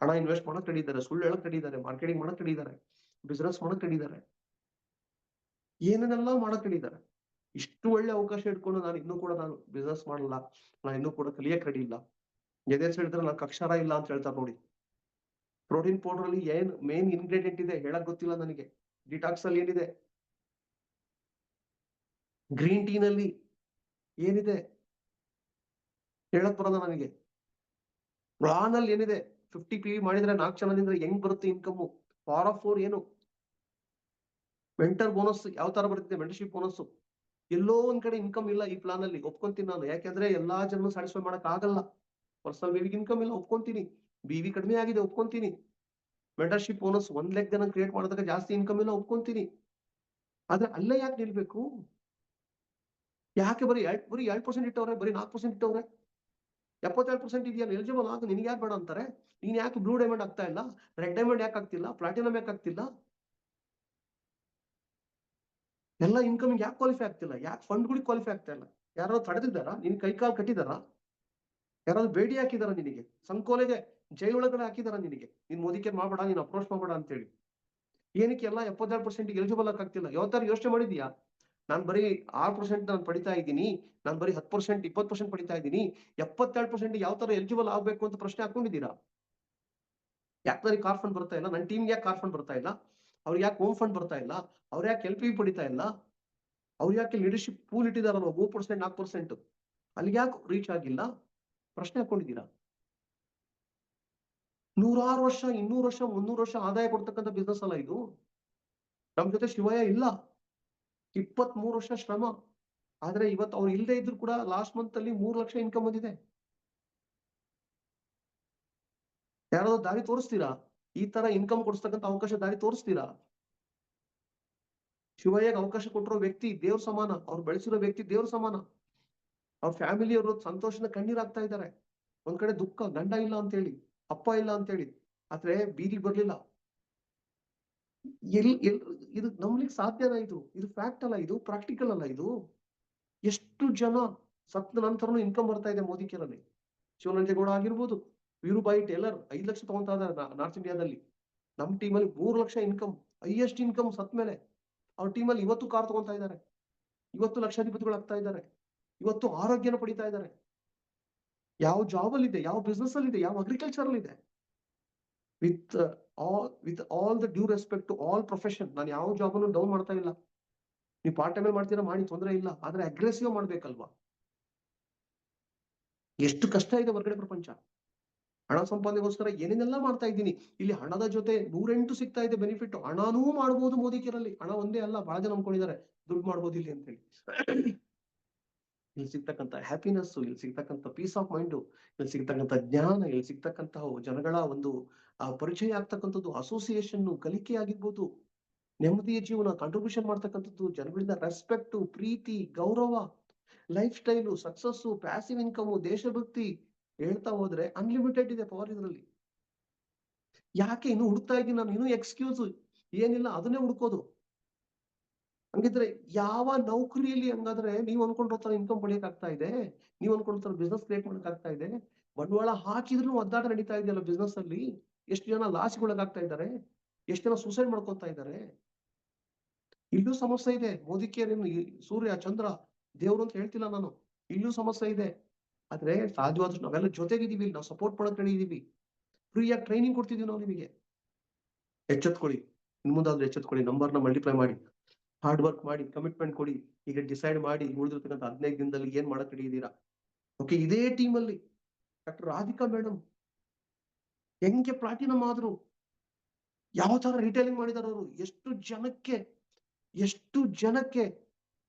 ಹಣ ಇನ್ವೆಸ್ಟ್ ಮಾಡಕ್ ರೆಡಿ ಇದ್ದಾರೆ, ಸುಳ್ಳು ಹೇಳಕ್ ರೆಡಿ ಇದ್ದಾರೆ, ಮಾರ್ಕೆಟಿಂಗ್ ಮಾಡಕ್ ರೆಡಿ ಇದ್ದಾರೆ, ಬಿಸ್ನೆಸ್ ಮಾಡಕ್ ರೆಡಿ ಇದ್ದಾರೆ, ಏನೇನೆಲ್ಲ ಮಾಡಕ್ ರೆಡಿ ಇದ್ದಾರೆ. ಇಷ್ಟು ಒಳ್ಳೆ ಅವಕಾಶ ಇಟ್ಕೊಂಡು ನಾನು ಇನ್ನೂ ಕೂಡ ನಾನು ಬಿಸ್ನೆಸ್ ಮಾಡಲ್ಲ, ನಾನು ಇನ್ನೂ ಕೂಡ ಕಲಿಯಕ್ ರೆಡಿ ಇಲ್ಲ, ಎದೆ ಹೇಳಿದ್ರೆ ನಾನು ಅಕ್ಷರ ಇಲ್ಲ ಅಂತ ಹೇಳ್ತಾರೆ ನೋಡಿ. ಪ್ರೋಟೀನ್ ಪೌಡರ್ ಅಲ್ಲಿ ಏನ್ ಮೇನ್ ಇಂಗ್ರೀಡಿಯೆಂಟ್ ಇದೆ ಹೇಳಕ್ ಗೊತ್ತಿಲ್ಲ ನನಗೆ. ಡಿಟಾಕ್ಸ್ ಅಲ್ಲಿ ಏನಿದೆ, ಗ್ರೀನ್ ಟೀ ನಲ್ಲಿ ಏನಿದೆ ಹೇಳಕ್ ಬರೋದ ನನಗೆ. ಪ್ಲಾನ್ ಅಲ್ಲಿ ಏನಿದೆ, 50 PV ಮಾಡಿದ್ರೆ 4 ಜನದಿಂದ ಹೆಂಗ್ ಬರುತ್ತೆ ಇನ್ಕಮ್? ಪವರ್ ಆಫ್ 4 ಏನು? ಮೆಂಟರ್ ಬೋನಸ್ ಯಾವ ತರ ಬರುತ್ತೆ? Mentorship bonus. ಎಲ್ಲೋ ಒಂದ್ ಕಡೆ ಇನ್ಕಮ್ ಇಲ್ಲ ಈ ಪ್ಲಾನ್ ಅಲ್ಲಿ, ಒಪ್ಕೊಂತೀನಿ ನಾನು. ಯಾಕೆಂದ್ರೆ ಎಲ್ಲಾ ಜನ ಸ್ಯಾಟಿಸ್ಫೈ ಮಾಡಕ್ ಆಗಲ್ಲ. ಪರ್ಸನಲ್ ಬೇವಿಗೆ ಇನ್ಕಮ್ ಇಲ್ಲ, ಒಪ್ಕೊಂತೀನಿ. BV ಕಡಿಮೆ ಆಗಿದೆ, ಒಪ್ಕೊಂತೀನಿ. ಮೆಂಟರ್ಶಿಪ್ ಬೋನಸ್ 1 ಲಕ್ಷ ಜನ ಕ್ರಿಯೇಟ್ ಮಾಡಿದಾಗ ಜಾಸ್ತಿ ಇನ್ಕಮ್ ಇಲ್ಲ, ಒಪ್ಕೊಂತೀನಿ. ಆದ್ರೆ ಅಲ್ಲೇ ಯಾಕೆ ನಿಲ್ಬೇಕು? ಯಾಕೆ ಬರೀ 2% ಇಟ್ಟವ್ರೆ, ಬರೀ 4% ಇಟ್ಟವ್ರೆ? 72% ಇದೆಯಲ್ಲ ಎಲಿಜಿಬಲ್ ಆಗ ನಿನ್ಗೆ ಯಾಕೆ ಬೇಡ ಅಂತಾರೆ? ನೀನ್ ಯಾಕೆ ಬ್ಲೂ ಡೈಮಂಡ್ ಆಗ್ತಾ ಇಲ್ಲ? ರೆಡ್ ಡೈಮಂಡ್ ಯಾಕೆ ಆಗ್ತಿಲ್ಲ? ಪ್ಲಾಟಿನಮ್ ಯಾಕೆ ಆಗ್ತಿಲ್ಲ? ಎಲ್ಲ ಇನ್ಕಮಿಂಗ್ ಯಾಕೆ ಕ್ವಾಲಿಫೈ ಆಗ್ತಿಲ್ಲ? ಯಾಕೆ ಫಂಡ್ಗಳಿಗೆ ಕ್ವಾಲಿಫೈ ಆಗ್ತಾ ಇಲ್ಲ? ಯಾರಾದ್ರು ತಡೆದಿದ್ದಾರಾ? ನಿನ್ ಕೈ ಕಾಲು ಕಟ್ಟಿದಾರಾ? ಯಾರಾದ್ರು ಬೇಡಿ ಹಾಕಿದಾರ ನಿನಗೆ? ಸಂಕೋಲೆಗೆ ಜೈ ಒಳಗಡೆ ಹಾಕಿದಾರ ನಿನಗೆ? ನೀನ್ ಮೋದಿಕೆ ಮಾಡ್ಬೇಡ, ನೀನ್ ಅಪ್ರೋಚ್ ಮಾಡ್ಬೇಡ ಅಂತೇಳಿ? ಏನಕ್ಕೆ ಎಲ್ಲ 72% ಎಲಿಜಿಬಲ್ ಆಗ್ತಿಲ್ಲ? ಯಾವತ್ತಾರು ಯೋಚನೆ ಮಾಡಿದ್ಯಾ? ನಾನ್ ಬರೀ 6% ನಾನು ಪಡಿತಾ ಇದ್ದೀನಿ, ನಾನ್ ಬರೀ 10%, 20% ಪಡಿತಾ ಇದ್ದೀನಿ, 72% ಯಾವ ತರ ಎಲಿಜಿಬಲ್ ಆಗ್ಬೇಕು ಅಂತ ಪ್ರಶ್ನೆ ಹಾಕೊಂಡಿದ್ದೀರಾ? ಯಾಕೆ ನನಗೆ ಕಾರ್ ಫಂಡ್ ಬರ್ತಾ ಇಲ್ಲ? ನನ್ನ ಟೀಮ್ಗೆ ಯಾಕೆ ಕಾರ್ ಫಂಡ್ ಬರ್ತಾ ಇಲ್ಲ? ಅವ್ರಿಗೆ ಯಾಕೆ ಹೋಮ್ ಫಂಡ್ ಬರ್ತಾ ಇಲ್ಲ? ಅವ್ರು ಯಾಕೆ LP ಪಡಿತಾ ಇಲ್ಲ? ಅವ್ರು ಯಾಕೆ ಲೀಡರ್ಶಿಪ್ ಪೂಲ್ ಇಟ್ಟಿದಾರಲ್ವ 3%, 4%, ಅಲ್ಲಿಗೆ ಯಾಕೆ ರೀಚ್ ಆಗಿಲ್ಲ? ಪ್ರಶ್ನೆ ಹಾಕೊಂಡಿದ್ದೀರಾ? 100 ವರ್ಷ, 200 ವರ್ಷ, 300 ವರ್ಷ ಆದಾಯ ಕೊಡ್ತಕ್ಕಂಥ ಬಿಸ್ನೆಸ್ ಅಲ್ಲ ಇದು. ನಮ್ ಜೊತೆ ಶಿವಯ್ಯ ಇಲ್ಲ, 23 ವರ್ಷ ಶ್ರಮ. ಆದ್ರೆ ಇವತ್ತು ಅವ್ರು ಇಲ್ಲದೆ ಇದ್ರು ಕೂಡ ಲಾಸ್ಟ್ ಮಂತ್ ಅಲ್ಲಿ 3 ಲಕ್ಷ ಇನ್ಕಮ್ ಬಂದಿದೆ. ಯಾರಾದ್ರೂ ದಾರಿ ತೋರಿಸ್ತೀರಾ? ಈ ತರ ಇನ್ಕಮ್ ಕೊಡಿಸ್ತಕ್ಕಂಥ ಅವಕಾಶ ದಾರಿ ತೋರಿಸ್ತೀರಾ? ಶಿವಯ್ಯಗೆ ಅವಕಾಶ ಕೊಟ್ಟಿರೋ ವ್ಯಕ್ತಿ ದೇವ್ರ ಸಮಾನ, ಅವ್ರು ಬೆಳೆಸಿರೋ ವ್ಯಕ್ತಿ ದೇವ್ರ ಸಮಾನ. ಅವ್ರ ಫ್ಯಾಮಿಲಿಯವರು ಸಂತೋಷದ ಕಣ್ಣೀರಾಗ್ತಾ ಇದ್ದಾರೆ. ಒಂದ್ ಕಡೆ ದುಃಖ, ಗಂಡ ಇಲ್ಲ ಅಂತ ಹೇಳಿ, ಅಪ್ಪ ಇಲ್ಲ ಅಂತ ಹೇಳಿ, ಆದ್ರೆ ಬೀದಿಗೆ ಬರ್ಲಿಲ್ಲ. ಇದು ನಂಬಲಿಕ್ಕೆ ಸಾಧ್ಯನಾ? ಇದು ಫ್ಯಾಕ್ಟ್ ಅಲ್ಲ, ಇದು ಪ್ರಾಕ್ಟಿಕಲ್ ಅಲ್ಲ. ಇದು ಎಷ್ಟು ಜನ ಸತ್ತ ನಂತರನು ಇನ್ಕಮ್ ಬರ್ತಾ ಇದೆ ಮೋದಿ ಕೇರಲ್ಲಿ. ಶಿವನಂಜೇಗೌಡ ಆಗಿರ್ಬೋದು, ವೀರುಭಾಯಿ ಟೇಲರ್ 5 ಲಕ್ಷ ತಗೊಂತಾ ಇದ್ದಾರೆ ನಾರ್ತ್ ಇಂಡಿಯಾದಲ್ಲಿ. ನಮ್ ಟೀಮಲ್ಲಿ 3 ಲಕ್ಷ ಇನ್ಕಮ್, ಹೈಯೆಸ್ಟ್ ಇನ್ಕಮ್ ಸತ್ ಮೇಲೆ. ಅವ್ರ ಟೀಮಲ್ಲಿ ಇವತ್ತು ಕಾರ್ ತಗೊಂತಾ ಇದ್ದಾರೆ, ಇವತ್ತು ಲಕ್ಷಾಧಿಪತಿಗಳು ಆಗ್ತಾ ಇದ್ದಾರೆ, ಇವತ್ತು ಆರೋಗ್ಯನ ಪಡಿತಾ ಇದ್ದಾರೆ. ಯಾವ ಜಾಬ್ ಅಲ್ಲಿ ಇದೆ, ಯಾವ ಬಿಸ್ನೆಸ್ ಅಲ್ಲಿ ಇದೆ, ಯಾವ ಅಗ್ರಿಕಲ್ಚರ್ ಅಲ್ಲಿ ಇದೆ? With all the due respect to all profession, ನಾನು ಯಾವ ಜಾಬ್ ಅನ್ನು ಡೌನ್ ಮಾಡ್ತಾ ಇಲ್ಲ. ನೀವು ಪಾರ್ಟ್ ಟೈಮ್ ಮಾಡ್ತೀರಾ ಮಾಡಿ, ತೊಂದರೆ ಇಲ್ಲ. ಆದ್ರೆ ಅಗ್ರೆಸಿವ್ ಮಾಡ್ಬೇಕಲ್ವಾ? ಎಷ್ಟು ಕಷ್ಟ ಇದೆ ಹೊರಗಡೆ ಪ್ರಪಂಚ. ಹಣ ಸಂಪಾದನೆಗೋಸ್ಕರ ಏನೇನೆಲ್ಲ ಮಾಡ್ತಾ ಇದ್ದೀನಿ. ಇಲ್ಲಿ ಹಣದ ಜೊತೆ 108 ಸಿಗ್ತಾ ಇದೆ ಬೆನಿಫಿಟ್. ಹಣನೂ ಮಾಡ್ಬೋದು ಮೋದಿ ಕೇರಲ್ಲಿ. ಹಣ ಒಂದೇ ಅಲ್ಲ, ಬಹಳ ಜನ ಅನ್ಕೊಂಡಿದ್ದಾರೆ ದುಡ್ಡು ಮಾಡ್ಬೋದು ಇಲ್ಲಿ ಅಂತ ಹೇಳಿ. ಇಲ್ಲಿ ಸಿಗ್ತಕ್ಕಂಥ ಹ್ಯಾಪಿನೆಸ್, ಇಲ್ಲಿ ಸಿಗ್ತಕ್ಕಂಥ ಪೀಸ್ ಆಫ್ ಮೈಂಡ್, ಇಲ್ಲಿ ಸಿಗ್ತಕ್ಕಂಥ ಜ್ಞಾನ, ಇಲ್ಲಿ ಸಿಗ್ತಕ್ಕಂತಹ ಜನಗಳ ಒಂದು ಪರಿಚಯ ಆಗ್ತಕ್ಕಂಥದ್ದು, ಅಸೋಸಿಯೇಷನ್, ಕಲಿಕೆ ಆಗಿರ್ಬೋದು, ನೆಮ್ಮದಿಯ ಜೀವನ, ಕಾಂಟ್ರಿಬ್ಯೂಷನ್ ಮಾಡ್ತಕ್ಕಂಥದ್ದು, ಜನಗಳಿಂದ ರೆಸ್ಪೆಕ್ಟ್, ಪ್ರೀತಿ, ಗೌರವ, life style, success, passive income, ದೇಶಭಕ್ತಿ, ಹೇಳ್ತಾ ಹೋದ್ರೆ ಅನ್ಲಿಮಿಟೆಡ್ ಇದೆ ಪವರ್ ಇದರಲ್ಲಿ. ಯಾಕೆ ಇನ್ನು ಹುಡುಕ್ತಾ ಇದ್ದೀನಿ ನಾನು? ಇನ್ನೂ ಎಕ್ಸ್ಕ್ಯೂಸ್ ಏನಿಲ್ಲ, ಅದನ್ನೇ ಹುಡ್ಕೋದು. ಹಂಗಿದ್ರೆ ಯಾವ ನೌಕರಿಯಲ್ಲಿ ಹಂಗಾದ್ರೆ ನೀವ್ ಅನ್ಕೊಂಡಿರೋ ತರ ಇನ್ಕಮ್ ಪಡಿಯಕ್ ಆಗ್ತಾ ಇದೆ? ನೀವ್ ಅನ್ಕೊಂಡಿರೋ ಬಿಸ್ನೆಸ್ ಕ್ರಿಯೇಟ್ ಮಾಡಕ್ ಆಗ್ತಾ ಇದೆ? ಬಂಡವಾಳ ಹಾಕಿದ್ರು ಒದ್ದಾಟ ನಡೀತಾ ಇದೆಯಲ್ಲ ಬಿಸ್ನೆಸ್ ಅಲ್ಲಿ. ಎಷ್ಟು ಜನ ಲಾಸ್ಗೊಳಗಾಗ್ತಾ ಇದ್ದಾರೆ, ಎಷ್ಟು ಜನ ಸೂಸೈಡ್ ಮಾಡ್ಕೊತಾ ಇದ್ದಾರೆ. ಇಲ್ಲೂ ಸಮಸ್ಯೆ ಇದೆ. ಮೋದಿ ಕೇರ್ ಸೂರ್ಯ ಚಂದ್ರ ದೇವ್ರು ಅಂತ ಹೇಳ್ತಿಲ್ಲ ನಾನು, ಇಲ್ಲೂ ಸಮಸ್ಯೆ ಇದೆ. ಆದ್ರೆ ಸಾಧ್ಯವಾದಷ್ಟು ನಾವೆಲ್ಲ ಜೊತೆಗಿದೀವಿ, ನಾವು ಸಪೋರ್ಟ್ ಮಾಡಕ್ ರೆಡಿ ಇದೀವಿ. ಫ್ರೀಯಾಗಿ ಟ್ರೈನಿಂಗ್ ಕೊಡ್ತಿದೀವಿ ನಾವು ನಿಮಗೆ. ಎಚ್ಚೆತ್ಕೊಳ್ಳಿ, ಇನ್ ಮುಂದಾದ್ರೂ ಎಚ್ಚೆತ್ಕೊಳ್ಳಿ. ನಂಬರ್ನ ಮಲ್ಟಿಪ್ಲೈ ಮಾಡಿ, ಹಾರ್ಡ್ ವರ್ಕ್ ಮಾಡಿ, ಕಮಿಟ್ಮೆಂಟ್ ಕೊಡಿ. ಈಗ ಡಿಸೈಡ್ ಮಾಡಿ ಉಳಿದಿರ್ತಕ್ಕಂಥ 15 ದಿನದಲ್ಲಿ ಏನ್ ಮಾಡಕ್ ರೆಡಿ ಇದ್ದೀರಾ? ಓಕೆ, ಇದೇ ಟೀಮ್ ಅಲ್ಲಿ ಡಾಕ್ಟರ್ ರಾಧಿಕಾ ಮೇಡಮ್ ಹೆಂಗೆ ಪ್ಲಾಟಿನಮ್ ಆದ್ರು, ಯಾವ ತರ ರಿಟೈಲಿಂಗ್ ಮಾಡಿದಾರೆ ಅವರು, ಎಷ್ಟು ಜನಕ್ಕೆ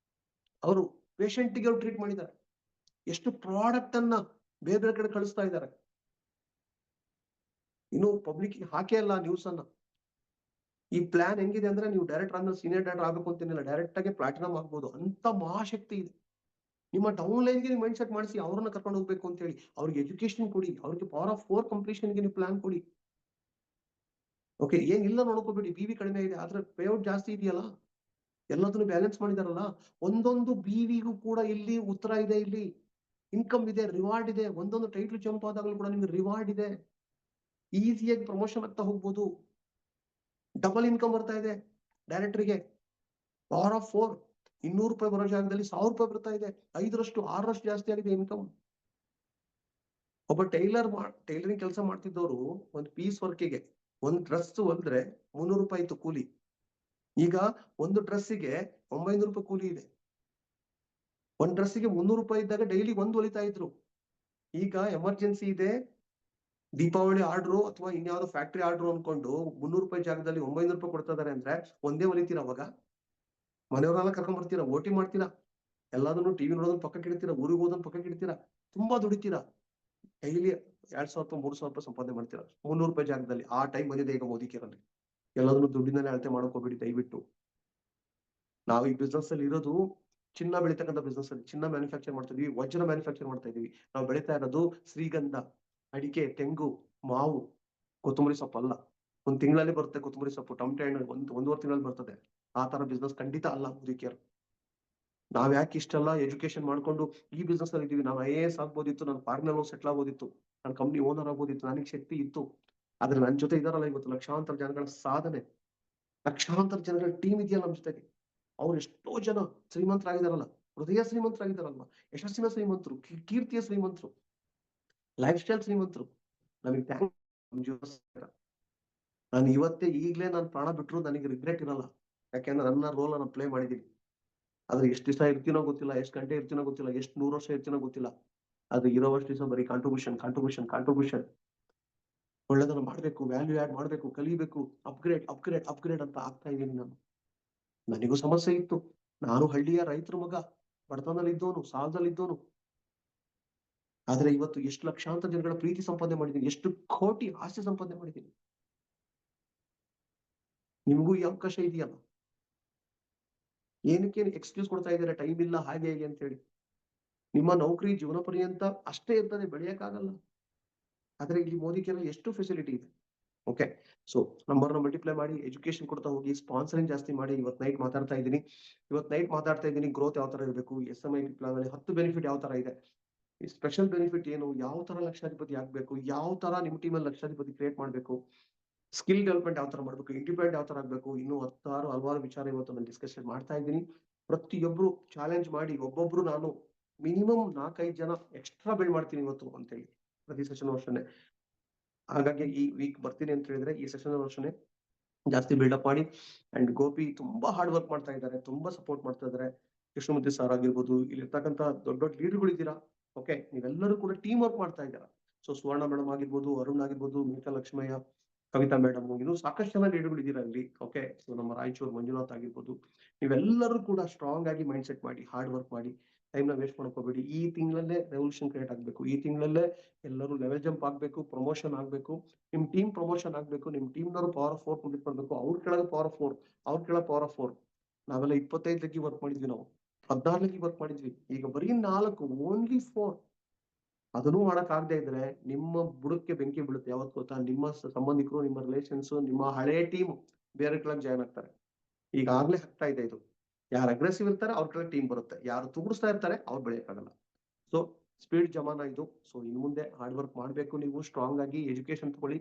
ಅವರು ಪೇಷಂಟ್ಗೆ ಟ್ರೀಟ್ ಮಾಡಿದ್ದಾರೆ, ಎಷ್ಟು ಪ್ರಾಡಕ್ಟ್ ಅನ್ನ ಬೇರೆ ಬೇರೆ ಕಡೆ ಕಳಿಸ್ತಾ ಇದ್ದಾರೆ. ಇನ್ನು ಪಬ್ಲಿಕ್ ಹಾಕೇ ಅಲ್ಲ ನ್ಯೂಸ್ ಅನ್ನ. ಈ ಪ್ಲಾನ್ ಹೆಂಗಿದೆ ಅಂದ್ರೆ, ನೀವು ಡೈರೆಕ್ಟ್ ಆದ್ಮೇಲೆ ಸೀನಿಯರ್ ಡೈರೆಕ್ಟರ್ ಆಗ್ಬೇಕು ಅಂತೇನಿಲ್ಲ, ಡೈರೆಕ್ಟ್ ಆಗಿ ಪ್ಲಾಟಿನಮ್ ಆಗ್ಬೋದು. ಅಂತ ಮಹಾಶಕ್ತಿ ಇದೆ. ನಿಮ್ಮ ಡೌನ್ ಲೈನ್ಗೆ ನೀವು ಮೈಂಡ್ ಸೆಟ್ ಮಾಡಿಸಿ ಅವ್ರನ್ನ ಕರ್ಕೊಂಡು ಹೋಗ್ಬೇಕು ಅಂತ ಹೇಳಿ ಅವ್ರಿಗೆ ಎಜುಕೇಶನ್ ಕೊಡಿ, ಅವ್ರಿಗೆ ಪವರ್ ಆಫ್ 4 ಕಂಪ್ಲೀಷನ್ಗೆ ನೀವು ಪ್ಲಾನ್ ಕೊಡಿ. ಓಕೆ, ಏನಿಲ್ಲ ನೋಡ್ಕೋಬೇಡಿ. BV ಕಡಿಮೆ ಇದೆ ಆದ್ರೆ ಪೇಔಟ್ ಜಾಸ್ತಿ ಇದೆಯಲ್ಲ, ಎಲ್ಲದನ್ನು ಬ್ಯಾಲೆನ್ಸ್ ಮಾಡಿದಾರಲ್ಲ. ಒಂದೊಂದು BVಗೂ ಕೂಡ ಇಲ್ಲಿ ಉತ್ತರ ಇದೆ, ಇಲ್ಲಿ ಇನ್ಕಮ್ ಇದೆ, ರಿವಾರ್ಡ್ ಇದೆ. ಒಂದೊಂದು ಟೈಟ್ಲ್ ಜಂಪ್ ಆದಾಗಲೂ ಕೂಡ ನಿಮ್ಗೆ ರಿವಾರ್ಡ್ ಇದೆ. ಈಸಿಯಾಗಿ ಪ್ರಮೋಷನ್ ಆಗ್ತಾ ಹೋಗ್ಬೋದು. ಡಬಲ್ ಇನ್ಕಮ್ ಬರ್ತಾ ಇದೆ ಡೈರೆಕ್ಟರ್ಗೆ. ಪವರ್ ಆಫ್ 4, 200 ರೂಪಾಯಿ ಬರೋ ಜಾಗದಲ್ಲಿ 1000 ರೂಪಾಯಿ ಬರ್ತಾ ಇದೆ. 5ರಷ್ಟು 6ರಷ್ಟು ಜಾಸ್ತಿ ಆಗಿದೆ ಇನ್ಕಮ್. ಒಬ್ಬ ಟೈಲರಿಂಗ್ ಕೆಲಸ ಮಾಡ್ತಿದ್ದವರು ಒಂದು ಪೀಸ್ ವರ್ಕಿಗೆ, ಒಂದು ಡ್ರೆಸ್ ಹೊಲಿದ್ರೆ 300 ರೂಪಾಯಿ ಇತ್ತು ಕೂಲಿ. ಈಗ ಒಂದು ಡ್ರೆಸ್ಸಿಗೆ 900 ರೂಪಾಯಿ ಕೂಲಿ ಇದೆ. ಒಂದ್ ಡ್ರೆಸ್ಸಿಗೆ 300 ರೂಪಾಯಿ ಇದ್ದಾಗ ಡೈಲಿ ಒಂದು ಹೊಲಿತಾ ಇದ್ರು. ಈಗ ಎಮರ್ಜೆನ್ಸಿ ಇದೆ, ದೀಪಾವಳಿ ಆರ್ಡ್ರು ಅಥವಾ ಇನ್ಯಾವುದೋ ಫ್ಯಾಕ್ಟ್ರಿ ಆರ್ಡ್ರು ಅನ್ಕೊಂಡು 300 ರೂಪಾಯಿ ಜಾಗದಲ್ಲಿ 900 ರೂಪಾಯಿ ಕೊಡ್ತಾ ಇದಾರೆ ಅಂದ್ರೆ ಒಂದೇ ಹೊಲಿತೀರಾ? ಅವಾಗ ಮನೆಯವರೆಲ್ಲ ಕರ್ಕೊಂಡ್ ಬರ್ತೀರಾ, ಓಟಿ ಮಾಡ್ತೀರಾ, ಎಲ್ಲಾದನ್ನು ಟಿವಿ ನೋಡೋದನ್ನ ಪಕ್ಕಕ್ಕೆ ಇಡ್ತೀರಾ, ಊರಿಗೆ ಹೋದನ್ನ ಪಕ್ಕಕ್ಕೆ ಇಡ್ತೀರಾ, ತುಂಬಾ ದುಡಿತೀರಾ. ಡೈಲಿ 2000 ರೂಪಾಯಿ 3000 ರೂಪಾಯಿ ಸಂಪಾದನೆ ಮಾಡ್ತೀರಾ 300 ರೂಪಾಯಿ ಜಾಗದಲ್ಲಿ. ಆ ಟೈಮ್ ಬಂದಿದೆ ಈಗ ಮೋದಿ ಕೇರಲ್ಲಿ. ಎಲ್ಲಾದ್ರೂ ದುಡ್ಡಿನಲ್ಲಿ ಅಳತೆ ಮಾಡ್ಕೋಬೇಡಿ ದಯವಿಟ್ಟು. ನಾವು ಈ ಬಿಸ್ನೆಸ್ ಅಲ್ಲಿ ಇರೋದು ಚಿನ್ನ ಬೆಳೀತಕ್ಕಂಥ ಬಿಸ್ನೆಸ್ ಅಲ್ಲಿ ಚಿನ್ನ ಮ್ಯಾನುಫ್ಯಾಕ್ಚರ್ ಮಾಡ್ತಾ ಇದೀವಿ, ವಜ್ರ ಮ್ಯಾನುಫ್ಯಾಕ್ಚರ್ ಮಾಡ್ತಾ ಇದೀವಿ. ನಾವು ಬೆಳೀತಾ ಇರೋದು ಶ್ರೀಗಂಧ, ಅಡಿಕೆ, ತೆಂಗು, ಮಾವು, ಕೊತ್ತಂಬರಿ ಸೊಪ್ಪು ಅಲ್ಲ. ಒಂದ್ ತಿಂಗಳಲ್ಲಿ ಬರುತ್ತೆ ಕೊತ್ತಂಬರಿ ಸೊಪ್ಪು, ಟೊಮಟೆ ಹಣ್ಣು ಒಂದೂವರೆ ತಿಂಗಳಲ್ಲಿ ಬರ್ತದೆ. ಆ ತರ ಬಿಸ್ನೆಸ್ ಖಂಡಿತ ಅಲ್ಲ ಮುದುಕಿಯರು. ನಾವ್ ಯಾಕೆ ಇಷ್ಟೆಲ್ಲ ಎಜುಕೇಶನ್ ಮಾಡ್ಕೊಂಡು ಈ ಬಿಸ್ನೆಸ್ ಅಲ್ಲಿ ಇದೀವಿ. ನಾವು IAS ಆಗ್ಬೋದಿತ್ತು, ನಾನು ಫಾರಿನ್ ಸೆಟ್ಲ್ ಆಗ್ಬೋದಿತ್ತು, ನನ್ನ ಕಂಪ್ನಿ ಓನರ್ ಆಗ್ಬೋದಿತ್ತು, ನನಗೆ ಶಕ್ತಿ ಇತ್ತು. ಆದ್ರೆ ನನ್ನ ಜೊತೆ ಇದಾರಲ್ಲ ಇವತ್ತು ಲಕ್ಷಾಂತರ ಜನಗಳ ಸಾಧನೆ, ಲಕ್ಷಾಂತರ ಜನಗಳ ಟೀಮ್ ಇದೆಯಲ್ಲ ನಮ್ಮ ಜೊತೆಗೆ. ಅವ್ರು ಎಷ್ಟೋ ಜನ ಶ್ರೀಮಂತರಾಗಿದಾರಲ್ಲ, ಹೃದಯ ಶ್ರೀಮಂತರಾಗಿದಾರಲ್ವಾ, ಯಶಸ್ಸಿನ ಶ್ರೀಮಂತರು, ಕೀರ್ತಿಯ ಶ್ರೀಮಂತರು, ಲೈಫ್ ಸ್ಟೈಲ್ ಶ್ರೀಮಂತರು. ನಮಗೆ ನಾನು ಇವತ್ತೇ ಈಗ್ಲೇ ನಾನು ಪ್ರಾಣ ಬಿಟ್ರು ನನಗೆ ರಿಗ್ರೆಟ್ ಇರಲ್ಲ. ಯಾಕೆಂದ್ರೆ ನನ್ನ ರೋಲ್ ನಾನು ಪ್ಲೇ ಮಾಡಿದೀನಿ. ಆದ್ರೆ ಎಷ್ಟು ದಿವಸ ಇರ್ತೀನೋ ಗೊತ್ತಿಲ್ಲ, ಎಷ್ಟು ಗಂಟೆ ಇರ್ತೀನೋ ಗೊತ್ತಿಲ್ಲ, ಎಷ್ಟು 100 ವರ್ಷ ಇರ್ತೀನೋ ಗೊತ್ತಿಲ್ಲ. ಅದು ಇರೋವಷ್ಟು ದಿವಸ ಬರೀ ಕಾಂಟ್ರಿಬ್ಯೂಷನ್ ಒಳ್ಳೆದನ್ನ ಮಾಡ್ಬೇಕು, ವ್ಯಾಲ್ಯೂ ಆಡ್ ಮಾಡ್ಬೇಕು, ಕಲಿಬೇಕು, ಅಪ್ಗ್ರೇಡ್ ಅಂತ ಆಗ್ತಾ ಇದೀನಿ ನಾನು. ನನಗೂ ಸಮಸ್ಯೆ ಇತ್ತು. ನಾನು ಹಳ್ಳಿಯ ರೈತರ ಮಗ, ಬಡತನದಲ್ಲಿ ಇದ್ದವನು, ಸಾಲದಲ್ಲಿ ಇದ್ದವನು. ಆದ್ರೆ ಇವತ್ತು ಎಷ್ಟು ಲಕ್ಷಾಂತರ ಜನಗಳ ಪ್ರೀತಿ ಸಂಪಾದನೆ ಮಾಡಿದ್ದೀನಿ, ಎಷ್ಟು ಕೋಟಿ ಆಸ್ತಿ ಸಂಪಾದನೆ ಮಾಡಿದ್ದೀನಿ. ನಿಮಗೂ ಈ ಅವಕಾಶ ಇದೆಯಲ್ಲ. ಏನಕ್ಕೆ ಎಕ್ಸ್ಕ್ಯೂಸ್ ಕೊಡ್ತಾ ಇದ್ದಾರೆ, ಟೈಮ್ ಇಲ್ಲ ಹಾಗೆ ಹೇಗೆ ಅಂತ ಹೇಳಿ. ನಿಮ್ಮ ನೌಕರಿ ಜೀವನ ಪರ್ಯಂತ ಅಷ್ಟೇ ಇರ್ತದೆ, ಬೆಳೆಯಕ್ಕಾಗಲ್ಲ. ಆದ್ರೆ ಇಲ್ಲಿ ಮೋದಿ ಕೇರಳ ಎಷ್ಟು ಫೆಸಿಲಿಟಿ ಇದೆ. ಓಕೆ, ಸೊ ನಂಬರ್ನ ಮಲ್ಟಿಪ್ಲೈ ಮಾಡಿ, ಎಜುಕೇಶನ್ ಕೊಡ್ತಾ ಹೋಗಿ, ಸ್ಪಾನ್ಸರಿಂಗ್ ಜಾಸ್ತಿ ಮಾಡಿ. ಇವತ್ತು ನೈಟ್ ಮಾತಾಡ್ತಾ ಇದ್ದೀನಿ ಗ್ರೋತ್ ಯಾವ ತರ ಇರಬೇಕು, SMI ಪ್ಲಾನ್ ಅಲ್ಲಿ 10 ಬೆನಿಫಿಟ್ ಯಾವ ತರ ಇದೆ, ಸ್ಪೆಷಲ್ ಬೆನಿಫಿಟ್ ಏನು, ಯಾವ ತರ ಲಕ್ಷಾಧಿಪತಿ ಆಗ್ಬೇಕು, ಯಾವ ತರ ನಿಮ್ ಟೀಮಲ್ಲಿ ಲಕ್ಷಾಧಿಪತಿ ಕ್ರಿಯೇಟ್ ಮಾಡ್ಬೇಕು, ಸ್ಕಿಲ್ ಡೆವಲಪ್ಮೆಂಟ್ ಯಾವ ತರ ಮಾಡ್ಬೇಕು, ಇಂಡಿಪೆಂಡೆಂಟ್ ಯಾವ ತರ ಆಗ್ಬೇಕು, ಇನ್ನು ಹಲವಾರು ವಿಚಾರ ಇವತ್ತು ನಾನು ಡಿಸ್ಕಷನ್ ಮಾಡ್ತಾ ಇದ್ದೀನಿ. ಪ್ರತಿಯೊಬ್ರು ಚಾಲೆಂಜ್ ಮಾಡಿ, ಒಬ್ಬೊಬ್ರು ನಾನು ಮಿನಿಮಮ್ 4-5 ಜನ ಎಕ್ಸ್ಟ್ರಾ ಬಿಲ್ಡ್ ಮಾಡ್ತೀನಿ ಇವತ್ತು ಅಂತೇಳಿ ಪ್ರತಿ ಸೆಷನ್ ವರ್ಷನೇ. ಹಾಗಾಗಿ ಈ ವೀಕ್ ಬರ್ತೀನಿ ಅಂತ ಹೇಳಿದ್ರೆ ಈ ಸೆಷನ್ ವರ್ಷನೇ ಜಾಸ್ತಿ ಬಿಲ್ಡಪ್ ಮಾಡಿ. ಅಂಡ್ ಗೋಪಿ ತುಂಬಾ ಹಾರ್ಡ್ ವರ್ಕ್ ಮಾಡ್ತಾ ಇದ್ದಾರೆ, ತುಂಬಾ ಸಪೋರ್ಟ್ ಮಾಡ್ತಾ ಇದ್ದಾರೆ. ಕೃಷ್ಣಮೂರ್ತಿ ಸರ್ ಆಗಿರ್ಬೋದು, ಇಲ್ಲಿರ್ತಕ್ಕಂಥ ದೊಡ್ಡ ದೊಡ್ಡ ಲೀಡರ್ಗಳು ಇದ್ದೀರಾ. ಓಕೆ, ನೀವೆಲ್ಲರೂ ಕೂಡ ಟೀಮ್ ವರ್ಕ್ ಮಾಡ್ತಾ ಇದ್ದೀರಾ. ಸೊ ಸುವರ್ಣ ಮೇಡಮ್ ಆಗಿರ್ಬೋದು, ಅರುಣ್ ಆಗಿರ್ಬೋದು, ಮೇಕಾ ಲಕ್ಷ್ಮಯ್ಯ, ಕವಿತಾ ಮೇಡಮ್, ಇನ್ನು ಸಾಕಷ್ಟು ಜನ ಲೀಡರ್ಗಳು ಇದ್ದೀರಾ ಅಲ್ಲಿ. ಓಕೆ, ಸೊ ನಮ್ಮ ರಾಯಚೂರು ಮಂಜುನಾಥ್ ಆಗಿರ್ಬೋದು, ನೀವೆಲ್ಲರೂ ಕೂಡ ಸ್ಟ್ರಾಂಗ್ ಆಗಿ ಮೈಂಡ್ ಸೆಟ್ ಮಾಡಿ, ಹಾರ್ಡ್ ವರ್ಕ್ ಮಾಡಿ, ಟೈಮ್ನ ವೇಸ್ಟ್ ಮಾಡ್ಕೋಬೇಡಿ. ಈ ತಿಂಗಳಲ್ಲೇ ರೆವಲ್ಯೂಷನ್ ಕ್ರಿಯೇಟ್ ಆಗ್ಬೇಕು, ಈ ತಿಂಗಳಲ್ಲೇ ಎಲ್ಲರೂ ಲೆವೆಲ್ ಜಂಪ್ ಆಗ್ಬೇಕು, ಪ್ರಮೋಷನ್ ಆಗ್ಬೇಕು, ನಿಮ್ ಟೀಮ್ ಪ್ರಮೋಷನ್ ಆಗ್ಬೇಕು, ನಿಮ್ ಟೀಮ್ನವರು ಪವರ್ ಆಫ್ 4 ಕಂಪ್ಲೀಟ್ ಮಾಡ್ಬೇಕು. ಅವ್ರ ಕೆಳಗೆ ಪವರ್ ಆಫ್ 4, ಅವ್ರ ಕೆಳಗೆ ಪವರ್ ಆಫ್ 4. ನಾವೆಲ್ಲ 25 ಲಕ್ಕಿ ವರ್ಕ್ ಮಾಡಿದ್ವಿ, ನಾವು 14 ಲಕ್ಕಿ ವರ್ಕ್ ಮಾಡಿದ್ವಿ. ಈಗ ಬರೀ 4, ಓನ್ಲಿ 4. ಅದನ್ನು ಮಾಡಕ್ ಆಗದೆ ಇದ್ರೆ ನಿಮ್ಮ ಬುಡಕ್ಕೆ ಬೆಂಕಿ ಬೀಳುತ್ತೆ. ಯಾವತ್ತು ಗೊತ್ತಾ, ನಿಮ್ಮ ಸಂಬಂಧಿಕರು, ನಿಮ್ಮ ರಿಲೇಷನ್ಸ್, ನಿಮ್ಮ ಹಳೆ ಟೀಮ್ ಬೇರೆ ಕೆಳಗೆ ಜಾಯ್ನ್ ಆಗ್ತಾರೆ. ಈಗಾಗ್ಲೇ ಆಗ್ತಾ ಇದೆ ಇದು. ಯಾರು ಅಗ್ರೆಸಿವ್ ಇರ್ತಾರೆ ಅವ್ರ ಕೆಳಗೆ ಟೀಮ್ ಬರುತ್ತೆ, ಯಾರು ತುಗುಡಿಸ್ತಾ ಇರ್ತಾರೆ ಅವ್ರು ಬೆಳೆಯಕ್ಕಾಗಲ್ಲ. ಸೊ ಸ್ಪೀಡ್ ಜಮಾನ ಇದು. ಸೊ ಇನ್ನು ಮುಂದೆ ಹಾರ್ಡ್ ವರ್ಕ್ ಮಾಡ್ಬೇಕು, ನೀವು ಸ್ಟ್ರಾಂಗ್ ಆಗಿ ಎಜುಕೇಶನ್ ತಗೊಳ್ಳಿ.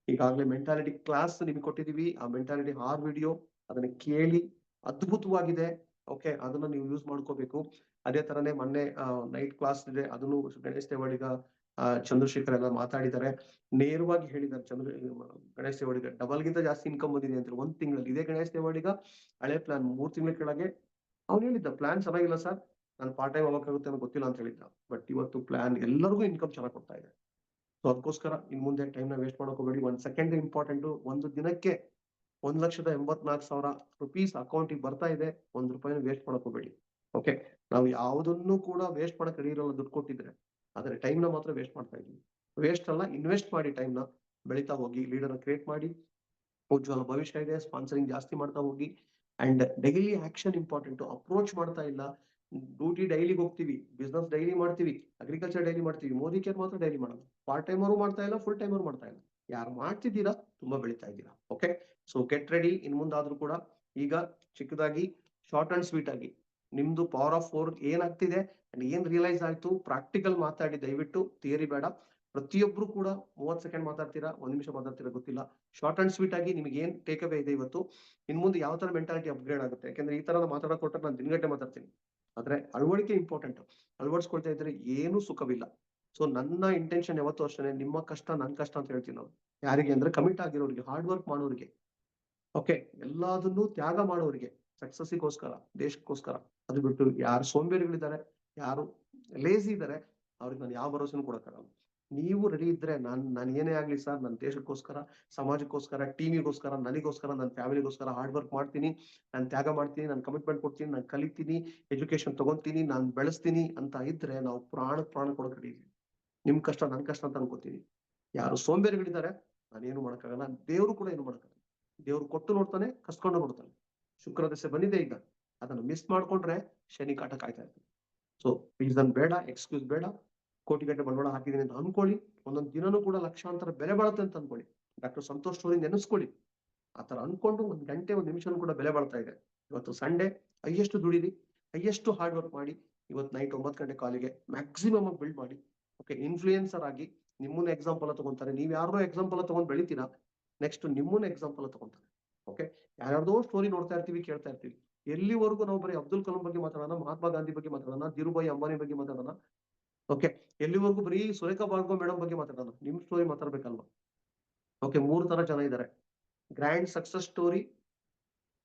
ಈಗಾಗಲೇ ಮೆಂಟಾಲಿಟಿ ಕ್ಲಾಸ್ ನಿಮ್ಗೆ ಕೊಟ್ಟಿದೀವಿ, ಆ ಮೆಂಟಾಲಿಟಿ 6 ವಿಡಿಯೋ ಅದನ್ನ ಕೇಳಿ, ಅದ್ಭುತವಾಗಿದೆ. ಓಕೆ, ಅದನ್ನ ನೀವು ಯೂಸ್ ಮಾಡ್ಕೋಬೇಕು. ಅದೇ ತರನೇ ಮೊನ್ನೆ ನೈಟ್ ಕ್ಲಾಸ್ ಇದೆ, ಅದನ್ನು ಗಣೇಶ್ ದೇವಾಡಿಗ, ಚಂದ್ರಶೇಖರ್ ಎಲ್ಲ ಮಾತಾಡಿದ್ದಾರೆ. ನೇರವಾಗಿ ಹೇಳಿದ್ದಾರೆ ಗಣೇಶ್ ದೇವಾಡಿಗ ಡಬಲ್ಗಿಂತ ಜಾಸ್ತಿ ಇನ್ಕಮ್ ಬಂದಿದೆ ಅಂತ 1 ತಿಂಗಳಲ್ಲಿ. ಇದೇ ಗಣೇಶ್ ದೇವಾಡಿಗ ಹಳೆ ಪ್ಲಾನ್ 3 ತಿಂಗಳ ಕೆಳಗೆ ಅವ್ನು ಹೇಳಿದ್ದ, ಪ್ಲಾನ್ ಚೆನ್ನಾಗಿಲ್ಲ ಸರ್, ನಾನು ಪಾರ್ಟ್ ಟೈಮ್ ಹೋಗಕ್ಕಾಗುತ್ತೆ ಅನ್ನೋ ಗೊತ್ತಿಲ್ಲ ಅಂತ ಹೇಳಿದ್ದ. ಬಟ್ ಇವತ್ತು ಪ್ಲಾನ್ ಎಲ್ಲರಿಗೂ ಇನ್ಕಮ್ ಚೆನ್ನಾಗಿ ಕೊಡ್ತಾ ಇದೆ. ಸೊ ಅದಕ್ಕೋಸ್ಕರ ಇನ್ ಮುಂದೆ ಟೈಮ್ನ ವೇಸ್ಟ್ ಮಾಡೋಕೋಬೇಡಿ. 1 second important. ಒಂದು ದಿನಕ್ಕೆ 1,84,000 ರೂಪೀಸ್ ಅಕೌಂಟಿಗೆ ಬರ್ತಾ ಇದೆ, 1 ರೂಪಾಯಿನ ವೇಸ್ಟ್ ಮಾಡೋಕೋಬೇಡಿ. ಓಕೆ, ನಾವು ಯಾವುದನ್ನು ಕೂಡ ವೇಸ್ಟ್ ಮಾಡಕ್ ರೆಡಿ ಇರಲ್ಲ ದುಡ್ಡು ಕೊಟ್ಟಿದ್ರೆ. ಆದ್ರೆ ಟೈಮ್ನ ಮಾತ್ರ ವೇಸ್ಟ್ ಮಾಡ್ತಾ ಇದೀವಿ. ವೇಸ್ಟ್ ಅಲ್ಲ, ಇನ್ವೆಸ್ಟ್ ಮಾಡಿ, ಟೈಮ್ನ ಬೆಳೀತಾ ಹೋಗಿ, ಲೀಡರ್ನ ಕ್ರಿಯೇಟ್ ಮಾಡಿ. ಉಜ್ವಲ ಭವಿಷ್ಯ ಇದೆ, ಸ್ಪಾನ್ಸರಿಂಗ್ ಜಾಸ್ತಿ ಮಾಡ್ತಾ ಹೋಗಿ. And daily action important. Approach ಮಾಡ್ತಾ ಇಲ್ಲ, ಡ್ಯೂಟಿ ಡೈಲಿಗೆ ಹೋಗ್ತೀವಿ, ಬಿಸ್ನೆಸ್ ಡೈಲಿ ಮಾಡ್ತೀವಿ, ಅಗ್ರಿಕಲ್ಚರ್ ಡೈಲಿ ಮಾಡ್ತೀವಿ, ಮೋದಿ ಕೇರ್ ಮಾತ್ರ ಡೈಲಿ ಮಾಡಲ್ಲ. ಪಾರ್ಟ್ ಟೈಮರು ಮಾಡ್ತಾ ಇಲ್ಲ, ಫುಲ್ ಟೈಮರು ಮಾಡ್ತಾ ಇಲ್ಲ. ಯಾರು ಮಾಡ್ತಿದ್ದೀರಾ ತುಂಬಾ ಬೆಳೀತಾ ಇದ್ದೀರಾ. Okay, so get ready. ಇನ್ ಮುಂದಾದ್ರೂ ಕೂಡ ಈಗ ಚಿಕ್ಕದಾಗಿ ಶಾರ್ಟ್ ಅಂಡ್ ಸ್ವೀಟ್ ಆಗಿ ನಿಮ್ದು ಪವರ್ ಆಫ್ 4 ಏನಾಗ್ತಿದೆ ಅಂಡ್ ಏನ್ ರಿಯಲೈಸ್ ಆಯ್ತು ಪ್ರಾಕ್ಟಿಕಲ್ ಮಾತಾಡಿ, ದಯವಿಟ್ಟು ಥಿಯರಿ ಬೇಡ. ಪ್ರತಿಯೊಬ್ರು ಕೂಡ 30 ಸೆಕೆಂಡ್ ಮಾತಾಡ್ತೀರಾ, 1 ನಿಮಿಷ ಮಾತಾಡ್ತೀರಾ ಗೊತ್ತಿಲ್ಲ. ಶಾರ್ಟ್ ಅಂಡ್ ಸ್ವೀಟ್ ಆಗಿ ನಿಮ್ಗೆ ಏನ್ ಟೇಕ್ ಅವೇ ಇದೆ ಇವತ್ತು, ಇನ್ ಮುಂದೆ ಯಾವ ತರ ಮೆಂಟಾಲಿಟಿ ಅಪ್ಗ್ರೇಡ್ ಆಗುತ್ತೆ. ಯಾಕಂದ್ರೆ ಈ ತರ ಮಾತಾಡೋ ಕೊಟ್ಟರೆ ನಾನು ದಿನಗಟ್ಟೆ ಮಾತಾಡ್ತೀನಿ. ಆದ್ರೆ ಅಳವಡಿಕೆ ಇಂಪಾರ್ಟೆಂಟ್. ಅಳವಡಿಸ್ಕೊಳ್ತಾ ಇದ್ರೆ ಏನು ಸುಖವಿಲ್ಲ. ಸೊ ನನ್ನ ಇಂಟೆನ್ಷನ್ ಯಾವತ್ತೂ ಅಷ್ಟೇ, ನಿಮ್ಮ ಕಷ್ಟ ನನ್ ಕಷ್ಟ ಅಂತ ಹೇಳ್ತೀನಿ ನಾವು. ಯಾರಿಗೆ ಅಂದ್ರೆ ಕಮಿಟ್ ಆಗಿರೋರಿಗೆ, ಹಾರ್ಡ್ ವರ್ಕ್ ಮಾಡೋರಿಗೆ. ಓಕೆ, ಎಲ್ಲದನ್ನು ತ್ಯಾಗ ಮಾಡೋರಿಗೆ, ಸಕ್ಸಸ್ಸಿಗೋಸ್ಕರ, ದೇಶಕ್ಕೋಸ್ಕರ. ಅದು ಬಿಟ್ಟು ಯಾರು ಸೋಂಬೇರಿಗಳಿದ್ದಾರೆ, ಯಾರು ಲೇಜಿ ಇದ್ದಾರೆ, ಅವ್ರಿಗೆ ನಾನು ಯಾವ ಭರವಸೆನೂ ಕೊಡಕ್ಕಾಗಲ್ಲ. ನೀವು ರೆಡಿ ಇದ್ರೆ ನಾನು ಏನೇ ಆಗ್ಲಿ ಸರ್, ನನ್ನ ದೇಶಕ್ಕೋಸ್ಕರ, ಸಮಾಜಕ್ಕೋಸ್ಕರ, ಟೀಮಿಗೋಸ್ಕರ, ನನಗೋಸ್ಕರ, ನನ್ನ ಫ್ಯಾಮಿಲಿಗೋಸ್ಕರ ಹಾರ್ಡ್ ವರ್ಕ್ ಮಾಡ್ತೀನಿ, ನಾನು ತ್ಯಾಗ ಮಾಡ್ತೀನಿ, ನಾನು ಕಮಿಟ್ಮೆಂಟ್ ಕೊಡ್ತೀನಿ, ನಾನು ಕಲಿತೀನಿ, ಎಜುಕೇಶನ್ ತಗೊಂತೀನಿ, ನಾನು ಬೆಳೆಸ್ತೀನಿ ಅಂತ ಇದ್ರೆ ನಾವು ಪ್ರಾಣ ಕೊಡೋಕೆ ರೆಡಿ ಇದೀವಿ. ನಿಮ್ ಕಷ್ಟ ನನ್ ಕಷ್ಟ ಅಂತ ಅನ್ಕೋತೀನಿ. ಯಾರು ಸೋಂಬೇರಿಗಳಿದ್ದಾರೆ, ನಾನೇನು ಮಾಡಕ್ಕಾಗಲ್ಲ, ದೇವ್ರು ಕೂಡ ಏನು ಮಾಡಕ್ಕಾಗಲ್ಲ. ದೇವ್ರು ಕೊಟ್ಟು ನೋಡ್ತಾನೆ, ಕಸ್ಕೊಂಡು ನೋಡ್ತಾನೆ. ಶುಕ್ರ ದಶೆ ಬಂದಿದೆ ಈಗ. ಅದನ್ನ ಮಿಸ್ ಮಾಡ್ಕೊಂಡ್ರೆ ಶನಿ ಕಾಟ ಕಾಯ್ತಾ ಇರ್ತದೆ. ಸೊ ರೀಸನ್ ಬೇಡ, ಎಕ್ಸ್ಕ್ಯೂಸ್ ಬೇಡ. ಕೋಟಿಗಟ್ಟಲೆ ಬಂಡವಾಳ ಹಾಕಿದೀನಿ ಅಂತ ಅನ್ಕೊಳ್ಳಿ. ಒಂದೊಂದು ದಿನನೂ ಕೂಡ ಲಕ್ಷಾಂತರ ಬೆಲೆ ಬಾಳುತ್ತೆ ಅಂತ ಅನ್ಕೊಳ್ಳಿ. ಡಾಕ್ಟರ್ ಸಂತೋಷ್ ಸ್ಟೋರಿ ನೆನೆಸ್ಕೊಳ್ಳಿ. ಆತರ ಅನ್ಕೊಂಡು 1 ಗಂಟೆ 1 ನಿಮಿಷನೂ ಕೂಡ ಬೆಲೆ ಬಾಳ್ತಾ ಇದೆ. ಇವತ್ತು ಸಂಡೇ, ಹೈಯೆಸ್ಟ್ ದುಡಿರಿ, ಹೈಯೆಸ್ಟ್ ಹಾರ್ಡ್ ವರ್ಕ್ ಮಾಡಿ. ಇವತ್ತು ನೈಟ್ 9 ಗಂಟೆ ಕಾಲಿಗೆ ಮ್ಯಾಕ್ಸಿಮಮ್ ಆಗಿ ಬಿಲ್ಡ್ ಮಾಡಿ. ಓಕೆ, ಇನ್ಫ್ಲೂಯೆನ್ಸರ್ ಆಗಿ ನಿಮ್ಮನ್ನ ಎಕ್ಸಾಂಪಲ್ ತಗೊಂತಾರೆ. ನೀವ್ ಯಾರೋ ಎಕ್ಸಾಂಪಲ್ ತಗೊಂಡ್ ಬೆಳಿತೀರಾ, ನೆಕ್ಸ್ಟ್ ನಿಮ್ಮನ್ನ ಎಕ್ಸಾಂಪಲ್ ತಗೊಂತಾರೆ. ಓಕೆ, ಯಾರ್ಯಾರ್ದೋ ಸ್ಟೋರಿ ನೋಡ್ತಾ ಇರ್ತೀವಿ, ಕೇಳ್ತಾ ಇರ್ತೀವಿ. ಎಲ್ಲಿವರೆಗೂ ನಾವು ಬರೀ ಅಬ್ದುಲ್ ಕಲಾಂ ಬಗ್ಗೆ ಮಾತಾಡೋಣ, ಮಹಾತ್ಮ ಗಾಂಧಿ ಬಗ್ಗೆ ಮಾತಾಡೋಣ, ಧೀರುಭಾಯಿ ಅಂಬಾನಿ ಬಗ್ಗೆ ಮಾತಾಡೋಣ. ಓಕೆ, ಎಲ್ಲಿವರೆಗೂ ಬರೀ ಸುರೇಖಾ ಭಾರ್ಗವ ಮೇಡಮ್ ಬಗ್ಗೆ ಮಾತಾಡೋಣ, ನಿಮ್ ಸ್ಟೋರಿ ಮಾತಾಡ್ಬೇಕಲ್ವಾ? ಓಕೆ, 3 ತರ ಜನ ಇದ್ದಾರೆ: grand success story,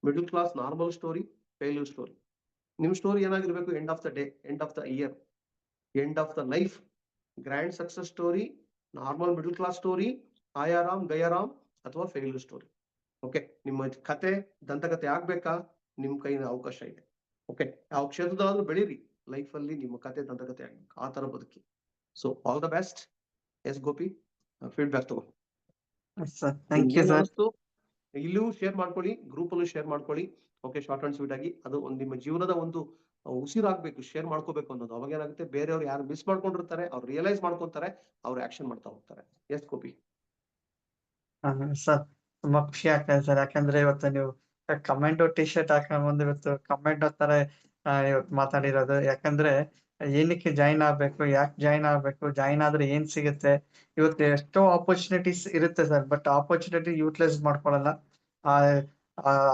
middle class normal story, failure story. ನಿಮ್ ಸ್ಟೋರಿ ಏನಾಗಿರ್ಬೇಕು? End of the day, end of the year, end of the life. Grand success story, normal middle class story, ಆಯಾರಾಮ್ ಗಯಾರಾಮ್ ಅಥವಾ ಫೇಲ್ಯೂರ್ ಸ್ಟೋರಿ. ಓಕೆ, ನಿಮ್ಮ ಕತೆ ದಂತಕತೆ ಆಗ್ಬೇಕಾ? ನಿಮ್ ಕೈನ ಅವಕಾಶ ಇದೆ. ಓಕೆ, ಯಾವ ಕ್ಷೇತ್ರದಲ್ಲಾದ್ರೂ ಬೆಳೀರಿ, ಲೈಫ್ ಅಲ್ಲಿ ನಿಮ್ಮ ಕತೆ ದಂತಕತೆ ಆಗ್ಬೇಕು, ಆ ತರ ಬದುಕಿ. So all the best. Yes Gopi, feedback ತಗೋ.
Sir thank you sir.
ಇಲ್ಲೂ ಶೇರ್ ಮಾಡ್ಕೊಳ್ಳಿ, ಗ್ರೂಪ್ ಅಲ್ಲೂ ಶೇರ್ ಮಾಡ್ಕೊಳ್ಳಿ. ಓಕೆ, ಶಾರ್ಟ್ ಅಂಡ್ ಸ್ವೀಟ್ ಆಗಿ. ಅದು ನಿಮ್ಮ ಜೀವನದ ಒಂದು ಉಸಿರಾಗ್ಬೇಕು, ಶೇರ್ ಮಾಡ್ಕೋಬೇಕು ಅನ್ನೋದು. ಅವಾಗ ಏನಾಗುತ್ತೆ, ಬೇರೆಯವ್ರು ಯಾರು ಮಿಸ್ ಮಾಡ್ಕೊಂಡಿರ್ತಾರೆ ಅವ್ರು ರಿಯಲೈಸ್ ಮಾಡ್ಕೊಂತಾರೆ, ಅವ್ರು ಆಕ್ಷನ್ ಮಾಡ್ತಾ ಹೋಗ್ತಾರೆ. ಎಸ್ ಗೋಪಿ.
ಸರ್ ತುಂಬಾ ಖುಷಿ ಆಗ್ತಾ ಇದೆ ಸರ್. ಯಾಕಂದ್ರೆ ಇವತ್ತು ನೀವು ಕಮೆಂಟ್ ಟಿ ಶರ್ಟ್ ಹಾಕೊಂಡ್ ಬಂದು ಇವತ್ತು ಕಮೆಂಟ್ ತರ ಇವತ್ತು ಮಾತಾಡಿರೋದು. ಯಾಕಂದ್ರೆ ಏನಕ್ಕೆ ಜಾಯಿನ್ ಆಗ್ಬೇಕು, ಯಾಕೆ ಜಾಯಿನ್ ಆಗ್ಬೇಕು, ಜಾಯಿನ್ ಆದ್ರೆ ಏನ್ ಸಿಗುತ್ತೆ. ಇವತ್ತು ಎಷ್ಟೋ ಆಪರ್ಚುನಿಟೀಸ್ ಇರುತ್ತೆ ಸರ್, ಬಟ್ ಆಪರ್ಚುನಿಟಿ ಯೂಟಿಲೈಸ್ ಮಾಡ್ಕೊಳಲ್ಲ. ಆ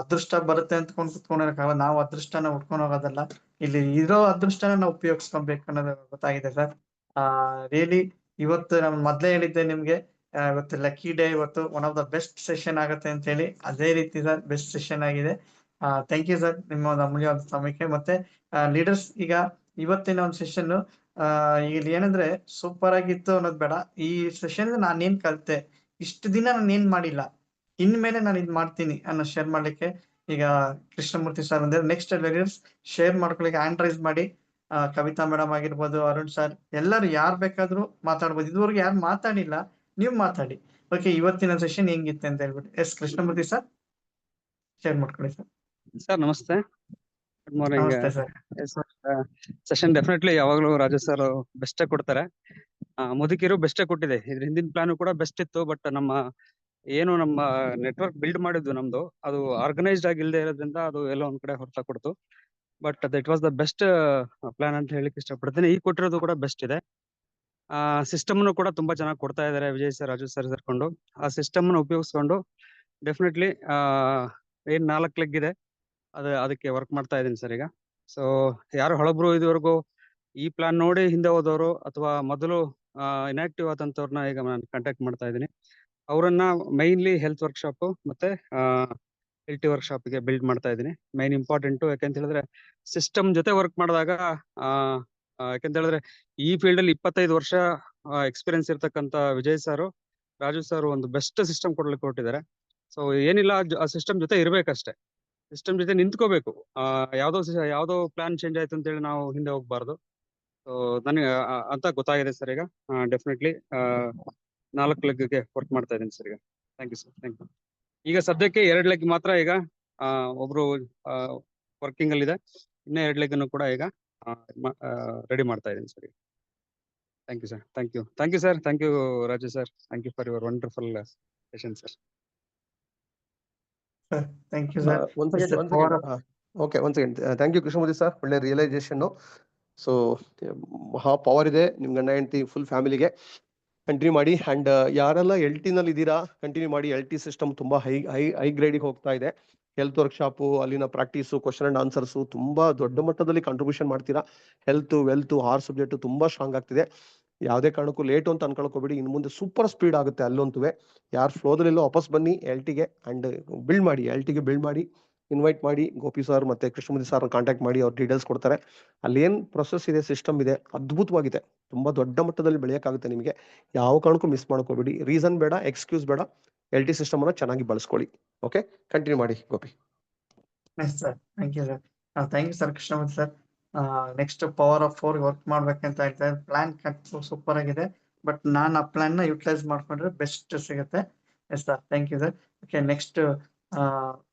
ಅದೃಷ್ಟ ಬರುತ್ತೆ ಅಂತ ಕುತ್ಕೊಂಡೋಗಲ್ಲ. ನಾವು ಅದೃಷ್ಟನ ಉಟ್ಕೊಂಡು ಹೋಗೋದಲ್ಲ, ಇಲ್ಲಿ ಇರೋ ಅದೃಷ್ಟನ ನಾವು ಉಪಯೋಗಿಸ್ಕೊಬೇಕು ಅನ್ನೋದು ಗೊತ್ತಾಗಿದೆ ಸರ್. ರಿಯಲಿ ಇವತ್ತು ನಾನು ಮೊದ್ಲೇ ಹೇಳಿದ್ದೆ ನಿಮ್ಗೆ, ಇವತ್ತು ಲಕ್ಕಿ ಡೇ, ಇವತ್ತು one of the best session ಆಗುತ್ತೆ ಅಂತ ಹೇಳಿ. ಅದೇ ರೀತಿ ಸರ್ ಬೆಸ್ಟ್ ಸೆಷನ್ ಆಗಿದೆ. ಥ್ಯಾಂಕ್ ಯು ಸರ್ ನಿಮ್ಮ ಒಂದು ಅಮೂಲ್ಯವಾದ ಸಮಯಕ್ಕೆ. ಮತ್ತೆ ಲೀಡರ್ಸ್, ಈಗ ಇವತ್ತಿನ ಒಂದು ಸೆಷನ್ ಇಲ್ಲಿ ಏನಂದ್ರೆ ಸೂಪರ್ ಆಗಿತ್ತು ಅನ್ನೋದು ಬೇಡ. ಈ ಸೆಷನ್ ನಾನೇನ್ ಕಲಿತೆ, ಇಷ್ಟು ದಿನ ನಾನು ಏನ್ ಮಾಡಿಲ್ಲ, ಇನ್ಮೇಲೆ ನಾನು ಇದ್ ಮಾಡ್ತೀನಿ ಅನ್ನೋ ಶೇರ್ ಮಾಡ್ಲಿಕ್ಕೆ ಈಗ ಕೃಷ್ಣಮೂರ್ತಿ ಸರ್ ಅಂದ್ರೆ ನೆಕ್ಸ್ಟ್ ಲೀಡರ್ಸ್ ಶೇರ್ ಮಾಡ್ಕೊಳ್ಳಿಕ್ಕೆ ಹ್ಯಾಂಡ್ ರೈಸ್ ಮಾಡಿ. ಕವಿತಾ ಮೇಡಮ್ ಆಗಿರ್ಬೋದು, ಅರುಣ್ ಸರ್, ಎಲ್ಲರೂ ಯಾರು ಬೇಕಾದ್ರೂ ಮಾತಾಡ್ಬೋದು. ಇದುವರೆಗೂ ಯಾರು ಮಾತಾಡಿಲ್ಲ, ನೀವು ಮಾತಾಡಿ. ಓಕೆ, ಇವತ್ತಿನ ಸೆಷನ್ ಹೆಂಗಿತ್ತು ಅಂತ ಹೇಳ್ಬಿಟ್ಟು. ಎಸ್ ಕೃಷ್ಣಮೂರ್ತಿ ಸರ್, ಶೇರ್ ಮಾಡ್ಕೊಳ್ಳಿ ಸರ್.
ಸರ್ ನಮಸ್ತೆ, ಗುಡ್ ಮಾರ್ನಿಂಗ್.
ನಮಸ್ತೆ ಸರ್.
ಸೆಷನ್ ಡೆಫಿನೆಟ್ಲಿ ಯಾವಾಗ್ಲೂ ರಾಜು ಸರ್ ಬೆಸ್ಟೇ ಕೊಡ್ತಾರೆ. ಮುದುಕಿರು ಬೆಸ್ಟೇ ಕೊಟ್ಟಿದೆ. ಇದ್ರ ಹಿಂದಿನ ಪ್ಲಾನ್ ಕೂಡ ಬೆಸ್ಟ್ ಇತ್ತು, ಬಟ್ ನಮ್ಮ ನೆಟ್ವರ್ಕ್ ಬಿಲ್ಡ್ ಮಾಡಿದ್ವು ನಮ್ದು, ಅದು ಆರ್ಗನೈಸ್ಡ್ ಆಗಿ ಇಲ್ಲದೆ ಇರೋದ್ರಿಂದ ಅದು ಎಲ್ಲೋ ಒಂದ್ ಕಡೆ ಹೊರತ ಕೊಡ್ತು. But it was the best plan ಅಂತ ಹೇಳಿಕ್ಕೆ ಇಷ್ಟಪಡ್ತೀನಿ. ಈಗ ಕೊಟ್ಟಿರೋದು ಕೂಡ ಬೆಸ್ಟ್ ಇದೆ. ಸಿಸ್ಟಮ್ ಕೂಡ ತುಂಬಾ ಚೆನ್ನಾಗಿ ಕೊಡ್ತಾ ಇದ್ದಾರೆ ವಿಜಯ್ ಸರ್, ರಾಜು ಸರ್ ಸೇರ್ಕೊಂಡು. ಆ ಸಿಸ್ಟಮ್ ಉಪಯೋಗಿಸ್ಕೊಂಡು ಡೆಫಿನೆಟ್ಲಿ ಏನ್ 4 ಲೆಗ್ ಇದೆ ಅದಕ್ಕೆ ವರ್ಕ್ ಮಾಡ್ತಾ ಇದೀನಿ ಸರ್ ಈಗ. ಸೊ ಯಾರು ಹೊಳಬ್ರು ಇದುವರೆಗೂ ಈ ಪ್ಲಾನ್ ನೋಡಿ ಹಿಂದೆ ಹೋದವರು ಅಥವಾ ಮೊದಲು ಇನ್ಆಕ್ಟಿವ್ ಆದಂತವ್ರನ್ನ ಈಗ ನಾನು ಕಾಂಟ್ಯಾಕ್ಟ್ ಮಾಡ್ತಾ ಇದ್ದೀನಿ. ಅವರನ್ನ ಮೈನ್ಲಿ ಹೆಲ್ತ್ ವರ್ಕ್ಶಾಪ್ ಮತ್ತೆ LT ವರ್ಕ್ಶಾಪ್ಗೆ ಬಿಲ್ಡ್ ಮಾಡ್ತಾ ಇದ್ದೀನಿ. ಮೈನ್ ಇಂಪಾರ್ಟೆಂಟ್ ಯಾಕಂತ ಹೇಳಿದ್ರೆ ಸಿಸ್ಟಮ್ ಜೊತೆ ವರ್ಕ್ ಮಾಡಿದಾಗ, ಯಾಕಂತ ಹೇಳಿದ್ರೆ ಈ ಫೀಲ್ಡ್ ಅಲ್ಲಿ 25 ವರ್ಷ ಎಕ್ಸ್ಪೀರಿಯನ್ಸ್ ಇರ್ತಕ್ಕಂತ ವಿಜಯ್ ಸಾರು, ರಾಜು ಸರ್ ಒಂದು ಬೆಸ್ಟ್ ಸಿಸ್ಟಮ್ ಕೊಡ್ಲಿಕ್ಕೆ ಹೊರಟಿದ್ದಾರೆ. ಸೊ ಏನಿಲ್ಲ, ಆ ಸಿಸ್ಟಮ್ ಜೊತೆ ಇರ್ಬೇಕಷ್ಟೇ, ಸಿಸ್ಟಮ್ ಜೊತೆ ನಿಂತ್ಕೋಬೇಕು. ಯಾವ್ದೋ ಪ್ಲಾನ್ ಚೇಂಜ್ ಆಯ್ತು ಅಂತ ಹೇಳಿ ನಾವು ಹಿಂದೆ ಹೋಗ್ಬಾರ್ದು. ಸೊ ನನಗೆ ಅಂತ ಗೊತ್ತಾಗಿದೆ ಸರ್ ಈಗ. ಡೆಫಿನೆಟ್ಲಿ 4 ಲೆಗ್ಗೆ ವರ್ಕ್ ಮಾಡ್ತಾ ಇದ್ದೀನಿ ಸರ್ ಈಗ. Thank you sir, thank you. ಈಗ ಸದ್ಯಕ್ಕೆ 2 ಲೆಗ್ ಮಾತ್ರ ಈಗ ಒಬ್ರು ವರ್ಕಿಂಗ್ ಅಲ್ಲಿ ಇದೆ. ಇನ್ನೂ 2 ಲೆಗ್ ಕೂಡ ಈಗ ರೆಡಿ ಮಾಡ್ತಾ ಇದ್ದೀನಿ sir. Thank you sir, thank you, thank you sir, thank you Raju sir, thank you for your wonderful session sir.
Thank you sir.
ಒಂದ್ second. Thank you Krishnamurthy sir, ಒಳ್ಳೆ ರಿಯಲೈಸೇಷನ್. ಸೊ ಮಹಾ ಪವರ್ ಇದೆ ನಿಮ್ ಗಂಡ ಹೆಂಡತಿ ಫುಲ್ ಫ್ಯಾಮಿಲಿಗೆ. ಕಂಟಿನ್ಯೂ ಮಾಡಿ. ಅಂಡ್ ಯಾರೆಲ್ಲ LT ನಲ್ಲಿ ಇದ್ದೀರಾ, ಕಂಟಿನ್ಯೂ ಮಾಡಿ. LT ಸಿಸ್ಟಮ್ ತುಂಬಾ ಹೈ ಗ್ರೇಡಿಗೆ ಹೋಗ್ತಾ ಇದೆ. ಹೆಲ್ತ್ ವರ್ಕ್ಶಾಪು, ಅಲ್ಲಿನ ಪ್ರಾಕ್ಟೀಸು, ಕ್ವಶನ್ ಅಂಡ್ ಆನ್ಸರ್ಸು ತುಂಬಾ ದೊಡ್ಡ ಮಟ್ಟದಲ್ಲಿ ಕಾಂಟ್ರಿಬ್ಯೂಷನ್ ಮಾಡ್ತೀರಾ. ಹೆಲ್ತ್, ವೆಲ್ತ್, 6 ಸಬ್ಜೆಕ್ಟ್ ತುಂಬಾ ಸ್ಟ್ರಾಂಗ್ ಆಗ್ತಿದೆ. ಯಾವುದೇ ಕಾರಣಕ್ಕೂ ಲೇಟು ಅಂತ ಅನ್ಕೊಳ್ಕೋಬೇಡಿ. ಇನ್ನು ಮುಂದೆ ಸೂಪರ್ ಸ್ಪೀಡ್ ಆಗುತ್ತೆ ಅಲ್ಲಂತೂ. ಯಾರು ಫ್ಲೋದಲ್ಲಿಲ್ಲೋ ವಾಪಸ್ ಬನ್ನಿ LTಗೆ ಅಂಡ್ ಬಿಲ್ಡ್ ಮಾಡಿ. LTಗೆ ಬಿಲ್ಡ್ ಮಾಡಿ, ಇನ್ವೈಟ್ ಮಾಡಿ. ಗೋಪಿ ಸರ್ ಮತ್ತೆ ಕೃಷ್ಣಮೂರ್ತಿ ಸರ್ ಕಾಂಟ್ಯಾಕ್ಟ್ ಮಾಡಿ, ಅವ್ರ ಡೀಟೇಲ್ಸ್ ಕೊಡ್ತಾರೆ. ಅಲ್ಲಿ ಏನ್ ಪ್ರೊಸೆಸ್ ಇದೆ, ಸಿಸ್ಟಮ್ ಇದೆ, ಅದ್ಭುತವಾಗಿದೆ. ತುಂಬಾ ದೊಡ್ಡ ಮಟ್ಟದಲ್ಲಿ ಬೆಳೆಯೋಕ್ಕಾಗುತ್ತೆ ನಿಮಗೆ. ಯಾವ ಕಾರಣಕ್ಕೂ ಮಿಸ್ ಮಾಡ್ಕೋಬೇಡಿ. ರೀಸನ್ ಬೇಡ, ಎಕ್ಸ್ಕ್ಯೂಸ್ ಬೇಡ. LT ಸಿಸ್ಟಮ್ ಅನ್ನ ಚೆನ್ನಾಗಿ ಬಳಸ್ಕೊಳ್ಳಿ. ಓಕೆ, ಕಂಟಿನ್ಯೂ ಮಾಡಿ Gopi.
Sir thank you sir. Thank you sir Krishnamurthy sir. Next power of 4 work ಮಾಡ್ಬೇಕಂತ ಹೇಳ್ತಾರೆ. ಪ್ಲಾನ್ ಸೂಪರ್ ಆಗಿದೆ, ಬಟ್ ನಾನು ಆ ಪ್ಲಾನ್ ನ ಯುಟಿಲೈಸ್ ಮಾಡ್ಕೊಂಡ್ರೆ ಬೆಸ್ಟ್ ಸಿಗುತ್ತೆ. Yes sir, thank you sir. Okay, next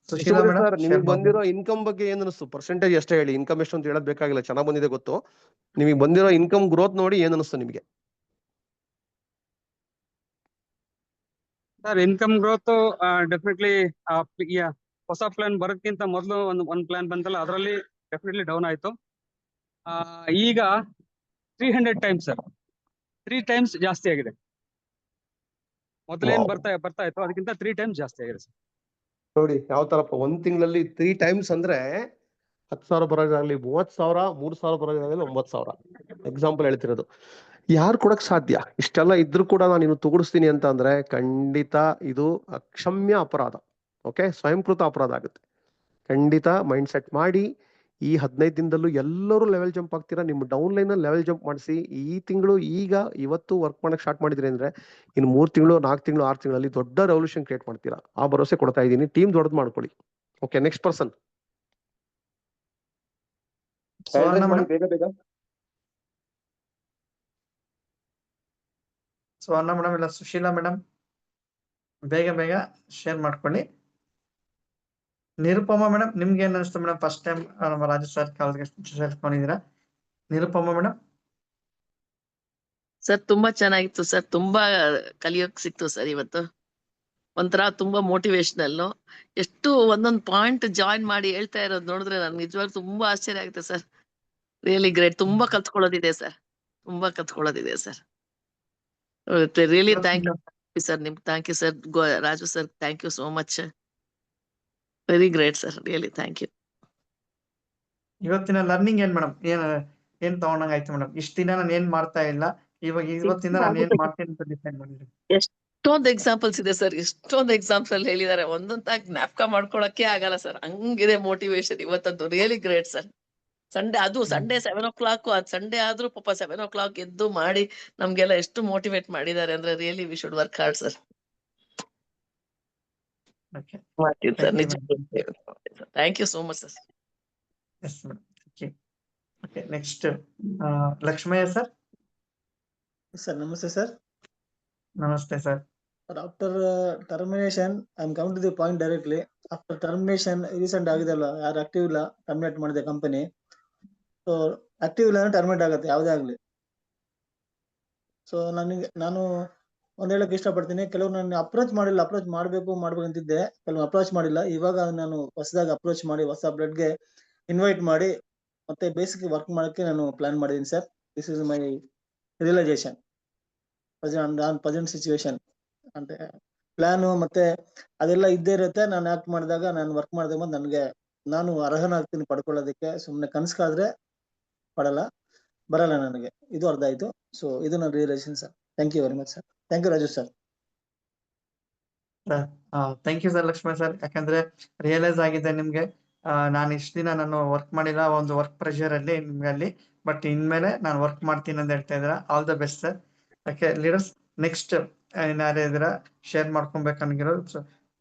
Sushila madam
sir ನಿಮಗೆ ಬಂದಿರೋ ಇನ್ಕಮ್ ಬಗ್ಗೆ ಏನ್ ಅನಿಸ್ತು? ಪರ್ಸೆಂಟೇಜ್ ಎಷ್ಟೇ ಹೇಳಿ, ಇನ್ಕಮ್ ಎಷ್ಟು ಅಂತ ಹೇಳೋದ್ ಬೇಕಾಗಿಲ್ಲ, ಚೆನ್ನಾಗ್ ಬಂದಿದೆ ಗೊತ್ತು. ನಿಮಗೆ ಬಂದಿರೋ ಇನ್ಕಮ್ ಗ್ರೋತ್ ನೋಡಿ ಏನ್ ಅನಿಸ್ತು ನಿಮಗೆ?
ಸರ್ ಇನ್ಕಮ್ ಗ್ರೋತ್ ಡೆಫಿನೆಟ್ಲಿ ಹೊಸ ಪ್ಲಾನ್ ಬರೋಕ್ಕಿಂತ ಮೊದಲು ಒಂದ್ ಪ್ಲಾನ್ ಬಂತಲ್ಲ, ಅದರಲ್ಲಿ ಡೆಫಿನೆಟ್ಲಿ ಡೌನ್ ಆಯ್ತು. ಈಗ 300 ಟೈಮ್ಸ್ ಸರ್, 3 ಟೈಮ್ಸ್ ಜಾಸ್ತಿ ಆಗಿದೆ. ಮೊದಲೇನ್ ಬರ್ತಾ ಇತ್ತು ಅದಕ್ಕಿಂತ 3 ಟೈಮ್ಸ್ ಜಾಸ್ತಿ ಆಗಿದೆ ಸರ್.
ನೋಡಿ ಯಾವ ತರಪ್ಪ, ಒಂದ್ ತಿಂಗಳಲ್ಲಿ 3 ಟೈಮ್ಸ್ ಅಂದ್ರೆ 10,000 ಬರೋದಾಗ್ಲಿ, 30,000, 3,000 ಬರೋದಾಗ್ಲಿ, 9,000 ಎಕ್ಸಾಂಪಲ್ ಹೇಳ್ತಿರೋದು. ಯಾರು ಕೊಡಕ್ ಸಾಧ್ಯ? ಇಷ್ಟೆಲ್ಲ ಇದ್ರೂ ಕೂಡ ನಾನು ಇನ್ನು ತುಗುಡಿಸ್ತೀನಿ ಅಂತ ಅಂದ್ರೆ ಖಂಡಿತ ಇದು ಅಕ್ಷಮ್ಯ ಅಪರಾಧ. ಓಕೆ, ಸ್ವಯಂಕೃತ ಅಪರಾಧ ಆಗುತ್ತೆ. ಖಂಡಿತ ಮೈಂಡ್ ಸೆಟ್ ಮಾಡಿ. ಈ 15 ದಿನದಲ್ಲೂ ಎಲ್ಲರೂ ಲೆವೆಲ್ ಜಂಪ್ ಆಗ್ತೀರಾ. ನಿಮ್ಮ ಡೌನ್ ಲೈನ್ ಅಲ್ಲಿ ಲೆವೆಲ್ ಜಂಪ್ ಮಾಡಿಸಿ. ಈ ತಿಂಗಳು ಇವತ್ತು ವರ್ಕ್ ಮಾಡಕ್ ಸ್ಟಾರ್ಟ್ ಮಾಡಿದ್ರಿ ಅಂದ್ರೆ ಇನ್ನು 3 ತಿಂಗಳು, 4 ತಿಂಗಳು, 6 ತಿಂಗಳಲ್ಲಿ ದೊಡ್ಡ ರೆವಲ್ಯೂಷನ್ ಕ್ರಿಯೇಟ್ ಮಾಡ್ತೀರಾ. ಆ ಭರವಸೆ ಕೊಡ್ತಾ ಇದ್ದೀನಿ. ಟೀಮ್ ದೊಡ್ಡದು ಮಾಡ್ಕೊಳ್ಳಿ. ಓಕೆ, ನೆಕ್ಸ್ಟ್ ಪರ್ಸನ್ ಬೇಗ ಬೇಗ.
ಸುವರ್ಣ ಮೇಡಮ್ ಇಲ್ಲ ಸುಶೀಲಾ ಮೇಡಮ್, ಬೇಗ ಬೇಗ ಶೇರ್ ಮಾಡ್ಕೊಳ್ಳಿ. ನಿರುಪಮಾ ಮೇಡಮ್, ನಿಮ್ಗೆ ಏನ್ ಅನಿಸ್ತು ಮೇಡಮ್? ಫಸ್ಟ್ ಟೈಮ್ ನಮ್ಮ ರಾಜು ಸರ್ ಕಾಲ್ಗೆ ಸೇರ್ಕೊಂಡಿದ್ದೀರಾ. ನಿರುಪಮಾ ಮೇಡಮ್.
ಸರ್ ತುಂಬಾ ಚೆನ್ನಾಗಿತ್ತು ಸರ್, ತುಂಬಾ ಕಲಿಯೋಕ್ ಸಿಕ್ತು ಸರ್ ಇವತ್ತು. ಒಂಥರ ತುಂಬಾ ಮೋಟಿವೇಶನಲ್. ಎಷ್ಟು ಒಂದೊಂದ್ ಪಾಯಿಂಟ್ ಜಾಯಿನ್ ಮಾಡಿ ಹೇಳ್ತಾ ಇರೋದು ನೋಡಿದ್ರೆ ನನ್ಗೆ ನಿಜವಾಗ್ಲೂ ತುಂಬಾ ಆಶ್ಚರ್ಯ ಆಗುತ್ತೆ ಸರ್. Really great. ತುಂಬಾ ಕಲ್ತ್ಕೊಳ್ಳೋದಿದೆ ಸರ್, ತುಂಬಾ ಕಲ್ತ್ಕೊಳ್ಳೋದಿದೆ sir. Really thank you sir. ನಿಮ್ಗೆ thank you sir. Raju sir thank you so much. Very great sir, really thank you.
ಇವತ್ತಿನ ಲರ್ನಿಂಗ್ ಏನ್ ಮೇಡಮ್? ಏನ್ ತಗೊಂಡಂಗ ಆಯ್ತು ಮೇಡಮ್? ಇಷ್ಟ ದಿನ ನಾನು ಏನ್ ಮಾಡ್ತಾ ಇಲ್ಲ, ಇವಾಗ ಇವತ್ತಿಂದ ನಾನು ಏನ್ ಮಾಡ್ತೀನಿ ಅಂತ ಡಿಸೈಡ್ ಮಾಡಿದ್ರಿ.
ಎಷ್ಟೊಂದು ಎಕ್ಸಾಂಪಲ್ಸ್ ಇದೆ ಸರ್, ಎಷ್ಟೊಂದು ಎಕ್ಸಾಂಪಲ್ ಹೇಳಿದ್ದಾರೆ. ಒಂದೊಂದಾಗಿ ಜ್ಞಾಪಕ ಮಾಡ್ಕೊಳಕ್ಕೆ ಆಗಲ್ಲ ಸರ್, ಹಂಗಿದೆ ಮೋಟಿವೇಶನ್ ಇವತ್ತಂತೂ. Really great sir. Sunday 7 o'clock, ಅದು ಸಂಡೇ ಆದ್ರೂ ಪಾಪ 7 o'clock ಎದ್ದು ಮಾಡಿ ನಮ್ಗೆಲ್ಲ ಎಷ್ಟು ಮೋಟಿವೇಟ್ ಮಾಡಿದ್ದಾರೆ ಅಂದ್ರೆ really we should work hard sir. ಮಾಡ್ತೀವಿ ಸರ್, ನಿಜ. Thank you so much sir.
Yes madam. Okay, next Lakshmaiah sir.
Sir, namaste sir.
ನಮಸ್ತೆ sir.
After termination, I am coming to the point directly. After termination, recent ಆಗಿದೆಲ್ಲ, ಯಾರು ಆಕ್ಟಿವ್ ಇಲ್ಲ, ಟರ್ಮಿನೇಟ್ ಮಾಡಿದೆ ಕಂಪನಿ. ಸೊ ಆಕ್ಟಿವ್ ಇಲ್ಲ ಟರ್ಮಿನೇಟ್ ಆಗುತ್ತೆ ಯಾವುದೇ ಆಗ್ಲಿ. ಸೊ ನಾನು ಒಂದ್ ಹೇಳಕ್ ಇಷ್ಟಪಡ್ತೀನಿ, ಕೆಲವ್ರು ನಾನು ಅಪ್ರೋಚ್ ಮಾಡ್ಬೇಕು ಅಂತಿದ್ದೆ, ಕೆಲವು ಅಪ್ರೋಚ್ ಮಾಡಿಲ್ಲ. ಇವಾಗ ನಾನು ಹೊಸದಾಗಿ ಅಪ್ರೋಚ್ ಮಾಡಿ ಹೊಸ ಬ್ಲಡ್ಗೆ ಇನ್ವೈಟ್ ಮಾಡಿ ಮತ್ತೆ ಬೇಸಿಕ್ ವರ್ಕ್ ಮಾಡಕ್ಕೆ ನಾನು ಪ್ಲಾನ್ ಮಾಡಿದ್ದೀನಿ sir. This is my realisation present situation. ಅಂದ್ರೆ ಪ್ಲಾನು ಮತ್ತೆ ಅದೆಲ್ಲ ಇದ್ದೇ ಇರುತ್ತೆ. ನಾನು ಆಕ್ಟ್ ಮಾಡಿದಾಗ, ನಾನು ವರ್ಕ್ ಮಾಡಿದಾಗ ನನಗೆ ನಾನು ಅರ್ಹನಾಗ್ತೀನಿ ಪಡ್ಕೊಳ್ಳೋದಕ್ಕೆ. ಸುಮ್ಮನೆ ಕನ್ಸ್ಕಾದ್ರೆ ಬರಲ್ಲ ನನಗೆ, ಇದು ಅರ್ಥ ಆಯ್ತು. ಸೊ ಇದು ನನ್ನ realisation sir. Thank you very much sir. Thank you Raju sir.
Thank you sir Laxman sir. ಯಾಕಂದ್ರೆ ರಿಯಲೈಸ್ ಆಗಿದೆ ನಿಮ್ಗೆ, ನಾನು ಇಷ್ಟ ದಿನ ನಾನು ವರ್ಕ್ ಮಾಡಿಲ್ಲ ಒಂದು ವರ್ಕ್ ಪ್ರೆಷರ್ ಅಲ್ಲಿ ನಿಮ್ಗೆ ಅಲ್ಲಿ, ಬಟ್ ಇನ್ಮೇಲೆ ನಾನು ವರ್ಕ್ ಮಾಡ್ತೀನಿ ಅಂತ ಹೇಳ್ತಾ ಇದ್ದೀರಾ. All the best sir. Okay leaders, next ಯಾರೇ ಇದ್ದೀರಾ ಶೇರ್ ಮಾಡ್ಕೊಬೇಕನ್ಗಿರೋದು?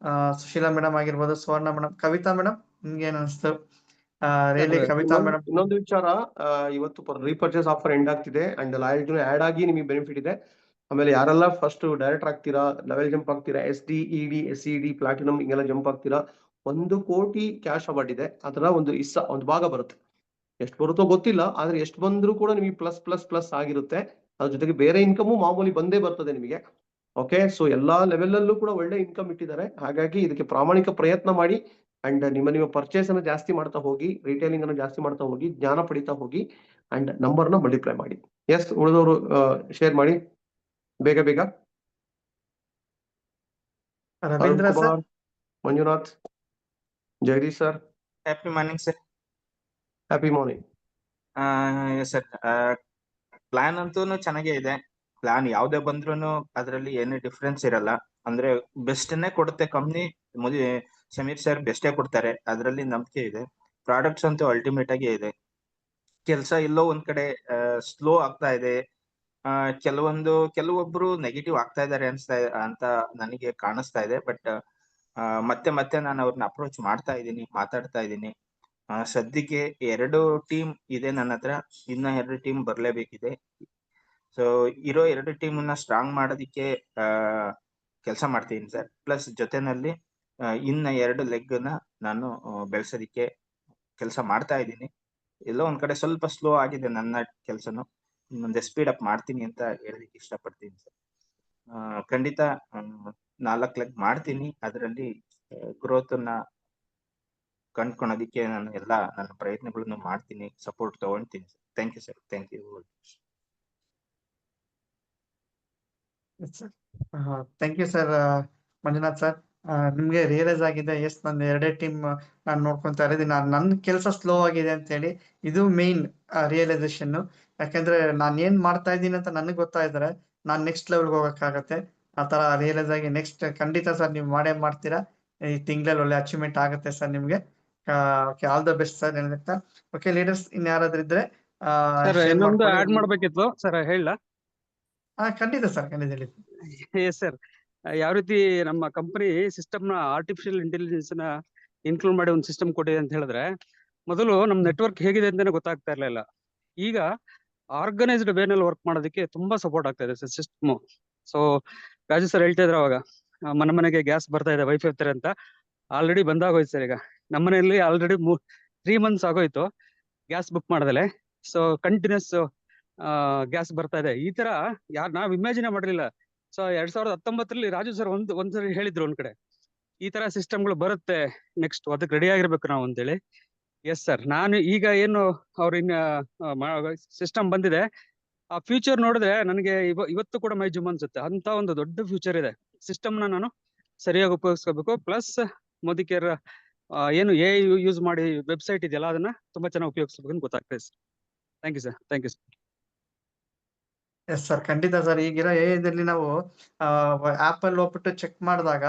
ಸುಶೀಲಾ ಮೇಡಮ್ ಆಗಿರ್ಬೋದು, ಸುವರ್ಣ ಮೇಡಮ್, ಕವಿತಾ ಮೇಡಮ್, ನಿಮ್ಗೆ ಏನ್ ಅನಿಸ್ತು? Really Kavitha madam.
ಇನ್ನೊಂದು ವಿಚಾರ, ಇವತ್ತು ರೀಪರ್ಚೇಸ್ ಆಫರ್ ಎಂಡ್ ಆಗ್ತಿದೆ ಅಂಡ್ ಲಾಯಲ್ಟಿ ಆಡ್ ಆಗಿ ನಿಮಗೆ ಬೆನಿಫಿಟ್ ಇದೆ. ಆಮೇಲೆ ಯಾರೆಲ್ಲ ಫಸ್ಟ್ ಡೈರೆಕ್ಟ್ ಆಗ್ತೀರಾ, ಲೆವೆಲ್ ಜಂಪ್ ಆಗ್ತೀರಾ, SD, ED, SED, ಪ್ಲಾಟಿನಮ್ ಹಿಂಗೆಲ್ಲ ಜಂಪ್ ಆಗ್ತೀರಾ, 1 ಕೋಟಿ ಕ್ಯಾಶ್ ಅವಾರ್ಡ್ ಇದೆ. ಅದರ ಒಂದು ಭಾಗ ಬರುತ್ತೆ. ಎಷ್ಟು ಬರುತ್ತೋ ಗೊತ್ತಿಲ್ಲ, ಆದ್ರೆ ಎಷ್ಟು ಬಂದ್ರೂ ಕೂಡ ನಿಮಗೆ ಪ್ಲಸ್ ಆಗಿರುತ್ತೆ. ಅದ್ರ ಜೊತೆಗೆ ಬೇರೆ ಇನ್ಕಮ್ ಮಾಮೂಲಿ ಬಂದೇ ಬರ್ತದೆ ನಿಮಗೆ. ಓಕೆ, ಸೊ ಎಲ್ಲಾ ಲೆವೆಲ್ ಅಲ್ಲೂ ಕೂಡ ಒಳ್ಳೆ ಇನ್ಕಮ್ ಇಟ್ಟಿದ್ದಾರೆ. ಹಾಗಾಗಿ ಇದಕ್ಕೆ ಪ್ರಾಮಾಣಿಕ ಪ್ರಯತ್ನ ಮಾಡಿ ಅಂಡ್ ನಿಮ್ಮ ಪರ್ಚೇಸ್ ಅನ್ನು ಜಾಸ್ತಿ ಮಾಡ್ತಾ ಹೋಗಿ, ರಿಟೇಲಿಂಗ್ ಅನ್ನು ಜಾಸ್ತಿ ಮಾಡ್ತಾ ಹೋಗಿ, ಜ್ಞಾನ ಪಡಿತಾ ಹೋಗಿ ಅಂಡ್ ನಂಬರ್ನ ಮಲ್ಟಿಪ್ಲೈ ಮಾಡಿ. ಎಸ್, ಉಳಿದವರು ಶೇರ್ ಮಾಡಿ ಬೇಗ.
Ravindra sir,
Manjunath, Jagadish sir.
Happy morning sir.
Happy morning.
Sir, plan ಅಂತೂ ಚೆನ್ನಾಗೇ ಇದೆ. ಪ್ಲಾನ್ ಯಾವ್ದೇ ಬಂದ್ರು ಅದ್ರಲ್ಲಿ ಏನು ಡಿಫ್ರೆನ್ಸ್ ಇರಲ್ಲ. ಅಂದ್ರೆ ಬೆಸ್ಟ್ನೇ ಕೊಡುತ್ತೆ ಕಂಪ್ನಿ. ಸಮೀರ್ ಸರ್ ಬೆಸ್ಟೇ ಕೊಡ್ತಾರೆ, ಅದ್ರಲ್ಲಿ ನಂಬಿಕೆ ಇದೆ. ಪ್ರಾಡಕ್ಟ್ಸ್ ಅಂತೂ ಅಲ್ಟಿಮೇಟ್ ಆಗಿ ಇದೆ. ಕೆಲಸ ಎಲ್ಲೋ ಒಂದ್ ಕಡೆ ಸ್ಲೋ ಆಗ್ತಾ ಇದೆ. ಕೆಲವೊಬ್ರು ನೆಗೆಟಿವ್ ಆಗ್ತಾ ಇದಾರೆ ಅಂತ ನನಗೆ ಕಾಣಿಸ್ತಾ ಇದೆ. ಬಟ್ ಮತ್ತೆ ನಾನು ಅವ್ರನ್ನ ಅಪ್ರೋಚ್ ಮಾಡ್ತಾ ಇದ್ದೀನಿ, ಮಾತಾಡ್ತಾ ಇದ್ದೀನಿ. ಸದ್ಯಕ್ಕೆ 2 ಟೀಮ್ ಇದೆ ನನ್ನ ಹತ್ರ, ಇನ್ನ 2 ಟೀಮ್ ಬರ್ಲೇಬೇಕಿದೆ. ಸೊ ಇರೋ 2 ಟೀಮ್ ಸ್ಟ್ರಾಂಗ್ ಮಾಡೋದಿಕ್ಕೆ ಕೆಲಸ ಮಾಡ್ತೀನಿ ಸರ್. ಪ್ಲಸ್ ಜೊತೆನಲ್ಲಿ ಇನ್ನ 2 ಲೆಗ್ನ ನಾನು ಬೆಳೆಸೋದಿಕ್ಕೆ ಕೆಲಸ ಮಾಡ್ತಾ ಇದ್ದೀನಿ. ಎಲ್ಲೋ ಒಂದ್ ಕಡೆ ಸ್ವಲ್ಪ ಸ್ಲೋ ಆಗಿದೆ ನನ್ನ ಕೆಲಸನು, ಮುಂದೆ ಸ್ಪೀಡ್ ಅಪ್ ಮಾಡ್ತೀನಿ ಅಂತ ಹೇಳಲಿಕ್ಕೆ ಇಷ್ಟಪಡ್ತೀನಿ ಸರ್. ಖಂಡಿತ 4 ಲೆಗ್ ಮಾಡ್ತೀನಿ, ಅದರಲ್ಲಿ ಗ್ರೋತ್ ಅನ್ನ ಕಂಡ್ಕೊಳೋದಿಕ್ಕೆ ನಾನು ನನ್ನ ಪ್ರಯತ್ನಗಳನ್ನು ಮಾಡ್ತೀನಿ, ಸಪೋರ್ಟ್ ತಗೊಳ್ತೀನಿ sir. Thank you sir, thank you.
Thank you sir Manjunath sir. ನಿಮ್ಗೆ ರಿಯಲೈಸ್ ಆಗಿದೆ ಎಸ್ ನನ್ನ 2 ಟೀಮ್ ನಾನು ನೋಡ್ಕೊಂತಾ ಇದ್ದೀನಿ, ನನ್ನ ಕೆಲಸ ಸ್ಲೋ ಆಗಿದೆ ಅಂತ ಹೇಳಿ. ಇದು ಮೇನ್ ರಿಯಲೈಸೇಷನ್. ಯಾಕಂದ್ರೆ ನಾನು ಏನ್ ಮಾಡ್ತಾ ಇದ್ದೀನಿ ಅಂತ ನನಗೆ ಗೊತ್ತಾಯಿದ್ರೆ ನಾನು ನೆಕ್ಸ್ಟ್ ಲೆವೆಲ್ಗೆ ಹೋಗಕ್ಕಾಗತ್ತೆ. ಆ ತರ ರಿಯಲೈಸ್ ಆಗಿ ನೆಕ್ಸ್ಟ್ ಖಂಡಿತ ಸರ್ ನೀವು ಮಾಡೇ ಮಾಡ್ತೀರಾ. ಈ ತಿಂಗಳಲ್ಲಿ ಒಳ್ಳೆ ಅಚೀವ್ಮೆಂಟ್ ಆಗುತ್ತೆ ಸರ್ ನಿಮ್ಗೆ. Okay, all the best sir ಹೇಳ್ತಾ. ಓಕೆ ಲೀಡರ್ಸ್ ಇನ್ ಯಾರಾದ್ರೂ ಇದ್ರೆ
ಸರ್
ಶೇರ್
ಇನ್ನೊಂದು
ಮಾಡ್ಕೊಳ್ಳಿ.
ಆಡ್ ಮಾಡ್ಬೇಕಿತ್ತು ಸರ್, ಹೇಳ.
ಖಂಡಿತ ಸರ್, ಖಂಡಿತ ಹೇಳಿ.
ಎಸ್ ಸರ್, ಯಾವ ರೀತಿ ನಮ್ಮ ಕಂಪನಿ ಸಿಸ್ಟಮ್ ನ ಆರ್ಟಿಫಿಷಿಯಲ್ ಇಂಟೆಲಿಜೆನ್ಸ್ ನ ಇನ್ಕ್ಲೂಡ್ ಮಾಡಿ ಒಂದು ಸಿಸ್ಟಮ್ ಕೊಟ್ಟಿದೆ ಅಂತ ಹೇಳಿದ್ರೆ, ಮೊದಲು ನಮ್ ನೆಟ್ವರ್ಕ್ ಹೇಗಿದೆ ಅಂತಾನೆ ಗೊತ್ತಾಗ್ತಾ ಇರ್ಲಿಲ್ಲ. ಈಗ ಆರ್ಗನೈಸ್ಡ್ ವೇನಲ್ಲಿ ವರ್ಕ್ ಮಾಡೋದಕ್ಕೆ ತುಂಬಾ ಸಪೋರ್ಟ್ ಆಗ್ತಾ ಇದೆ sir system. So Raju sir ಹೇಳ್ತಾ ಇದ್ರು ಅವಾಗ ಮನೆ ಮನೆಗೆ ಗ್ಯಾಸ್ ಬರ್ತಾ ಇದೆ ವೈಫೈ ಇರ್ತಾರೆ ಅಂತ. ಆಲ್ರೆಡಿ ಬಂದಾಗೋಯ್ತು ಸರ್. ಈಗ ನಮ್ಮನೆಯಲ್ಲಿ ಆಲ್ರೆಡಿ 3 months ಆಗೋಯ್ತು ಗ್ಯಾಸ್ ಬುಕ್ ಮಾಡದಲೆ. ಸೊ ಕಂಟಿನ್ಯೂಸ್ ಗ್ಯಾಸ್ ಬರ್ತಾ ಇದೆ. ಈ ತರ ನಾವ್ ಇಮ್ಯಾಜಿನ್ ಮಾಡಿರ್ಲಿಲ್ಲ. ಸೊ 2019ರಲ್ಲಿ ರಾಜು ಸರ್ ಒಂದ್ಸರಿ ಹೇಳಿದ್ರು ಒಂದ್ ಕಡೆ, ಈ ತರ ಸಿಸ್ಟಮ್ಗಳು ಬರುತ್ತೆ ನೆಕ್ಸ್ಟ್, ಅದಕ್ಕೆ ರೆಡಿ ಆಗಿರ್ಬೇಕು ನಾವು ಅಂತೇಳಿ. ಎಸ್ ಸರ್, ನಾನು ಈಗ ಏನು ಅವ್ರ ಸಿಸ್ಟಮ್ ಬಂದಿದೆ, ಆ ಫ್ಯೂಚರ್ ನೋಡಿದ್ರೆ ನನಗೆ ಇವತ್ತು ಕೂಡ ಮೈ ಜುಮ್ ಅನ್ಸುತ್ತೆ. ಅಂತ ಒಂದು ದೊಡ್ಡ ಫ್ಯೂಚರ್ ಇದೆ. ಸಿಸ್ಟಮ್ ನ ನಾನು ಸರಿಯಾಗಿ ಉಪಯೋಗಿಸ್ಕೋಬೇಕು. ಪ್ಲಸ್ ಮೋದಿ ಕೇರ್ ಏನು ಯೂಸ್ ಮಾಡಿ ವೆಬ್ಸೈಟ್ ಇದೆಯಲ್ಲ, ಅದನ್ನ ತುಂಬಾ ಚೆನ್ನಾಗಿ ಉಪಯೋಗಿಸ್ಬೇಕು ಅಂತ ಗೊತ್ತಾಗ್ತದೆ sir. Thank you sir, thank you sir.
Yes sir, ಖಂಡಿತ ಸರ್. ಈಗಿರೋ ಏದಲ್ಲಿ ನಾವು ಆಪ್ ಅಲ್ಲಿ ಹೋಗ್ಬಿಟ್ಟು ಚೆಕ್ ಮಾಡಿದಾಗ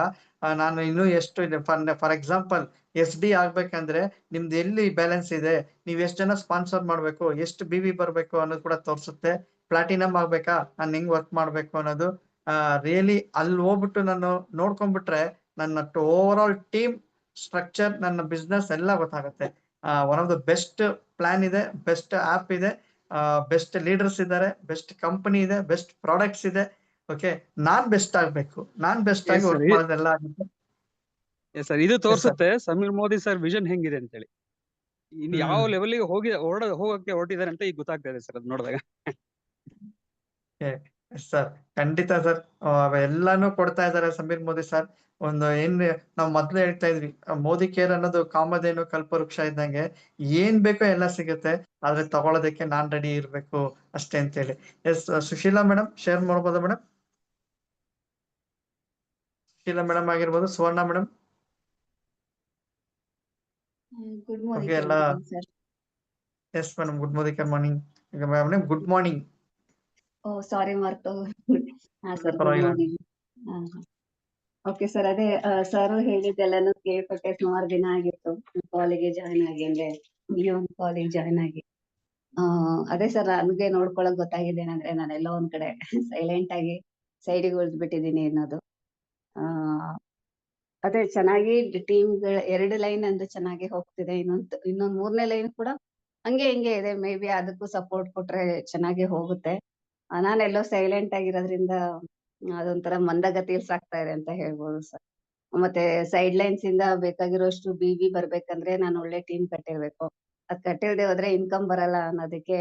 ನಾನು ಇನ್ನೂ ಎಷ್ಟು ಇದೆ ಫಾರ್ ಎಕ್ಸಾಂಪಲ್ SD ಆಗ್ಬೇಕಂದ್ರೆ ನಿಮ್ದು ಎಲ್ಲಿ ಬ್ಯಾಲೆನ್ಸ್ ಇದೆ, ನೀವ್ ಎಷ್ಟು ಜನ ಸ್ಪಾನ್ಸರ್ ಮಾಡ್ಬೇಕು, ಎಷ್ಟು BV ಬರ್ಬೇಕು ಅನ್ನೋದು ಕೂಡ ತೋರಿಸುತ್ತೆ. ಪ್ಲಾಟಿನಮ್ ಆಗ್ಬೇಕಾ, ನಾನು ಹೆಂಗ್ ವರ್ಕ್ ಮಾಡ್ಬೇಕು ಅನ್ನೋದು ರಿಯಲಿ ಅಲ್ಲಿ ಹೋಗ್ಬಿಟ್ಟು ನಾನು ನೋಡ್ಕೊಂಡ್ಬಿಟ್ರೆ ನನ್ನ ಓವರ್ ಆಲ್ ಟೀಮ್ ಸ್ಟ್ರಕ್ಚರ್, ನನ್ನ ಬಿಸ್ನೆಸ್ ಎಲ್ಲ ಗೊತ್ತಾಗುತ್ತೆ. One of the best plan ಇದೆ, ಬೆಸ್ಟ್ ಆಪ್ ಇದೆ, ಬೆಸ್ಟ್ ಲೀಡರ್ಸ್ ಇದ್ದಾರೆ, ಬೆಸ್ಟ್ ಕಂಪನಿ ಇದೆ, ಬೆಸ್ಟ್ ಪ್ರಾಡಕ್ಟ್ಸ್ ಇದೆ. ಓಕೆ, ನಾನ್ ಬೆಸ್ಟ್ ಆಗ್ಬೇಕು, ನಾನ್ ಬೆಸ್ಟ್ ಆಗಿ ವರ್ಕ್ ಮಾಡೋದೆಲ್ಲ ಆಗುತ್ತೆ.
ಸರ್, ಇದು ತೋರಿಸುತ್ತೆ ಸಮೀರ್ ಮೋದಿ ಸರ್ ವಿಷನ್ ಹೆಂಗಿದೆ ಅಂತ ಹೇಳಿ. ಇನ್ನು ಯಾವ ಲೆವೆಲ್ಗೆ ಹೋಗಕ್ಕೆ ಹೊರಟಿದ್ದಾರೆ ಅಂತ ಈಗ ಗೊತ್ತಾಗ್ತಾ ಇದೆ ಸರ್, ಅದು ನೋಡಿದಾಗ.
ಸರ್ ಖಂಡಿತ ಸರ್, ಎಲ್ಲಾನು ಕೊಡ್ತಾ ಇದ್ದಾರೆ ಸಮೀರ್ ಮೋದಿ ಸರ್. ಒಂದು ನಾವ್ ಮೊದ್ಲು ಹೇಳ್ತಾ ಇದ್ವಿ, ಮೋದಿ ಕೇರ್ ಅನ್ನೋದು ಕಾಮಧೇನು ಕಲ್ಪವೃಕ್ಷ ಇದ್ದಂಗೆ, ಏನ್ ಬೇಕೋ ಎಲ್ಲ ಸಿಗುತ್ತೆ, ಆದ್ರೆ ತಗೊಳೋದಕ್ಕೆ ನಾನ್ ರೆಡಿ ಇರ್ಬೇಕು ಅಷ್ಟೇ ಅಂತ ಹೇಳಿ. ಎಸ್, ಸುಶೀಲಾ ಮೇಡಮ್ ಶೇರ್ ಮಾಡ್ಬೋದಾ ಮೇಡಮ್? ಸುಶೀಲಾ ಮೇಡಮ್ ಆಗಿರ್ಬೋದು, Suvarna madam.
Good morning sir.
Yes madam, good morning. Madam good morning.
Oh sorry mark. ಹಾ sir, good morning. Okay sir, ಅದೇ ಸರ್ ಹೇಳಿದ್ದೆಲ್ಲಾನು ಕೇಳ್ಪಟ್ಟೆ. ಸುಮಾರು ದಿನ ಆಗಿತ್ತು ಕಾಲೇಜಿಗೆ ಜಾಯ್ನ್ ಆಗಿ, ಅಂದ್ರೆ ಒಂದು ಕಾಲೇಜ್ ಜಾಯ್ನ್ ಆಗಿ. ಅದೇ ಸರ್, ನನಗೆ ನೋಡ್ಕೊಳಕ್ ಗೊತ್ತಾಗಿದೆ ಏನಂದ್ರೆ, ನಾನೆಲ್ಲೋ ಒಂದ್ ಕಡೆ ಸೈಲೆಂಟ್ ಆಗಿ ಸೈಡಿಗೆ ಉಳಿದ್ಬಿಟ್ಟಿದೀನಿ ಅನ್ನೋದು. ಅದೇ ಚೆನ್ನಾಗಿ ಟೀಮ್ 2 ಲೈನ್ ಅಂದ್ರೆ ಚೆನ್ನಾಗಿ ಹೋಗ್ತಿದೆ. ಇನ್ನೊಂದ್ 3ನೇ ಲೈನ್ ಕೂಡ ಹಂಗೆ ಹಿಂಗೆ ಇದೆ. ಮೇ ಬಿ ಅದಕ್ಕೂ ಸಪೋರ್ಟ್ ಕೊಟ್ರೆ ಚೆನ್ನಾಗಿ ಹೋಗುತ್ತೆ. ನಾನೆಲ್ಲೋ ಸೈಲೆಂಟ್ ಆಗಿರೋದ್ರಿಂದ ಅದೊಂಥರ ಮಂದಗತಿಯಲ್ಲಿ ಸಾಕ್ತಾ ಇದೆ ಅಂತ ಹೇಳ್ಬೋದು ಸರ್. ಮತ್ತೆ ಸೈಡ್ ಲೈನ್ಸ್ ಇಂದ ಬೇಕಾಗಿರೋಷ್ಟು BV ಬರ್ಬೇಕಂದ್ರೆ ನಾನು ಒಳ್ಳೆ ಟೀಮ್ ಕಟ್ಟಿರ್ಬೇಕು. ಅದ್ ಕಟ್ಟಿಲ್ದೆ ಹೋದ್ರೆ ಇನ್ಕಮ್ ಬರಲ್ಲ ಅನ್ನೋದಕ್ಕೆ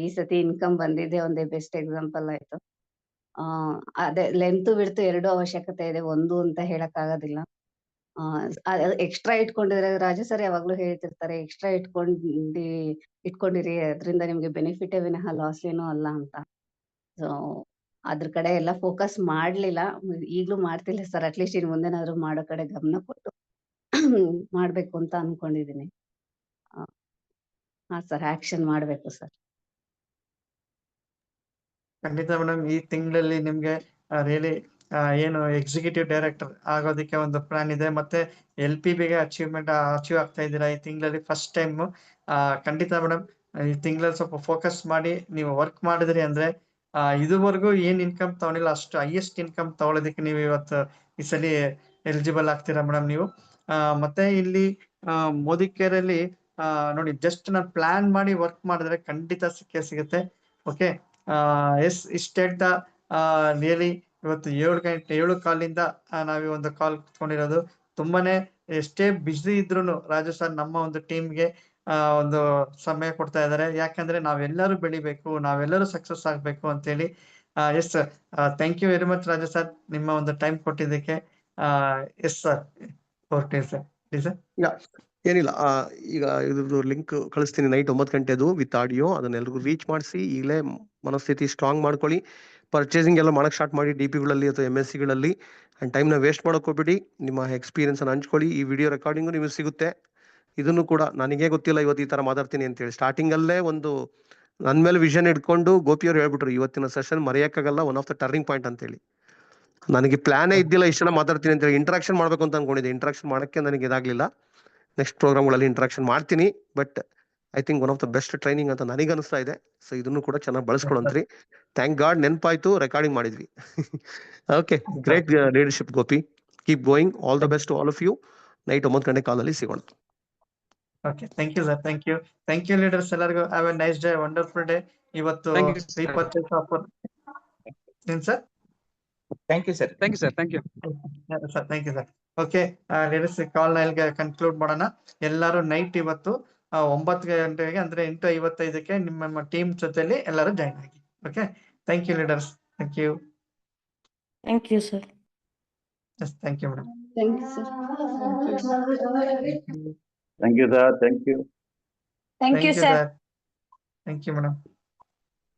ಈ ಸತಿ ಇನ್ಕಮ್ ಬಂದಿದೆ, ಒಂದೇ ಬೆಸ್ಟ್ ಎಕ್ಸಾಂಪಲ್ ಆಯ್ತು. ಅದೇ ಲೆಂತ್ ವಿಡ್ತ್ 2 ಅವಶ್ಯಕತೆ ಇದೆ, ಒಂದು ಅಂತ ಹೇಳಕ್ ಆಗೋದಿಲ್ಲ. ಎಕ್ಸ್ಟ್ರಾ ಇಟ್ಕೊಂಡಿದ್ರೆ, ರಾಜು ಸರ್ ಯಾವಾಗ್ಲೂ ಹೇಳ್ತಿರ್ತಾರೆ, ಎಕ್ಸ್ಟ್ರಾ ಇಟ್ಕೊಂಡಿರಿ, ಅದರಿಂದ ನಿಮ್ಗೆ ಬೆನಿಫಿಟೇ ವಿನಃ ಲಾಸ್ ಏನೂ ಅಲ್ಲ ಅಂತ. ಸೊ ಅದ್ರ ಕಡೆ ಎಲ್ಲ ಫೋಕಸ್ ಮಾಡ್ಲಿಲ್ಲ, ಈಗ್ಲೂ ಮಾಡ್ತಿಲ್ಲ ಸರ್. ಅಟ್ಲೀಸ್ಟ್ ಇನ್ ಮುಂದೆನಾದ್ರು ಮಾಡೋ ಕಡೆ ಗಮನ ಕೊಟ್ಟು ಮಾಡ್ಬೇಕು ಅಂತ ಅನ್ಕೊಂಡಿದೀನಿ. ಹಾ ಸರ್, ಆಕ್ಷನ್ ಮಾಡ್ಬೇಕು ಸರ್.
ಖಂಡಿತ ಮೇಡಮ್, ಈ ತಿಂಗಳಲ್ಲಿ ನಿಮ್ಗೆ ರಿಯಲಿ ಏನು ಎಕ್ಸಿಕ್ಯೂಟಿವ್ ಡೈರೆಕ್ಟರ್ ಆಗೋದಕ್ಕೆ ಒಂದು ಪ್ಲಾನ್ ಇದೆ. ಮತ್ತೆ LPBಗೆ ಅಚೀವ್ ಆಗ್ತಾ ಇದ್ದೀರಾ ಈ ತಿಂಗಳಲ್ಲಿ ಫಸ್ಟ್ ಟೈಮ್. ಖಂಡಿತ ಮೇಡಮ್, ಈ ತಿಂಗಳಲ್ಲಿ ಸ್ವಲ್ಪ ಫೋಕಸ್ ಮಾಡಿ ನೀವು ವರ್ಕ್ ಮಾಡಿದ್ರಿ ಅಂದ್ರೆ ಇದುವರೆಗೂ ಏನ್ ಇನ್ಕಮ್ ತಗೊಂಡಿಲ್ಲ ಅಷ್ಟು ಹೈಯೆಸ್ಟ್ ಇನ್ಕಮ್ ತಗೊಳ್ಳೋದಕ್ಕೆ ನೀವು ಇವತ್ತು ಈ ಸಲ ಎಲಿಜಿಬಲ್ ಆಗ್ತೀರಾ ಮೇಡಮ್ ನೀವು. ಮತ್ತೆ ಇಲ್ಲಿ ಮೋದಿ ಕೇರ್ ಅಲ್ಲಿ ನೋಡಿ, ಜಸ್ಟ್ ನಾನು ಪ್ಲಾನ್ ಮಾಡಿ ವರ್ಕ್ ಮಾಡಿದ್ರೆ ಖಂಡಿತ ಸಿಗುತ್ತೆ. ಓಕೆ, ಎಸ್, ಇಷ್ಟ ಹೇಳ್ತಾ ರಿಯಲಿ ಇವತ್ತು 7 ಕಾಲಿಂದ ನಾವೇ ಒಂದು ಕಾಲ್ ಕುತ್ಕೊಂಡಿರೋದು. ತುಂಬಾನೇ ಎಷ್ಟೇ ಬ್ಯುಸಿ ಇದ್ರೂನು ರಾಜು ಸರ್ ನಮ್ಮ ಒಂದು ಟೀಮ್ಗೆ ಒಂದು ಸಮಯ ಕೊಡ್ತಾ ಇದ್ದಾರೆ. ಯಾಕಂದ್ರೆ ನಾವೆಲ್ಲರೂ ಬೆಳಿಬೇಕು, ನಾವೆಲ್ಲರೂ ಸಕ್ಸಸ್ ಆಗ್ಬೇಕು ಅಂತೇಳಿ. Yes sir, thank you very much Raju sir, ನಿಮ್ಮ ಒಂದು ಟೈಮ್ ಕೊಟ್ಟಿದ್ದಕ್ಕೆ. Yes sir, okay sir.
Yeah ಏನಿಲ್ಲ, ಈಗ ಇದ್ರದ್ದು ಲಿಂಕ್ ಕಳಿಸ್ತೀನಿ ನೈಟ್ 9 ಗಂಟೆದು ವಿತ್ ಆಡಿಯೋ. ಅದನ್ನೆಲ್ರಿಗೂ ರೀಚ್ ಮಾಡಿಸಿ ಈಗಲೇ ಮನಸ್ಥಿತಿ ಸ್ಟ್ರಾಂಗ್ ಮಾಡ್ಕೊಳ್ಳಿ. ಪರ್ಚೇಸಿಂಗ್ ಎಲ್ಲ ಮಾಡಕ್ ಸ್ಟಾರ್ಟ್ ಮಾಡಿ DP-ಗಳಲ್ಲಿ ಅಥವಾ MSc-ಗಳಲ್ಲಿ. ಆ್ಯಂಡ್ ಟೈಮ್ನ ವೇಸ್ಟ್ ಮಾಡೋಕೆ ಹೋಗ್ಬಿಡಿ. ನಿಮ್ಮ ಎಕ್ಸ್ಪೀರಿಯನ್ಸನ್ನು ಹಂಚ್ಕೊಳ್ಳಿ. ಈ ವಿಡಿಯೋ ರೆಕಾರ್ಡಿಂಗು ನಿಮಗೆ ಸಿಗುತ್ತೆ. ಇದನ್ನು ಕೂಡ ನನಗೆ ಗೊತ್ತಿಲ್ಲ ಇವತ್ತು ಈ ಥರ ಮಾತಾಡ್ತೀನಿ ಅಂತೇಳಿ. ಸ್ಟಾರ್ಟಿಂಗಲ್ಲೇ ಒಂದು ನನ್ನ ಮೇಲೆ ವಿಷನ್ ಇಟ್ಕೊಂಡು ಗೋಪಿಯವ್ರು ಹೇಳ್ಬಿಟ್ರು, ಇವತ್ತಿನ ಸೆಷನ್ ಮರೆಯೋಕ್ಕಾಗಲ್ಲ, one of the turning point ಅಂತೇಳಿ. ನನಗೆ ಪ್ಲಾನೇ ಇದ್ದಿಲ್ಲ ಇಷ್ಟೆಲ್ಲ ಮಾತಾಡ್ತೀನಿ ಅಂತೇಳಿ. ಇಂಟ್ರಾಕ್ಷನ್ ಮಾಡ್ಬೇಕು ಅಂತ ಅನ್ಕೊಂಡಿದ್ದೆ, ಇಂಟ್ರಾಕ್ಷನ್ ಮಾಡೋಕ್ಕೆ ನನಗೆ ಇದಾಗಲಿಲ್ಲ. ನೆಕ್ಸ್ಟ್ ಪ್ರೋಗ್ರಾಮ್ಗಳಲ್ಲಿ ಇಂಟ್ರಾಕ್ಷನ್ ಮಾಡ್ತೀನಿ. But I think one of the best training ಅಂತ ನನಗೆ ಅನಿಸ್ತಾ ಇದೆ. ಸೊ ಇದನ್ನು ಕೂಡ ಚೆನ್ನಾಗಿ ಬಳಸ್ಕೊಳ್ಳಂತ್ರಿ. ಥ್ಯಾಂಕ್ ಗಾಡ್ ನೆನಪಾಯ್ತು, ರೆಕಾರ್ಡಿಂಗ್ ಮಾಡಿದ್ವಿ. Okay, great leadership Gopi. Keep going. All the best to all of you. Night 9 ಗಂಟೆ ಕಾಲಲ್ಲಿ ಸಿಗೋಣ.
Okay, thank you sir. Thank you leaders. ಎಲ್ಲರಿಗೂ have a nice day, wonderful day. ಇವತ್ತು ರೀಪರ್ಚೇಸ್ ಆಫರ್ ಏನ್ sir?
Thank you sir.
Thank you sir. Thank you
sir, thank you sir. Okay leaders, call ನ ಇಲ್ಲಿಗೆ ಕನ್ಕ್ಲೂಡ್ ಮಾಡೋಣ. ಎಲ್ಲರೂ ನೈಟ್ ಇವತ್ತು 9 ಗಂಟೆಗೆ ಅಂದ್ರೆ 8:55ಕ್ಕೆ ನಿಮ್ಮ ಟೀಮ್ ಜೊತೆಲಿ ಎಲ್ಲರೂ ಜಾಯ್ನ್ ಆಗಿ. Okay, thank you leaders. Thank you.
Thank you sir.
Yes, thank you madam.
Thank you sir.
Thank you, sir. Thank you.
Thank you sir.
Thank you madam.